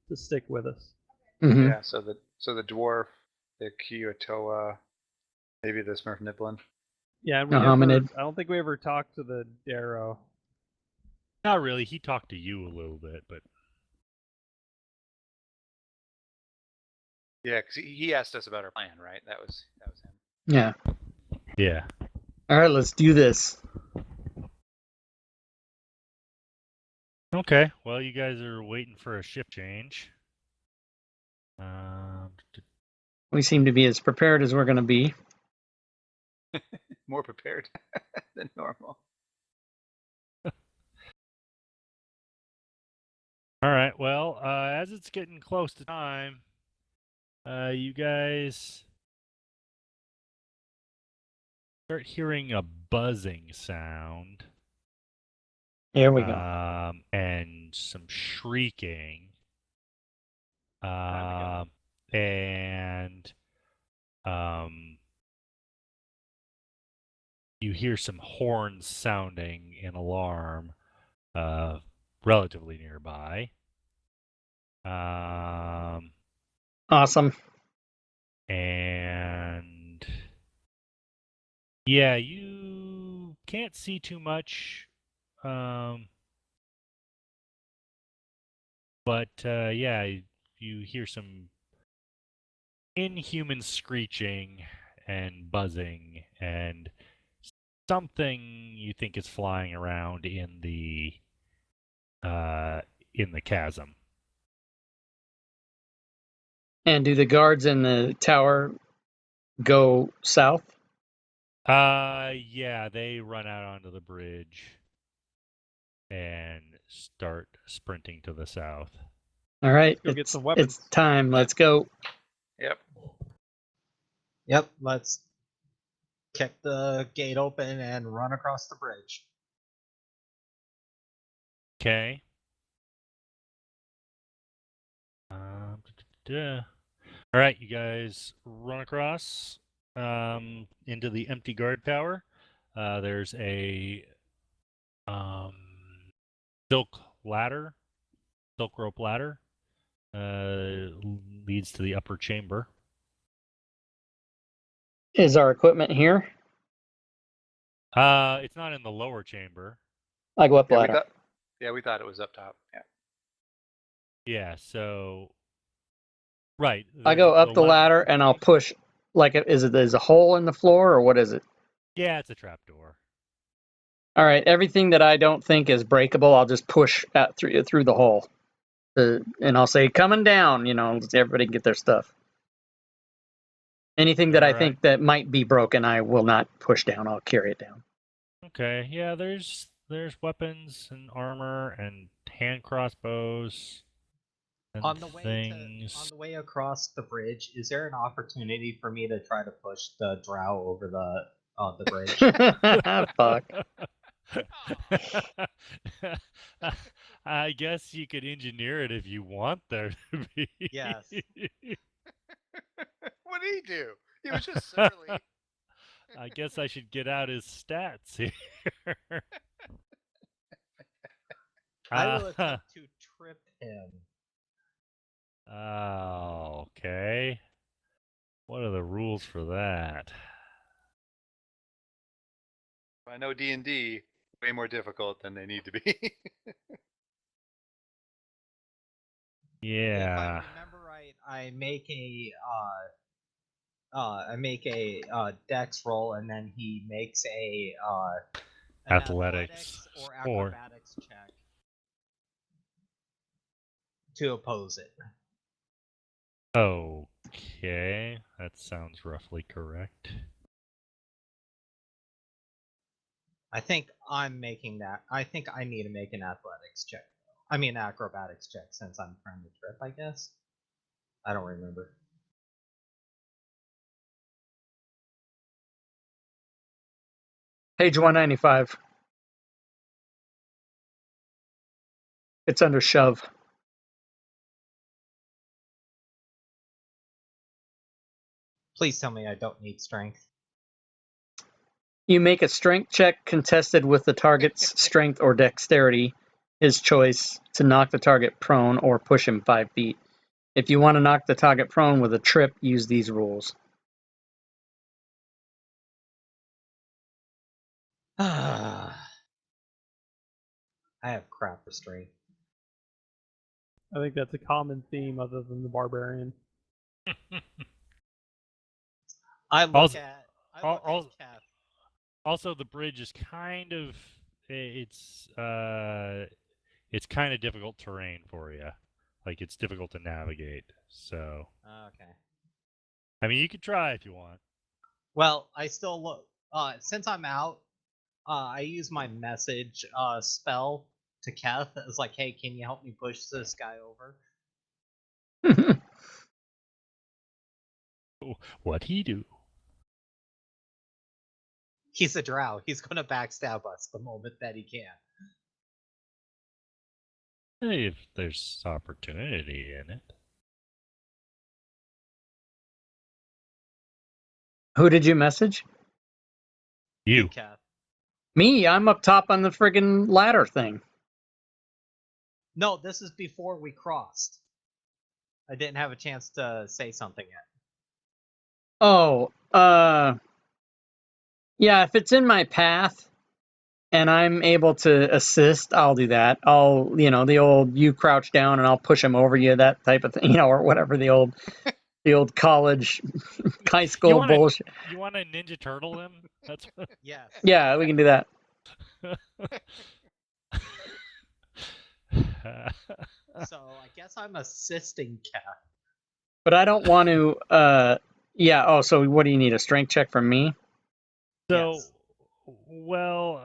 to stick with us. Mhm. Yeah. So the dwarf, the Kyotoa, maybe the Smurf Niblin. Yeah, and we A never. hominid. I don't think we ever talked to the Darrow. Not really. He talked to you a little bit, but Yeah, because he asked us about our plan, right? That was him. Yeah. yeah. All right, let's do this. Okay. Well, you guys are waiting for a shift change. We seem to be as prepared as we're going to be. More prepared than normal. All right. Well, as it's getting close to time, you guys start hearing a buzzing sound. Here we go. And some shrieking. Time to And you hear some horns sounding in alarm relatively nearby. Awesome. And yeah, you can't see too much. But yeah, you hear some inhuman screeching and buzzing and something you think is flying around in the chasm. And do the guards in the tower go south? Yeah, they run out onto the bridge and start sprinting to the south. All right, Let's go get some weapons. It's time. Let's go. Yep. Yep, let's kick the gate open and run across the bridge. Okay. All right, you guys run across into the empty guard tower. There's a silk rope ladder, leads to the upper chamber. Is our equipment here? It's not in the lower chamber. Like what Yeah, ladder? we thought it was up top. Yeah. Yeah, so right. I go up the ladder and I'll push. Like, is a hole in the floor or what is it? Yeah, it's a trapdoor. All right, everything that I don't think is breakable, I'll just push out through the hole, and I'll say coming down. You know, everybody can get their stuff. Anything that I think that might be broken, I will not push down. I'll carry it down. Okay, yeah, there's weapons and armor and hand crossbows and On things. the way across the bridge, is there an opportunity for me to try to push the drow over the bridge? Fuck. I guess you could engineer it if you want there to be. Yes. What did he do? He was just surly. I guess I should get out his stats here. I will attempt to trip him. Oh, okay. What are the rules for that? I know D&D way more difficult than they need to be. Yeah. If I remember right, I make a dex roll, and then he makes an Athletics or or- acrobatics check to oppose it. Okay, that sounds roughly correct. I think I'm making that. I think I need to make an athletics check. I mean, acrobatics check since I'm trying to trip, I guess. I don't remember. Page 195. It's under shove. Please tell me I don't need strength. You make a strength check contested with the target's strength or dexterity, his choice, to knock the target prone or push him 5 feet. If you want to knock the target prone with a trip, use these rules. I have crap restraint. I think that's a common theme other than the barbarian. I look Also- at al- Kath. Also, the bridge is kind of it's kind of difficult terrain for you. Like it's difficult to navigate. So, Okay. I mean, you could try if you want. Well, I still look. Since I'm out, I use my message spell to Kath. It's like, hey, can you help me push this guy over? What'd he do? He's a drow. He's gonna backstab us the moment that he can. Hey, if there's opportunity in it. Who did you message? You. Kath. Me, I'm up top on the friggin' ladder thing. No, this is before we crossed. I didn't have a chance to say something yet. Oh, yeah, if it's in my path and I'm able to assist, I'll do that. I'll, the old you crouch down and I'll push him over you, that type of thing, or whatever the old college, high school bullshit. You want to Ninja Turtle him? That's what... Yes. Yeah, we can do that. So I guess I'm assisting Kath. But I don't want to, yeah, oh, so what do you need, a strength check from me? So, Yes. well,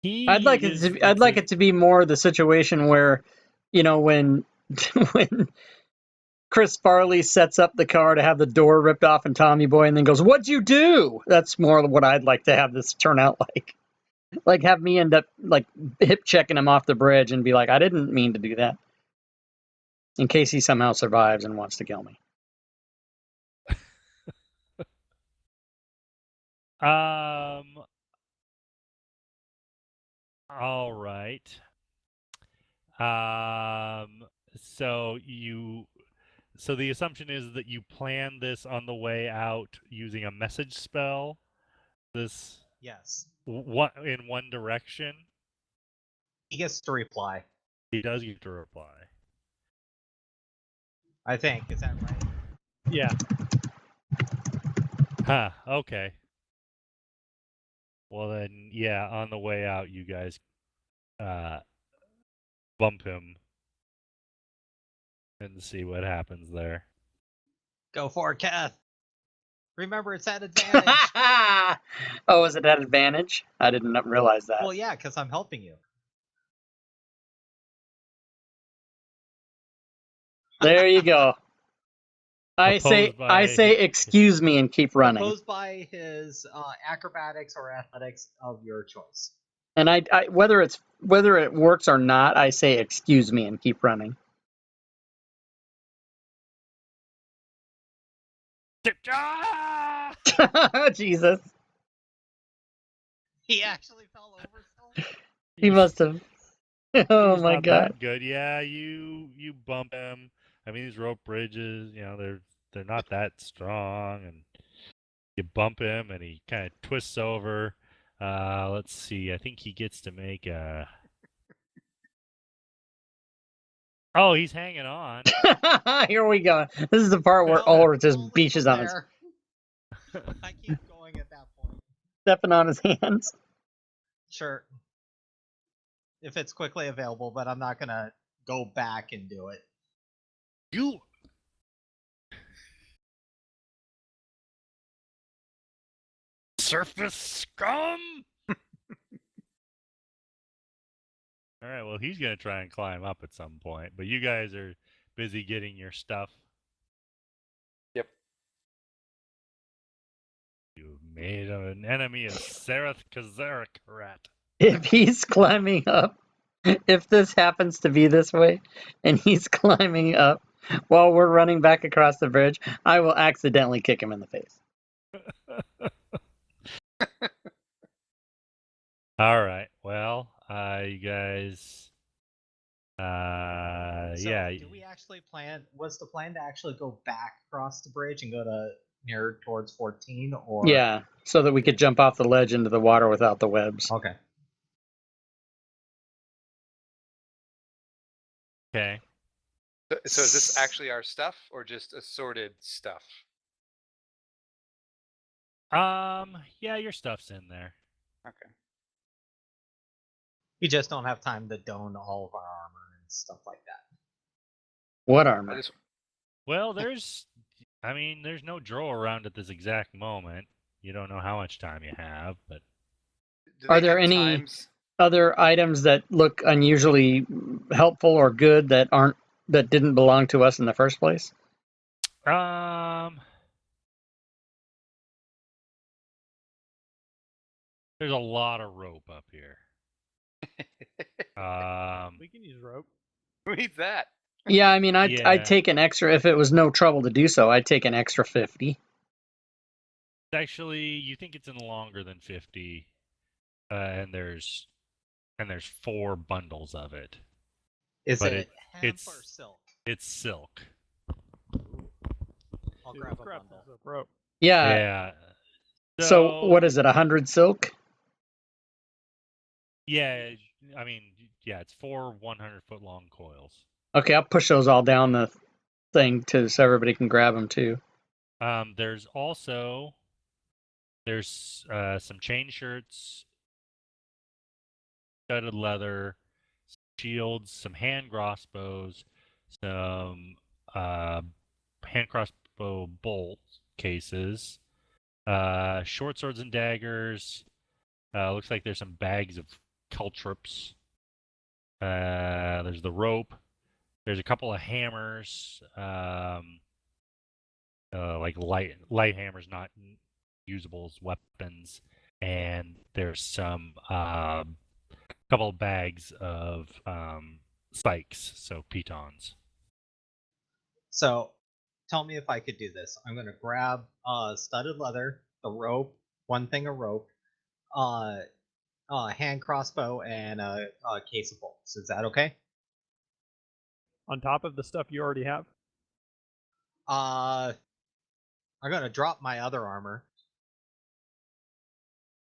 I'd like it to be more the situation where, when when Chris Farley sets up the car to have the door ripped off in Tommy Boy and then goes, "What'd you do?" That's more what I'd like to have this turn out like. Like have me end up like hip checking him off the bridge and be like, "I didn't mean to do that." In case he somehow survives and wants to kill me. All right. So the assumption is that you plan this on the way out using a message spell. This Yes. in one direction. He gets to reply. He does get to reply. I think. Is that right? Yeah. Huh. Okay. Well then, yeah. On the way out, you guys bump him and see what happens there. Go for it, Kath. Remember, it's at advantage. Oh, is it at advantage? I didn't realize that. Well, yeah, because I'm helping you. There you go. I say excuse me and keep running. Opposed by his acrobatics or athletics of your choice. And I whether it works or not, I say excuse me and keep running. Jesus. He actually fell over still? He must have. Oh He's my not god. that good. Yeah, you bump him. I mean, these rope bridges, they're not that strong, and you bump him, and he kind of twists over. Let's see. I think he gets to make a. Oh, he's hanging on. Here we go. This is the part where Ulrich just Only beaches from on his there. I keep going at that point. stepping on his hands. Sure. If it's quickly available, but I'm not gonna go back and do it. You. Surface scum! All right. Well, he's gonna try and climb up at some point, but you guys are busy getting your stuff. Yep. You made an enemy of Sereth Kazarakarat. If he's climbing up, if this happens to be this way, and he's climbing up while we're running back across the bridge, I will accidentally kick him in the face. All right. Well, you guys. So, Yeah. do we actually plan? Was the plan to actually go back across the bridge and go to near towards 14, or Yeah, so that we could jump off the ledge into the water without the webs. Okay. Okay. So is this actually our stuff or just assorted stuff? Yeah, your stuff's in there. Okay. We just don't have time to don all of our armor and stuff like that. What I armor? just Well, there's no draw around at this exact moment. You don't know how much time you have, but do Are they there have any times? other items that look unusually helpful or good that didn't belong to us in the first place? there's a lot of rope up here. We can use rope. Who needs that? Yeah, I mean, I'd Yeah. take an extra if it was no trouble to do so. I'd take an extra 50. Actually, you think it's in longer than 50, and there's 4 bundles of it. Is But it hemp it's- or silk? It's silk. I'll Dude, grab let's a grab bundle. some rope. Yeah. Yeah. So what is it? 100 silk? Yeah, I mean, yeah, it's 4 100-foot long coils. Okay, I'll push those all down the thing so everybody can grab them too. There's some chain shirts, studded leather, shields, some hand crossbows, some hand crossbow bolt cases, short swords and daggers. Looks like there's some bags of caltrops. There's the rope. There's a couple of hammers, like light hammers, not usable as weapons. And there's some couple of bags of spikes, so pitons. So, tell me if I could do this. I'm gonna grab studded leather, the rope, one thing of rope, hand crossbow, and a case of bolts. Is that okay? On top of the stuff you already have. I'm gonna drop my other armor.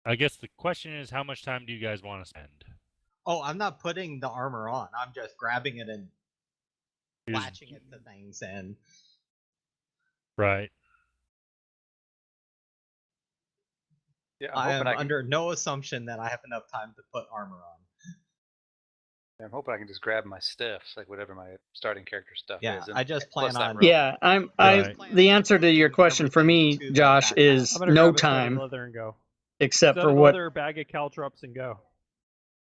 I guess the question is, how much time do you guys want to spend? Oh, I'm not putting the armor on. I'm just grabbing it and You're just- latching it to things. And Right. Yeah, I I'm am hoping I can. under no assumption that I have enough time to put armor on. I'm hoping I can just grab my stuff, like whatever my starting character stuff Yeah, is. And I just plus plan that on. rope. Yeah, Right. the answer to your question for me, Everything to the Josh, backpack. is I'm gonna no grab a studded time leather and go. except for Studded what. leather, bag of caltrops, and go.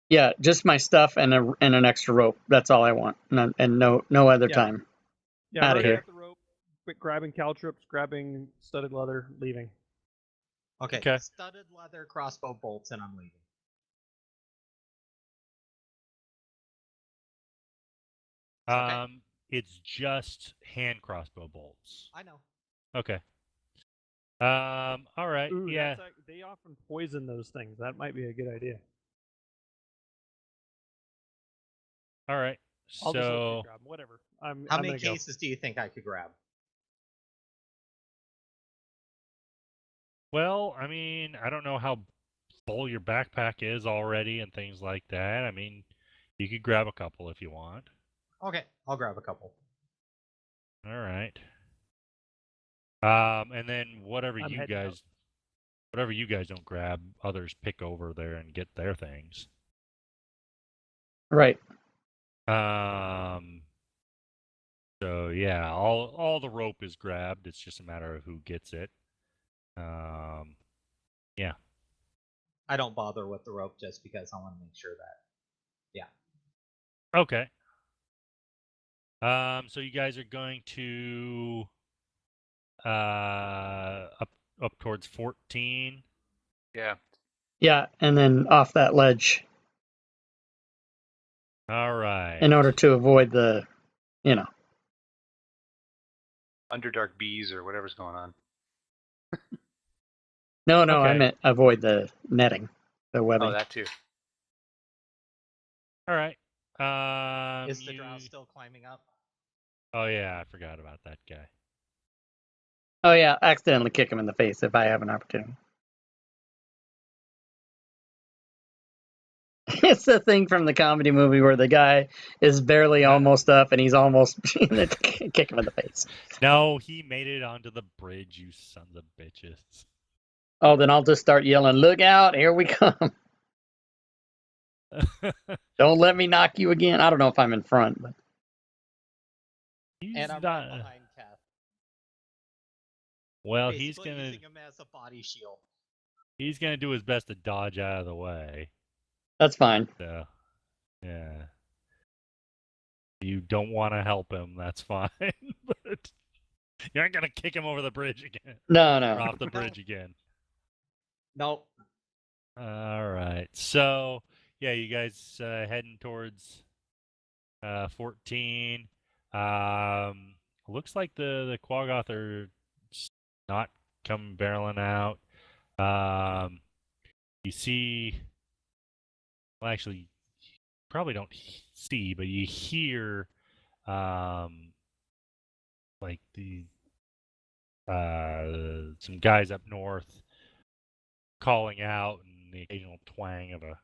Yeah, just my stuff and an extra rope. That's all I want, and no other Yeah. time. Yeah, I'm Outta already here. at the rope. Quick grabbing caltrops, grabbing studded leather, leaving. Okay, Okay. studded leather, crossbow bolts, and I'm leaving. Okay. It's just hand crossbow bolts. I know. Okay. All right. Ooh, Yeah. they often poison those things. That might be a good idea. All right. I'll just let you So, grab 'em, whatever. How I'm many gonna go. cases do you think I could grab? well, I mean, I don't know how full your backpack is already and things like that. I mean, you could grab a couple if you want. Okay, I'll grab a couple. All right. And then whatever I'm you heading out. guys don't grab, others pick over there and get their things. Right. So yeah, all the rope is grabbed. It's just a matter of who gets it. Yeah. I don't bother with the rope just because I want to make sure that, yeah. Okay. So you guys are going to up towards 14. Yeah. Yeah, and then off that ledge All right. in order to avoid the, Underdark bees or whatever's going on. No, I Okay. meant avoid the netting, the webbing. Oh, that too. All right. Is the drow still climbing up? Oh yeah, I forgot about that guy. Oh yeah, accidentally kick him in the face if I have an opportunity. It's the thing from the comedy movie where the guy is barely almost up and he's almost kick him in the face. No, he made it onto the bridge, you sons of bitches. Oh, then I'll just start yelling, "Look out, here we come. Don't let me knock you again." I don't know if I'm in front, but He's And I'm not. right behind Kath. Well, Basically using him as a body shield. he's gonna do his best to dodge out of the way. that's fine. So, yeah. You don't want to help him, that's fine. But you aren't gonna kick him over the bridge again. No, Or no. off the bridge again. Nope. All right. So, yeah, you guys heading towards 14. Looks like the Quaggoth are not coming barreling out. You see, well, actually, you probably don't see, but you hear, like some guys up north calling out and the occasional twang of a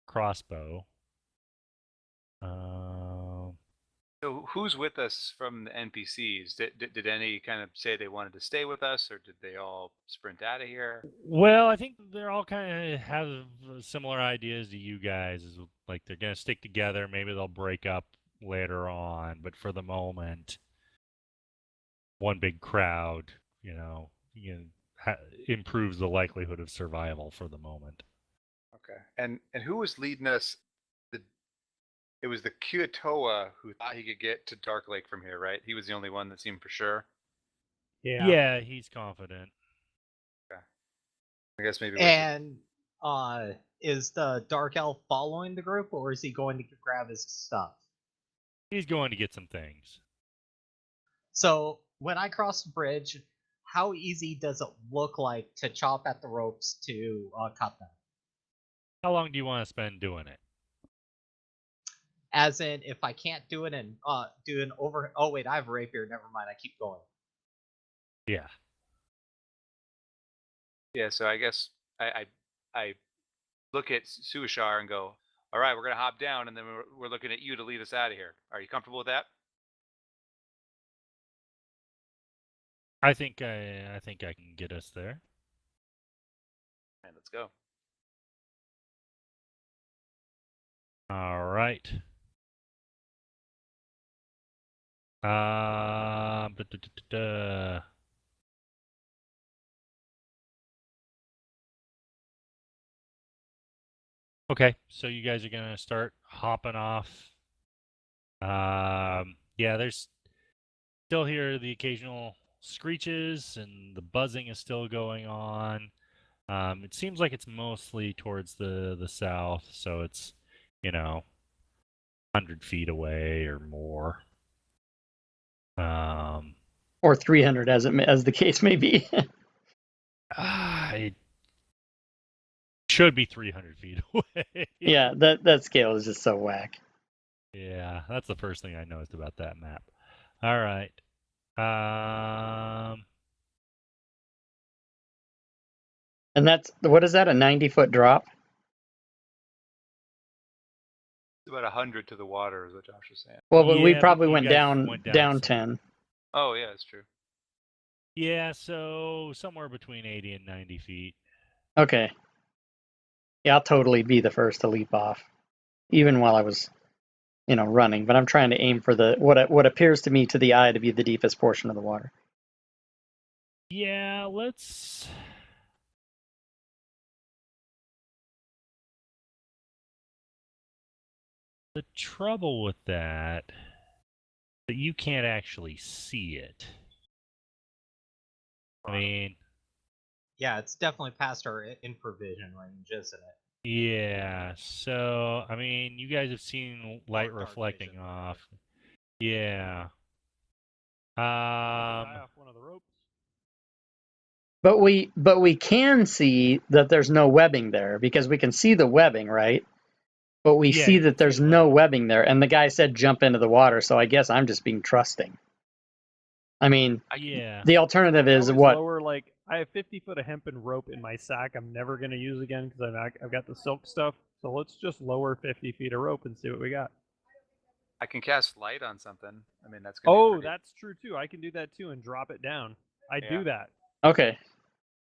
crossbow. So who's with us from the NPCs? Did any kind of say they wanted to stay with us, or did they all sprint out of here? Well, I think they're all kind of have similar ideas to you guys. Is like they're gonna stick together. Maybe they'll break up later on, but for the moment, one big crowd, improves the likelihood of survival for the moment. Okay. And who was leading us? It was the Kyotoa who thought he could get to Dark Lake from here, right? He was the only one that seemed for sure. Yeah, he's confident. Okay. I guess maybe. And is the dark elf following the group, or is he going to grab his stuff? He's going to get some things. So when I cross the bridge, how easy does it look like to chop at the ropes to cut them? How long do you want to spend doing it? As in, if I can't do it and do an over. Oh wait, I have a rapier. Never mind. I keep going. Yeah. Yeah. So I guess I look at Suishar and go, "All right, we're gonna hop down, and then we're looking at you to lead us out of here. Are you comfortable with that?" I think I can get us there. And let's go. All right. Okay, so you guys are gonna start hopping off. Yeah, there's still hear the occasional screeches and the buzzing is still going on. It seems like it's mostly towards the south, so it's 100 feet away or more. Or 300, as the case may be. It should be 300 feet away. Yeah, that scale is just so whack. Yeah, that's the first thing I noticed about that map. All right. And that's, what is that, a 90-foot drop? It's about 100 to the water, is what Josh was saying. Well, but we Yeah, probably you went guys down, down some. 10. Oh yeah, that's true. Yeah, so somewhere between 80 and 90 feet. Okay. Yeah, I'll totally be the first to leap off, even while I was, running. But I'm trying to aim for what appears to me to the eye to be the deepest portion of the water. Yeah, let's. The trouble with that you can't actually see it. I mean, Yeah, it's definitely past our infravision range, isn't it? yeah. So, I mean, you guys have seen light Or dark reflecting vision, off. Yeah. Tie off one of the ropes. But we can see that there's no webbing there because we can see the webbing, right? But we Yeah, see you that can see there's the no webbing. webbing there, and the guy said jump into the water, so I guess I'm just being trusting. I mean, Yeah. the alternative is Always what? lower, like, I have 50 foot of hempen rope in my sack I'm never going to use again because I've got the silk stuff. So let's just lower 50 feet of rope and see what we got. I can cast light on something. I mean, that's gonna be Oh, pretty... that's true too. I can do that too and drop it down. I Yeah. do that. Okay.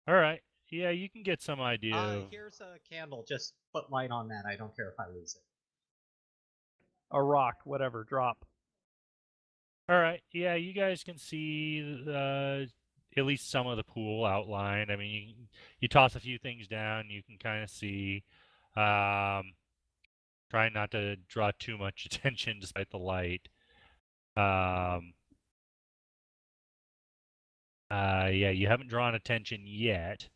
All right. Yeah, you can get some idea of... Here's a candle. Just put light on that. I don't care if I lose it. A rock, whatever, drop. All right. Yeah, you guys can see at least some of the pool outlined. I mean, you toss a few things down, you can kind of see. Try not to draw too much attention despite the light. Yeah, you haven't drawn attention yet.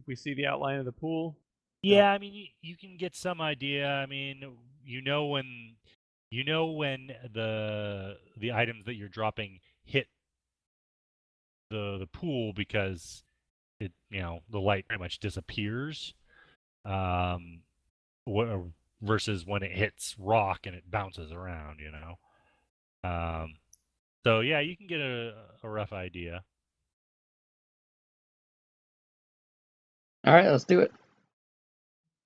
We see the outline of the pool. Yeah, I mean, you can get some idea. I mean, you know when the items that you're dropping hit the pool because it the light pretty much disappears. Versus when it hits rock and it bounces around, So yeah, you can get a rough idea. All right, let's do it.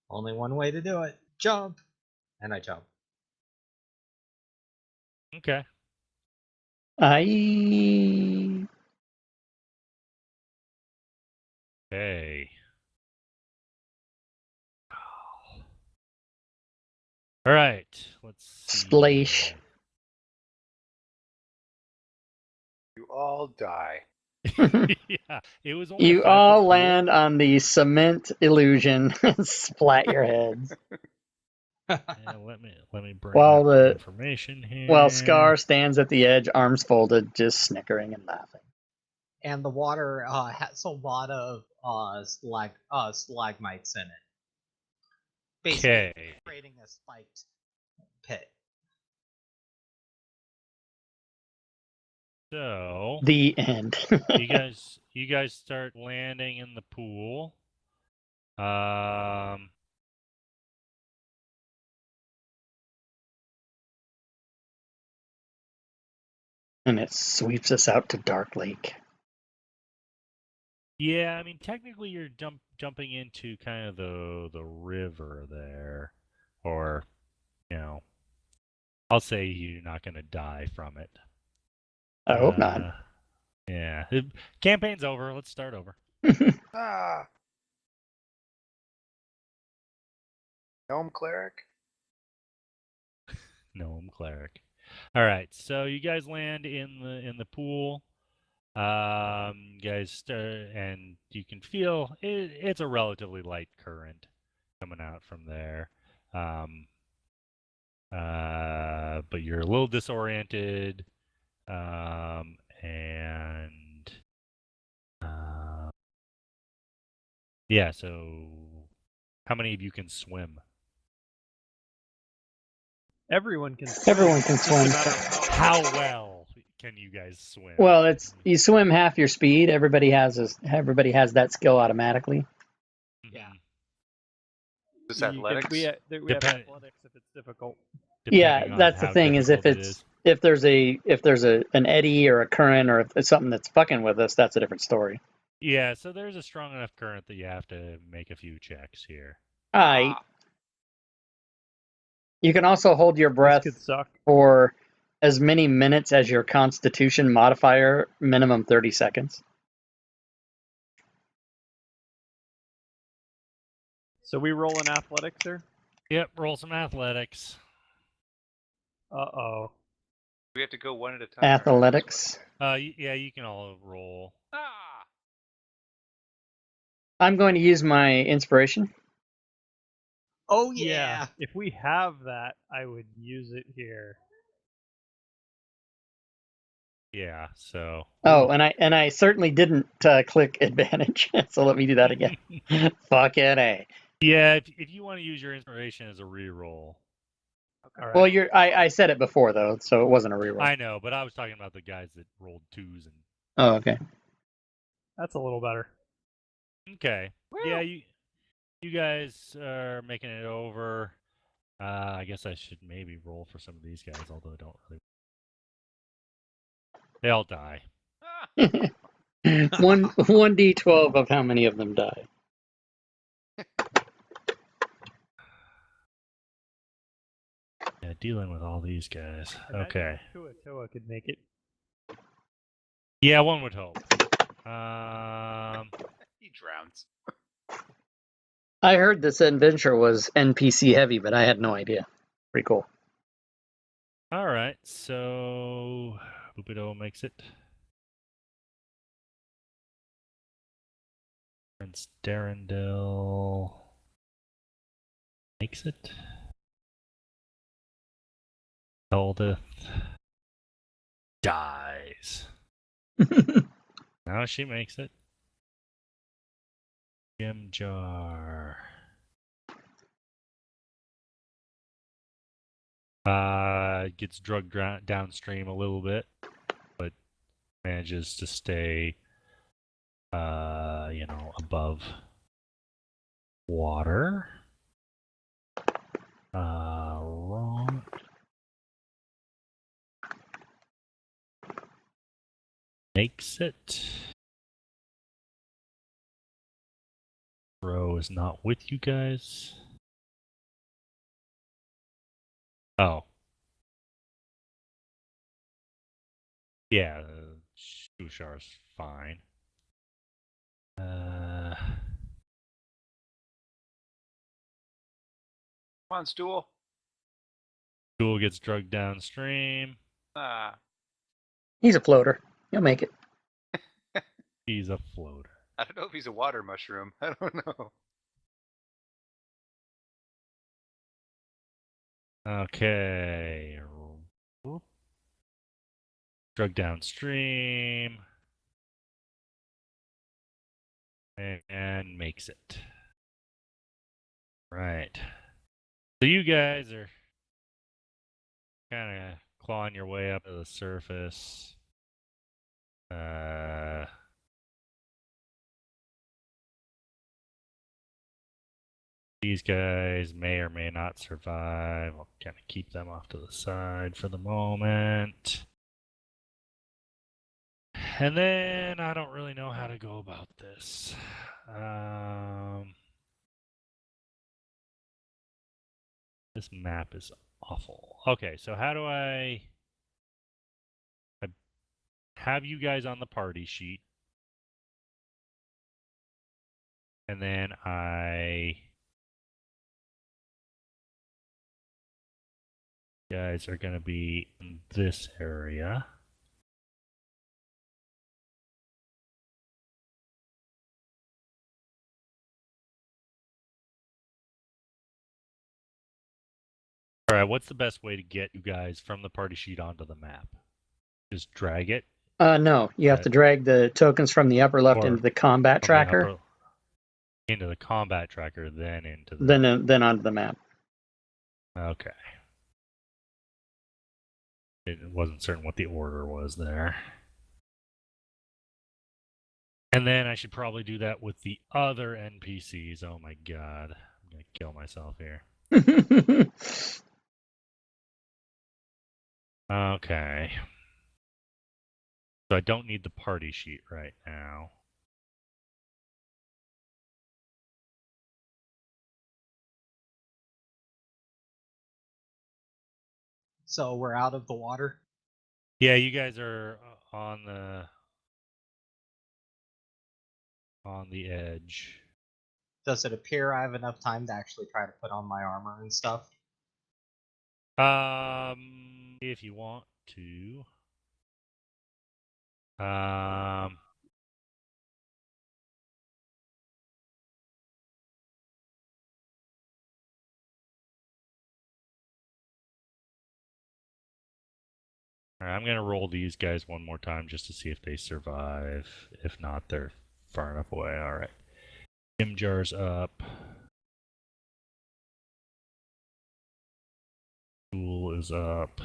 Only one way to do it. Jump. And I jump. Okay. Okay. All right. Let's see. Splash. You all die. Yeah, it was only You a 5 foot all pool. land on the cement illusion and splat your heads. Yeah, let me bring While up the- the information here. While Scar stands at the edge, arms folded, just snickering and laughing. And the water has a lot of stalagmites in it. Basically, Okay. creating a spiked pit. So The end. you guys start landing in the pool. And it sweeps us out to Dark Lake. Yeah, I mean technically you're jumping into kind of the river there, or I'll say you're not going to die from it. I hope not. Yeah, campaign's over. Let's start over. Ah. Gnome cleric. Gnome cleric. All right, so you guys land in the pool. Guys start, and you can feel it's a relatively light current coming out from there. But you're a little disoriented, and yeah. So, how many of you can swim? Everyone can swim. Everyone can It's just a swim. matter of How well can you guys swim? Well, it's you swim half your speed. Everybody has that skill automatically. Yeah. Just You can- athletics. we have athletics if it's difficult. Yeah, Depending on that's the how thing is if difficult it it's is. if there's an eddy or a current or if it's something that's fucking with us, that's a different story. Yeah, so there's a strong enough current that you have to make a few checks here. Alright. You can also hold your breath This could suck. for as many minutes as your Constitution modifier, minimum 30 seconds. So we roll in athletics here. Yep, roll some athletics. Uh-oh. We have to go one at a time. Athletics. Yeah, you can all roll. Ah. I'm going to use my inspiration. Oh yeah. If we have that, I would use it here. Yeah, so. Oh, and I certainly didn't click advantage, so let me do that again. Fucking A. Yeah, if you want to use your inspiration as a reroll. Okay. All right. Well, I said it before though, so it wasn't a reroll. I know, but I was talking about the guys that rolled 2s and. Oh, okay. That's a little better. Okay. Woo! Yeah, you guys are making it over. I guess I should maybe roll for some of these guys, although I don't really. They all die. Ah, one 1d12 of how many of them die. Yeah, dealing with all these guys. Imagine Okay. if Toa could make it. Yeah, one would hope. he drowns. I heard this adventure was NPC heavy, but I had no idea. Pretty cool. All right. So Bupido makes it. Prince Darendil makes it. Eldith dies. Now she makes it. Jim Jar. Gets drugged downstream a little bit, but manages to stay, above water. Wrong. Makes it. Bro is not with you guys. Oh. Yeah, Shushar's fine. Come on, stool. Stool gets drugged downstream. Ah, He's a floater. He'll make it. He's a floater. I don't know if he's a water mushroom. I don't know. Okay. Drugged downstream. And makes it. Right. So you guys are kind of clawing your way up to the surface. These guys may or may not survive. I'll kind of keep them off to the side for the moment. And then I don't really know how to go about this. This map is awful. Okay, so how do I have you guys on the party sheet? And then guys are going to be in this area. All right, what's the best way to get you guys from the party sheet onto the map? Just drag it? No, you have to drag the tokens from the upper left Or into the combat from tracker, into the combat tracker, then into the. then onto the map. Okay. It wasn't certain what the order was there. And then I should probably do that with the other NPCs. Oh my god. I'm going to kill myself here. Okay. So I don't need the party sheet right now. So we're out of the water. Yeah, you guys are on the edge. Does it appear I have enough time to actually try to put on my armor and stuff? If you want to. All right, I'm gonna roll these guys one more time just to see if they survive. If not, they're far enough away. All right. Gem jars up. Tool is up.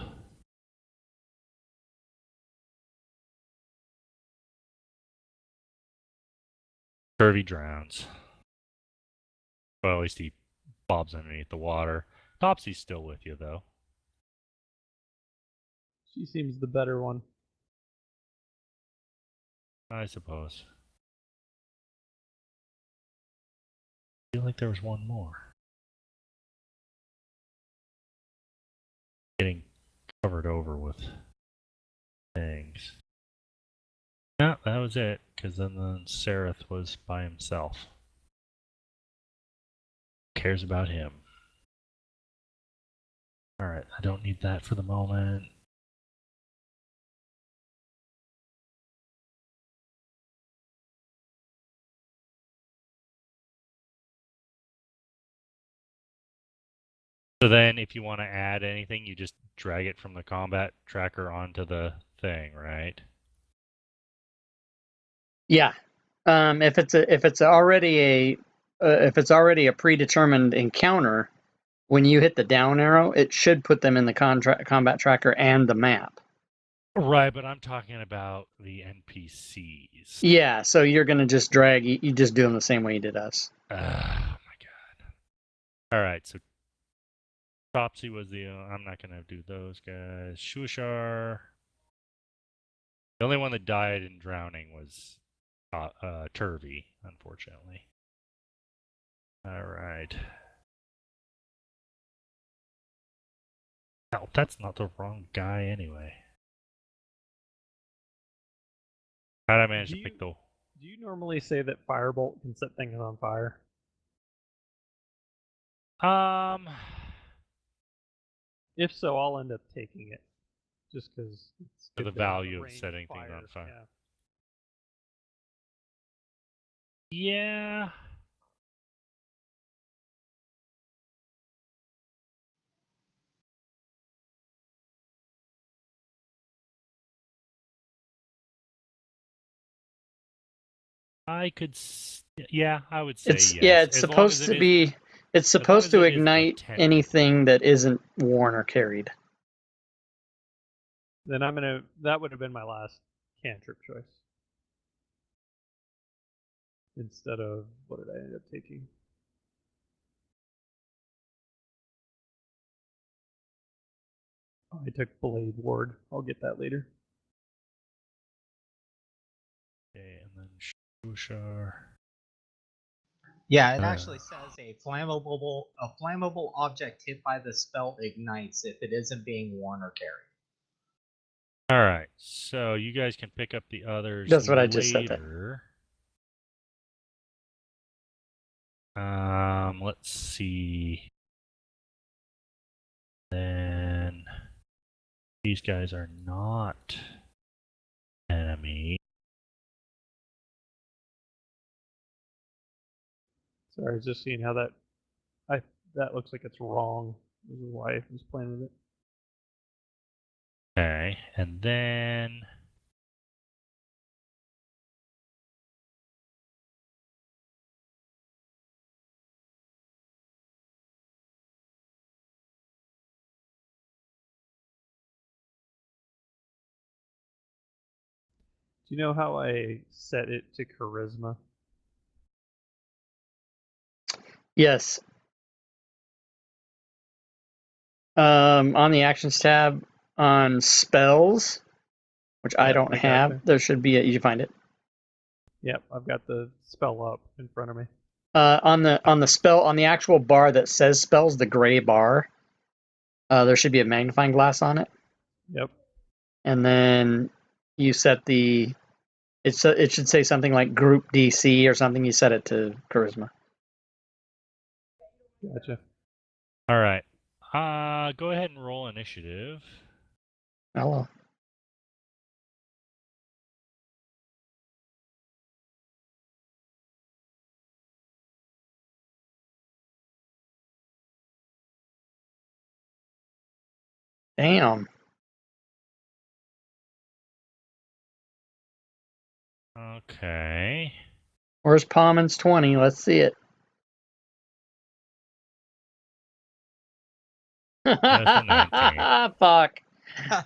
Curvy drowns. Well, at least he bobs underneath the water. Topsy's still with you, though. She seems the better one. I suppose. I feel like there was one more. Getting covered over with things. Yeah, that was it, because then Sereth was by himself. Who cares about him? Alright, I don't need that for the moment. So then if you want to add anything, you just drag it from the combat tracker onto the thing, right? Yeah. If it's already a predetermined encounter, when you hit the down arrow, it should put them in the combat tracker and the map. Right, but I'm talking about the NPCs. Yeah, so you're gonna just drag. You just do them the same way you did us. Oh my god. Alright, so Topsy was the... I'm not going to do those guys. Shushar. The only one that died in drowning was Turvy, unfortunately. Alright. No, that's not the wrong guy anyway. How'd I manage to pick the... Do you normally say that Firebolt can set things on fire? If so, I'll end up taking it, just because it's For good the to have value a of ranged setting things on fire. Yeah. Yeah. I could... Yeah, I would say yes. Yeah, it's as long as supposed it to is, be. It's as long supposed as to it is ignite intended. anything that isn't worn or carried. Then that would have been my last cantrip choice. Instead of, what did I end up taking? Oh, I took Blade Ward. I'll get that later. Okay, and then Shushar. Yeah, it actually says a flammable object hit by the spell ignites if it isn't being worn or carried. Alright, so you guys can pick up the others That's what I just said. later. Let's see. Then these guys are not enemy. Sorry, I was just seeing how that looks like it's wrong. This is why I was playing with it. Okay, and then Do you know how I set it to charisma? Yes. On the actions tab on spells, which I don't have, gotcha. there should be you find it. Yep, I've got the spell up in front of me. On the spell, on the actual bar that says spells, the gray bar, there should be a magnifying glass on it. Yep. And then you set it should say something like group DC or something. You set it to charisma. Gotcha. all right. Go ahead and roll initiative. Hello. Damn. Okay. Where's Pommon's 20? Let's see it. That's a 19. Fuck.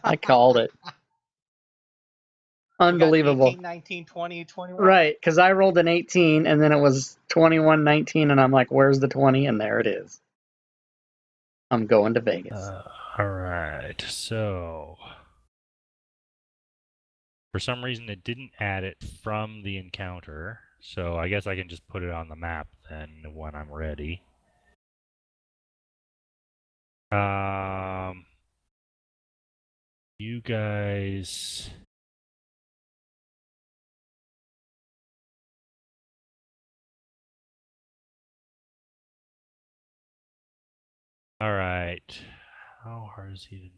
I called it. We got Unbelievable. 18, 19, 20, 21. Right, because I rolled an 18 and then it was 21, 19, and I'm like, where's the 20? And there it is. I'm going to Vegas. All right. So, for some reason, it didn't add it from the encounter. So I guess I can just put it on the map then when I'm ready. You guys. All right. How hard is he to...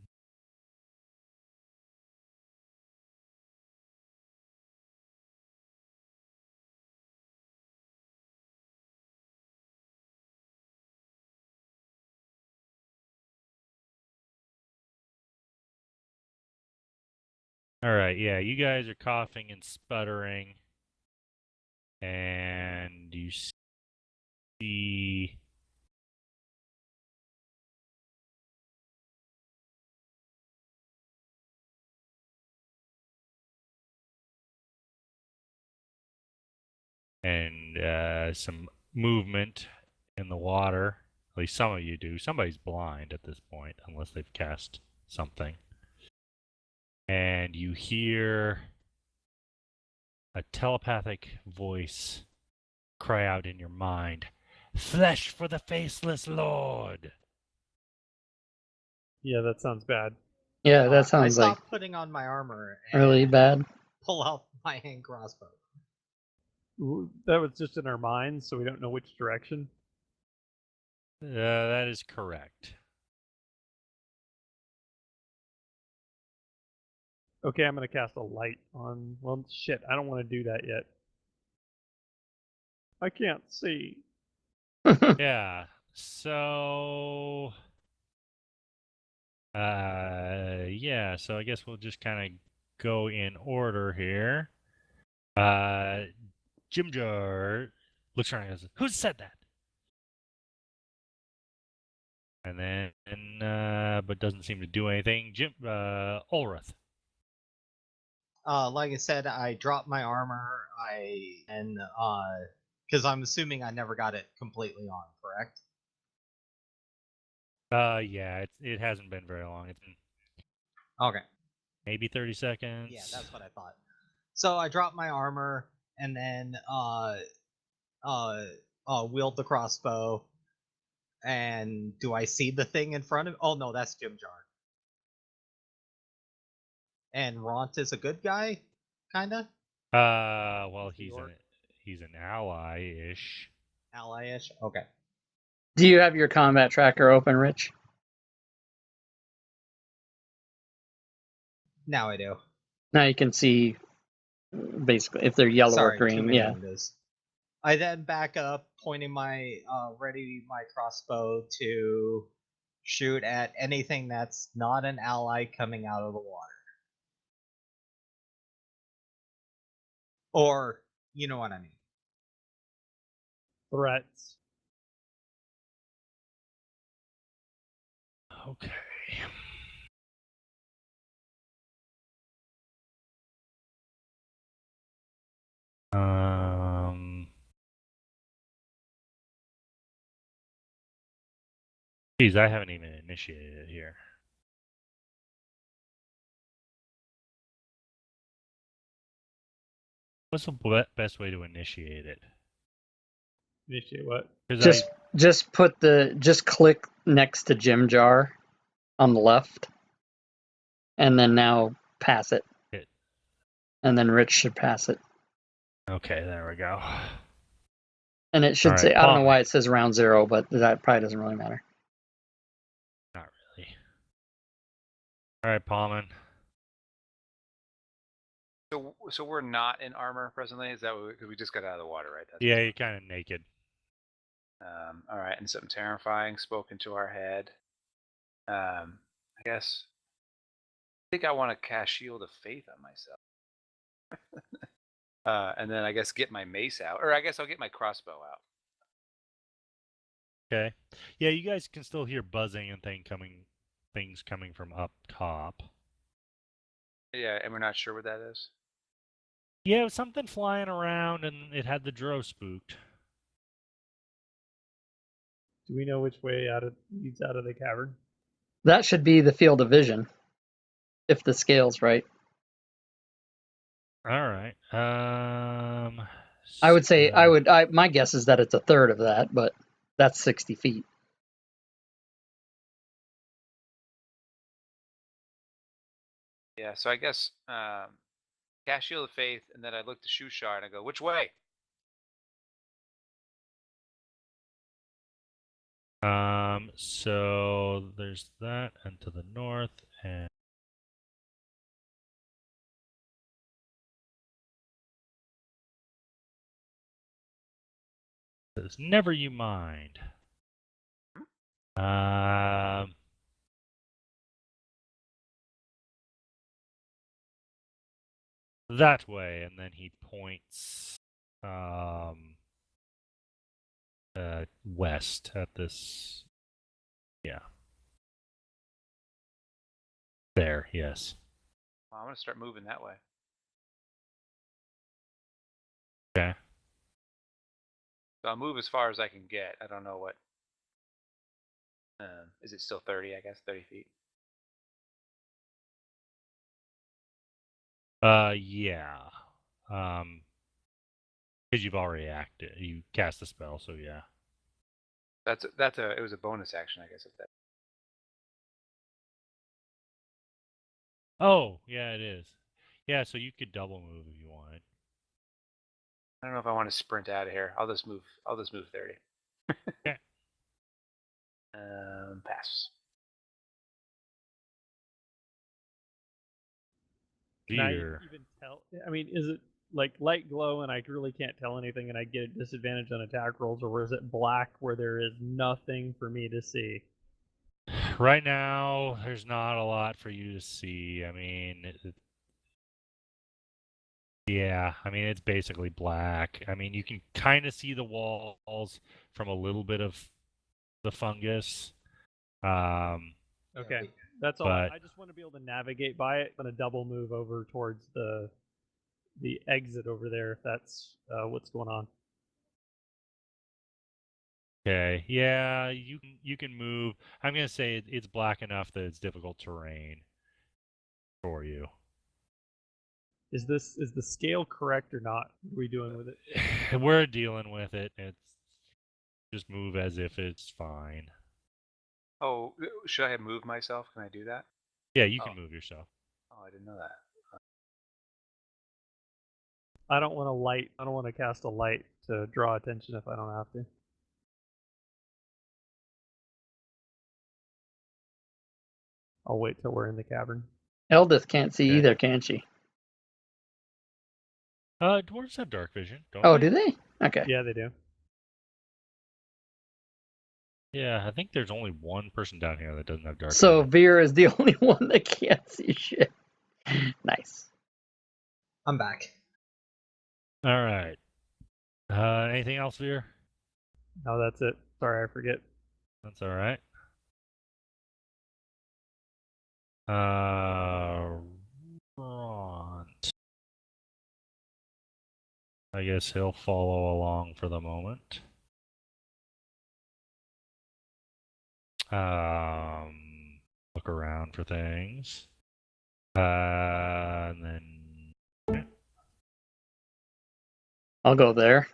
All right, yeah, you guys are coughing and sputtering, and you see and some movement in the water. At least some of you do. Somebody's blind at this point, unless they've cast something. And you hear a telepathic voice cry out in your mind, "Flesh for the faceless lord!" Yeah, that sounds bad. Yeah, that I sounds like stopped putting on my armor and really bad. pull out my hand crossbow. Ooh, that was just in our minds, so we don't know which direction. That is correct. Okay, I'm gonna cast a light on. Well, shit, I don't want to do that yet. I can't see. Yeah. So, yeah. So I guess we'll just kind of go in order here. Jim Jar looks around and goes, "Who said that?" And then, but doesn't seem to do anything. Ulrith. Like I said, I dropped my armor. Because I'm assuming I never got it completely on, correct? Yeah. It hasn't been very long. It's been Okay. maybe 30 seconds. Yeah, that's what I thought. So I dropped my armor and then wield the crossbow. And do I see the thing in front of? Oh no, that's Jim Jar. And Ront is a good guy, kinda. Well, He's the orc. he's an ally-ish. Ally-ish. Okay. Do you have your combat tracker open, Rich? Now I do. Now you can see basically if they're yellow Sorry, or too green. many Yeah. windows. I then back up, pointing my ready my crossbow to shoot at anything that's not an ally coming out of the water. Or you know what I mean. Threats. Okay. Geez, I haven't even initiated it here. What's the best way to initiate it? Initiate what? Just click next to Jim Jar on the left, and then now pass it. And then Rich should pass it. Okay, there we go. And it should All say, right, I don't know Palmer. why it says round 0, but that probably doesn't really matter. Not really. All right, Palmer. So we're not in armor presently. Is that because we just got out of the water, right? That's Yeah, you're kind of naked. all right, and something terrifying spoke into our head. I guess. I think I want to cast Shield of Faith on myself. And then I guess get my mace out, or I guess I'll get my crossbow out. Okay. Yeah, you guys can still hear buzzing and things coming from up top. Yeah, and we're not sure what that is. Yeah, it was something flying around, and it had the drow spooked. Do we know which way leads out of the cavern? That should be the field of vision, if the scale's right. All right. I would say my guess is that it's a third of that, but that's 60 feet. Yeah, so I guess cast Shield of Faith, and then I look to Shushar and I go, which way? So there's that, and to the north, and says, never you mind. That way, and then he points west at this. Yeah. There, yes. Well, I'm gonna start moving that way. Okay. So I'll move as far as I can get. I don't know what. Is it still 30? I guess 30 feet. Yeah. Because you've already acted, you cast the spell, so yeah. It was a bonus action, I guess. If that. Oh, yeah, it is. Yeah, so you could double move if you wanted. I don't know if I want to sprint out of here. I'll just move 30. Okay. Pass. Can I Veer. even tell? I mean, is it like light glow and I really can't tell anything and I get a disadvantage on attack rolls, or is it black where there is nothing for me to see? Right now, there's not a lot for you to see. I mean, yeah, I mean, it's basically black. I mean, you can kind of see the walls from a little bit of the fungus. Okay, that's all. But I just want to be able to navigate by it. I'm gonna double move over towards the exit over there if that's what's going on. okay, yeah, you can move. I'm gonna say it's black enough that it's difficult terrain for you. Is the scale correct or not? What are we doing with it? We're dealing with it. It's just move as if it's fine. Oh, should I have moved myself? Can I do that? Yeah, you can move yourself. Oh, I didn't know that. I don't want to cast a light to draw attention if I don't have to. I'll wait till we're in the cavern. Eldith can't see Okay. either, can she? Dwarves have dark vision, don't Oh, they? do they? Okay. Yeah, they do. Yeah, I think there's only one person down here that doesn't have dark So vision. Veer is the only one that can't see shit. Nice. I'm back. All right. Anything else, Veer? No, that's it. Sorry, I forget. That's all right. Ront. I guess he'll follow along for the moment. Look around for things. And then I'll go there.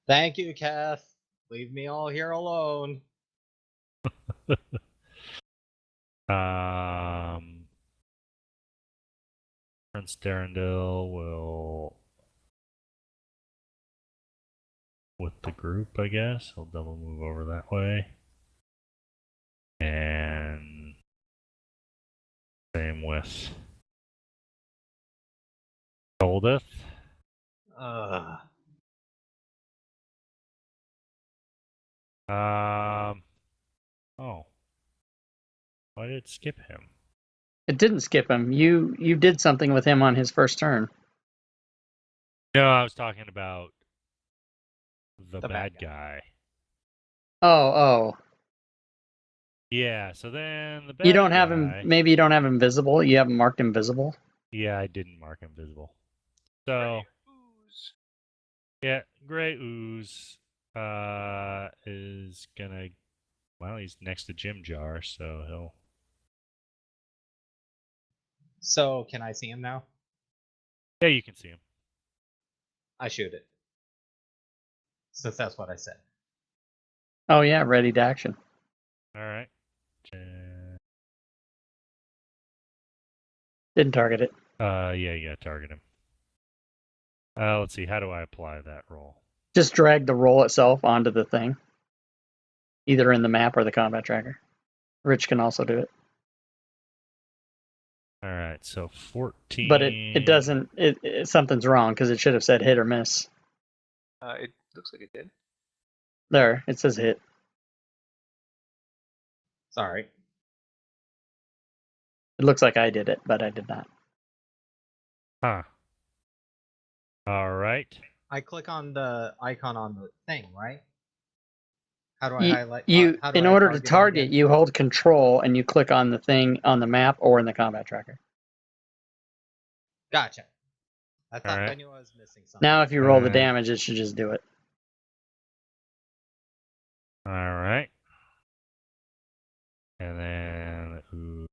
Thank you, Kath. Leave me all here alone. Prince Darendil will with the group, I guess. He'll double move over that way. And same with Goldeth. Oh. Why did it skip him? It didn't skip him. You did something with him on his first turn. No, I was talking about the The bad bad guy. Oh. Yeah, so then the bad You don't have him. guy. Maybe you don't have him visible. You haven't marked him visible. Yeah, I didn't mark him visible. So Ooze. yeah, Gray Ooze is gonna. Well, he's next to Jim Jar, so he'll. So can I see him now? Yeah, you can see him. I shoot it. Since that's what I said. Oh yeah, ready to action. All right. Didn't target it. Yeah, you gotta target him. Let's see. How do I apply that roll? Just drag the roll itself onto the thing, either in the map or the combat tracker. Rich can also do it, All right, so 14. but it doesn't. Something's wrong because it should have said hit or miss. It looks like it did. There, it says hit. Sorry. It looks like I did it, but I did not. Huh. All right. I click on the icon on the thing, right? How do I You, highlight? How do in I order to him target, again? you hold Control and you click on the thing on the map or in the combat tracker. Gotcha. I thought I Alright. knew I was missing something. Now, if you roll the And- damage, it should just do it. All right. And then a little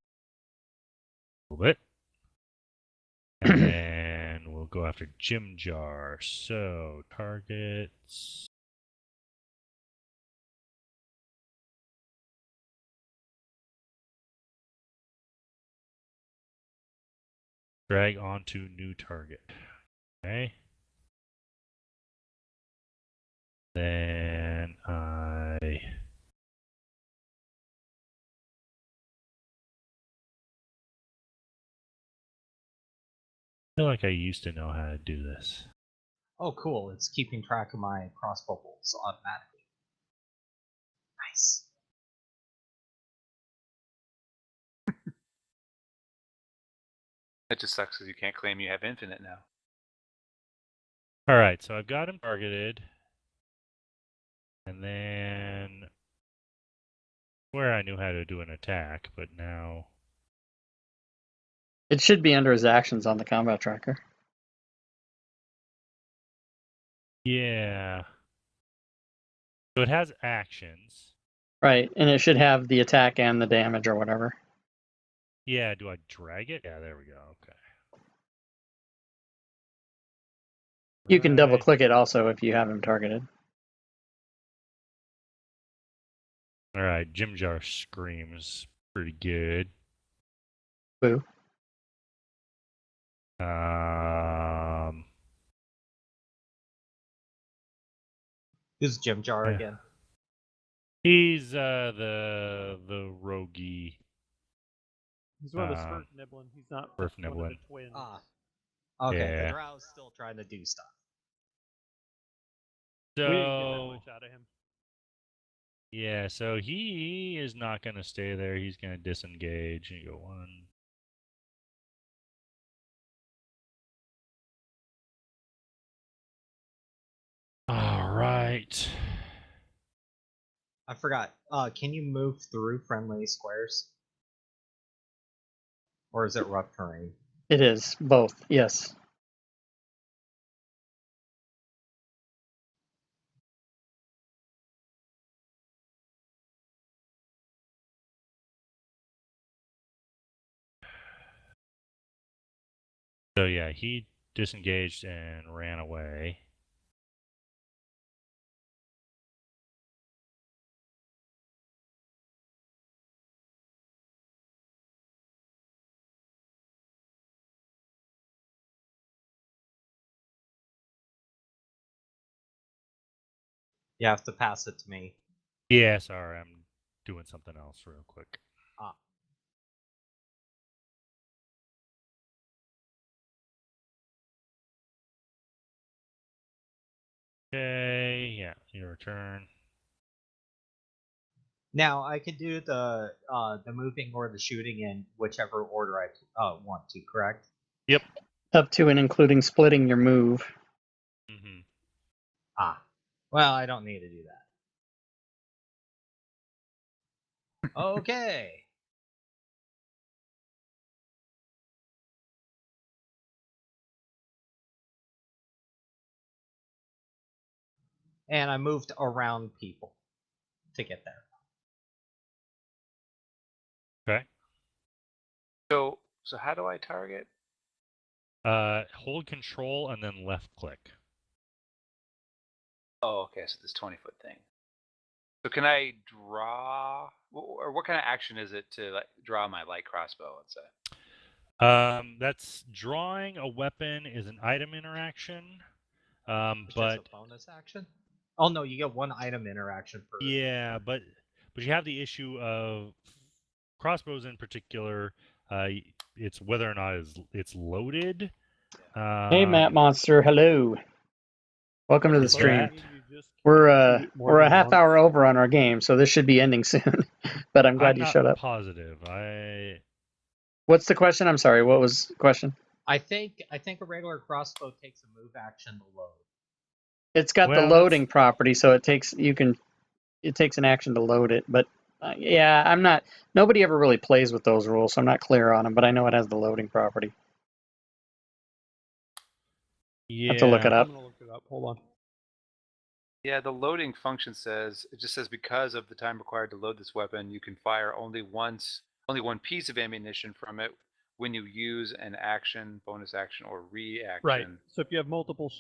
bit. And then we'll go after Jim Jar. So targets. Drag onto new target. Okay. Then I feel like I used to know how to do this. Oh, cool. It's keeping track of my crossbow bolts automatically. Nice. It just sucks because you can't claim you have infinite now. All right, so I've got him targeted. And then where I knew how to do an attack, but now It should be under his actions on the combat tracker. yeah. So it has actions. Right, and it should have the attack and the damage or whatever. Yeah, do I drag it? Yeah, there we go. Okay. You can double Right. click it also if you have him targeted. All right, Jim Jar screams pretty good. Boo. Who's Jim Jar Yeah. again? He's the roguey. He's one of the Smurf nibbling. He's not Smurf one of the nibbling. twins. Ah. Okay, Yeah. the Drow's still trying to do stuff. So We didn't get that much out of him. yeah, so he is not gonna stay there. He's gonna disengage and go one. All right. I forgot. Can you move through friendly squares? Or is it rough terrain? It is both, yes. So yeah, he disengaged and ran away. You have to pass it to me. Yeah, sorry, I'm doing something else real quick. Ah. Okay, yeah, your turn. Now I could do the moving or the shooting in whichever order I want to. Correct? Yep. Up to and including splitting your move. Well, I don't need to do that. Okay. And I moved around people to get there. Okay. So how do I target? Hold control and then left click. Oh, okay. So this 20-foot thing. So can I draw, or what kind of action is it to like draw my light crossbow? Let's say. That's drawing a weapon is an item interaction. Which But is a bonus action. Oh no, you get one item interaction per. yeah, but you have the issue of crossbows in particular. It's whether or not it's loaded. Hey, Matt Monster, hello. Welcome to the Is stream. that- We're a half hour over on our game, so this should be ending soon. But I'm glad I'm you not showed up. positive. What's the question? I'm sorry. What was the question? I think a regular crossbow takes a move action to load. It's got the Well, loading property, so it takes an action to load it. But yeah, I'm not. Nobody ever really plays with those rules, so I'm not clear on them. But I know it has the loading property. Yeah. I have to look it up. I'm gonna look it up. Hold on. Yeah, the loading function just says because of the time required to load this weapon, you can fire only one piece of ammunition from it when you use an action, bonus action, or reaction. Right. So if you have multiple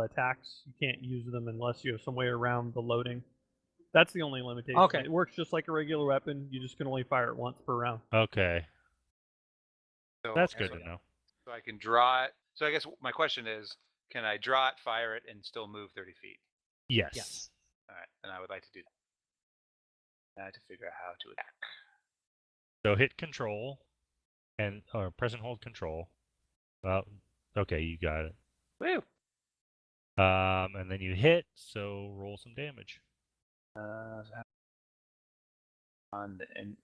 attacks, you can't use them unless you have some way around the loading. That's the only limitation. Okay. It works just like a regular weapon. You just can only fire it once per round. Okay. So, That's good to know. So I can draw it. So I guess my question is, can I draw it, fire it, and still move 30 feet? Yes. All right, and I would like to do that. I have to figure out how to attack. So hit control or press and hold control. Well, okay, you got it. Woo! And then you hit, so roll some damage. On the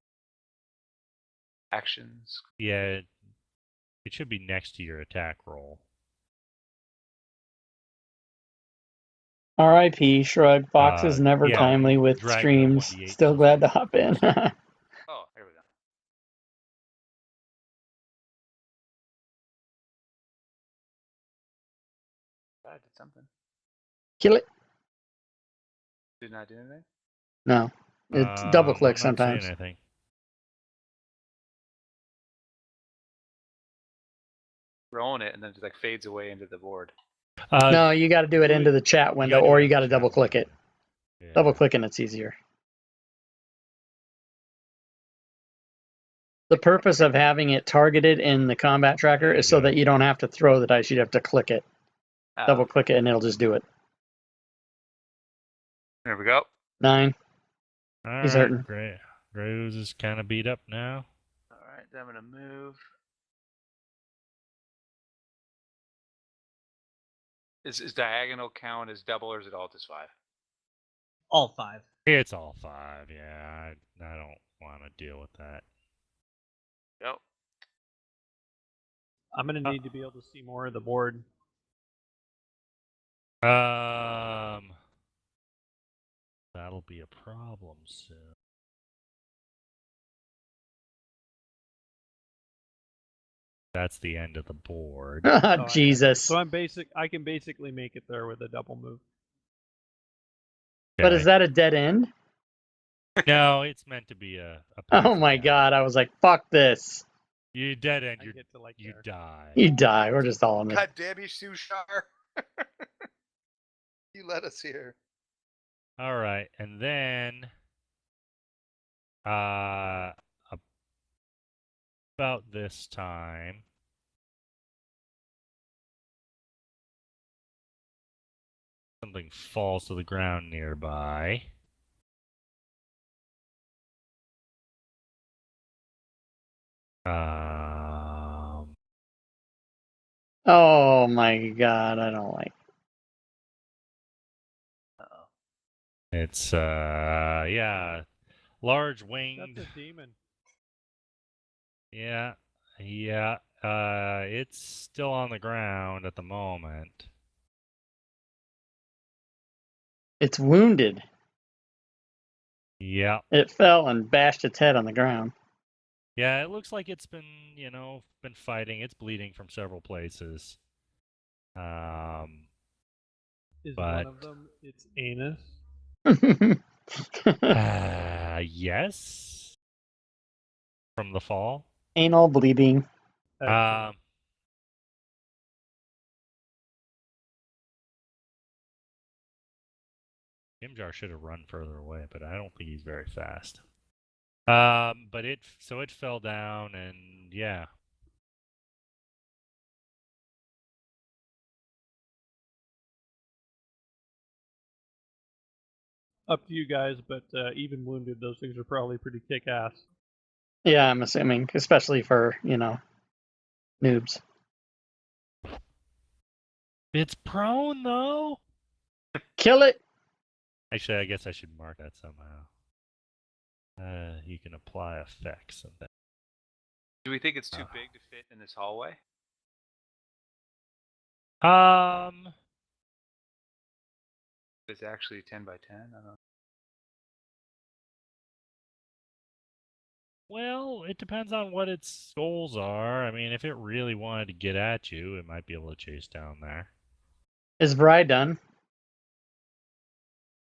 actions. Yeah, it should be next to your attack roll. R.I.P. Shrug. Fox is never yeah, timely with drag the streams. 1d8 Still plus glad to 1. hop in. Oh, here we go. I did something. Kill it. Did not do anything? No, it's double click I'm not saying sometimes. anything. Throwing it and then it just like fades away into the board. No, you got to do it into the chat window, or you got to double click it. Yeah. Double clicking it's easier. The purpose of having it targeted in the combat tracker is so that you don't have to throw the dice. You'd have to click it. Double click it and it'll just do it. There we go. 9. All He's right, hurting. great. Rose is kind of beat up now. All right, then I'm gonna move. Is diagonal count as double or is it all just 5? All 5. It's all 5. Yeah, I don't want to deal with that. Yep. I'm gonna need to be able to see more of the board. That'll be a problem soon. That's the end of the board. Oh, Jesus. So I can basically make it there with a double move. But is that a dead end? No, it's meant to be a Oh my God! I was like, "Fuck this." You dead end. I get to You there. die. You die. We're just all in this. God damn you, Sushar. You let us here. All right, and then about this time, something falls to the ground nearby. Oh my God! I don't like. Uh-oh. It's yeah, large winged. That's a demon. Yeah. It's still on the ground at the moment. It's wounded. Yeah. It fell and bashed its head on the ground. Yeah, it looks like it's been, been fighting. It's bleeding from several places. Is But- one of them its anus? Yes. From the fall. Anal bleeding. Um, Jimjar should have run further away, but I don't think he's very fast. But it fell down, and yeah. Up to you guys, but even wounded, those things are probably pretty kick-ass. Yeah, I'm assuming, especially for, noobs. It's prone though. Kill it! Actually, I guess I should mark that somehow. You can apply effects of that. Do we think it's too big to fit in this hallway? It's actually 10 by 10. I don't know. Well, it depends on what its goals are. I mean, if it really wanted to get at you, it might be able to chase down there. Is Vry done?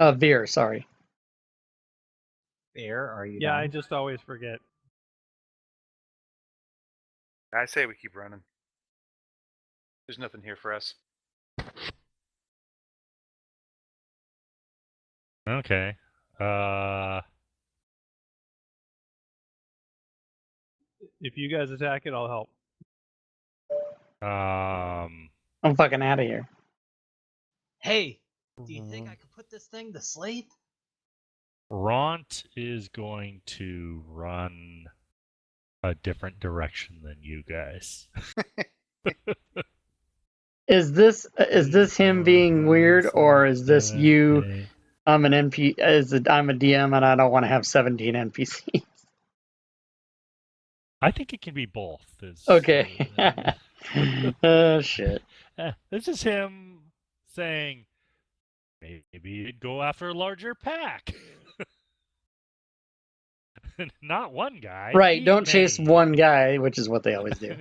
Veer, sorry. Bear, are you Yeah, done? I just always forget. I say we keep running. There's nothing here for us. Okay. If you guys attack it, I'll help. I'm fucking out of here. Hey, do you think I could put this thing to sleep? Ront is going to run a different direction than you guys. Is this him being weird, or is this you? I'm an I'm a DM and I don't want to have 17 NPCs. I think it can be both. Okay. Oh shit. This is him saying, maybe you'd go after a larger pack. Not one guy. Right, be don't chase many. one guy, which is what they always do.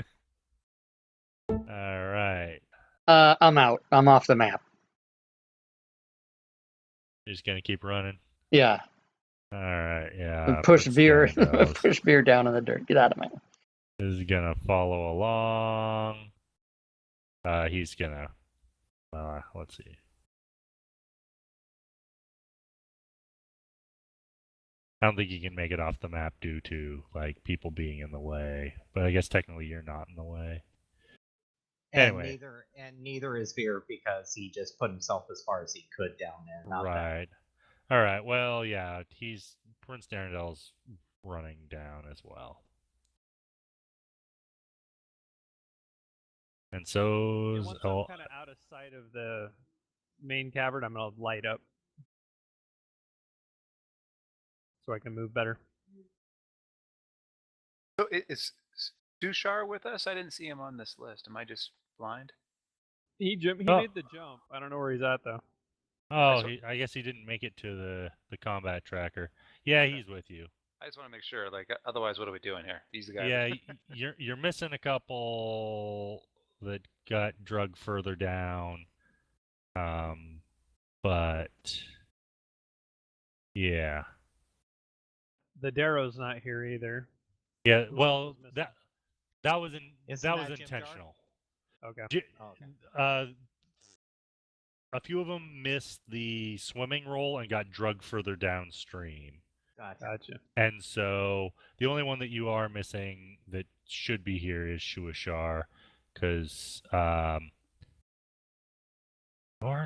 All right. I'm out. I'm off the map. You're just gonna keep running. Yeah. All right. Yeah. Push put beer. Standos. Push beer down in the dirt. Get out of my way. Is gonna follow along. He's gonna. Let's see. I don't think you can make it off the map due to like people being in the way. But I guess technically you're not in the way. And Anyway. neither is Veer because he just put himself as far as he could down there. Not Right. All right. Well, yeah. Prince Darendel's running down as well. And so. Once I'm kind of out of sight of the main cavern, I'm gonna light up so I can move better. So is Dushar with us? I didn't see him on this list. Am I just blind? He made the jump. I don't know where he's at though. Oh, I guess he didn't make it to the combat tracker. Yeah, Okay. he's with you. I just want to make sure. Like, otherwise, what are we doing here? He's the guy. Yeah, you're missing a couple that got drugged further down. But yeah. The Darrow's not here either. Yeah, Who well, else is missing? that was Isn't that was that Jim Jar? intentional. Okay. okay. A few of them missed the swimming roll and got drugged further downstream. Gotcha. And so the only one that you are missing that should be here is Shuashar, because or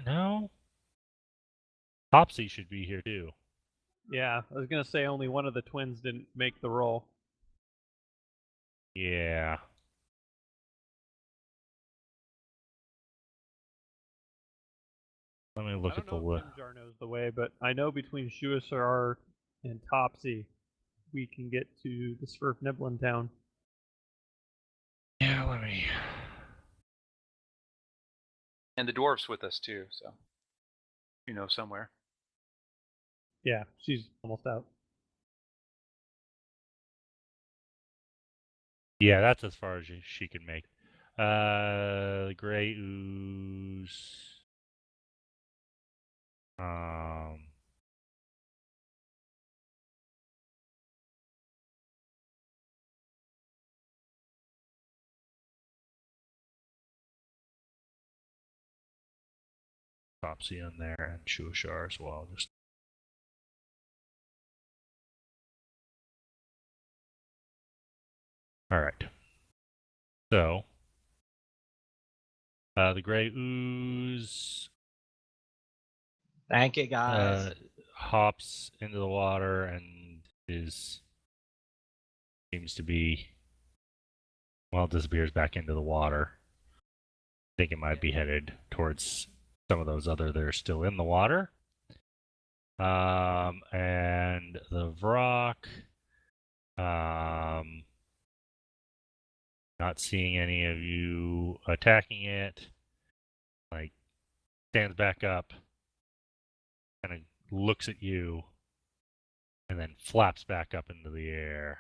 no, Topsy should be here too. Yeah, I was gonna say only one of the twins didn't make the roll. Yeah. Let me look I at don't the know if list. Jimjar knows the way, but I know between Shuasar and Topsy, we can get to the Swerve Niblin town. Yeah, let me. And the dwarf's with us too. So, somewhere. Yeah, she's almost out. Yeah, that's as far as she can make. The gray ooze. Topsy in there and Shuashar as well. Just all right. So the gray ooze Thank you, guys. hops into the water and seems to be disappears back into the water. I think it might be headed towards some of those other that are still in the water. And the Vrock, not seeing any of you attacking it, like stands back up, kind of looks at you, and then flaps back up into the air.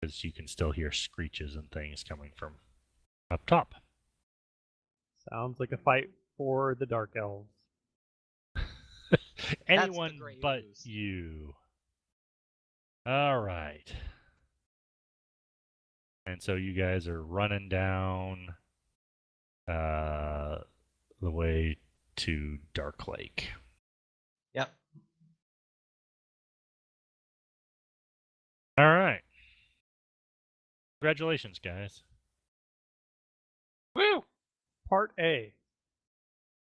Because you can still hear screeches and things coming from up top. Sounds like a fight for the Dark Elves. Anyone gray but ooze. you. All right. And so you guys are running down the way to Dark Lake. Yep. All right. Congratulations, guys. Woo! Part A.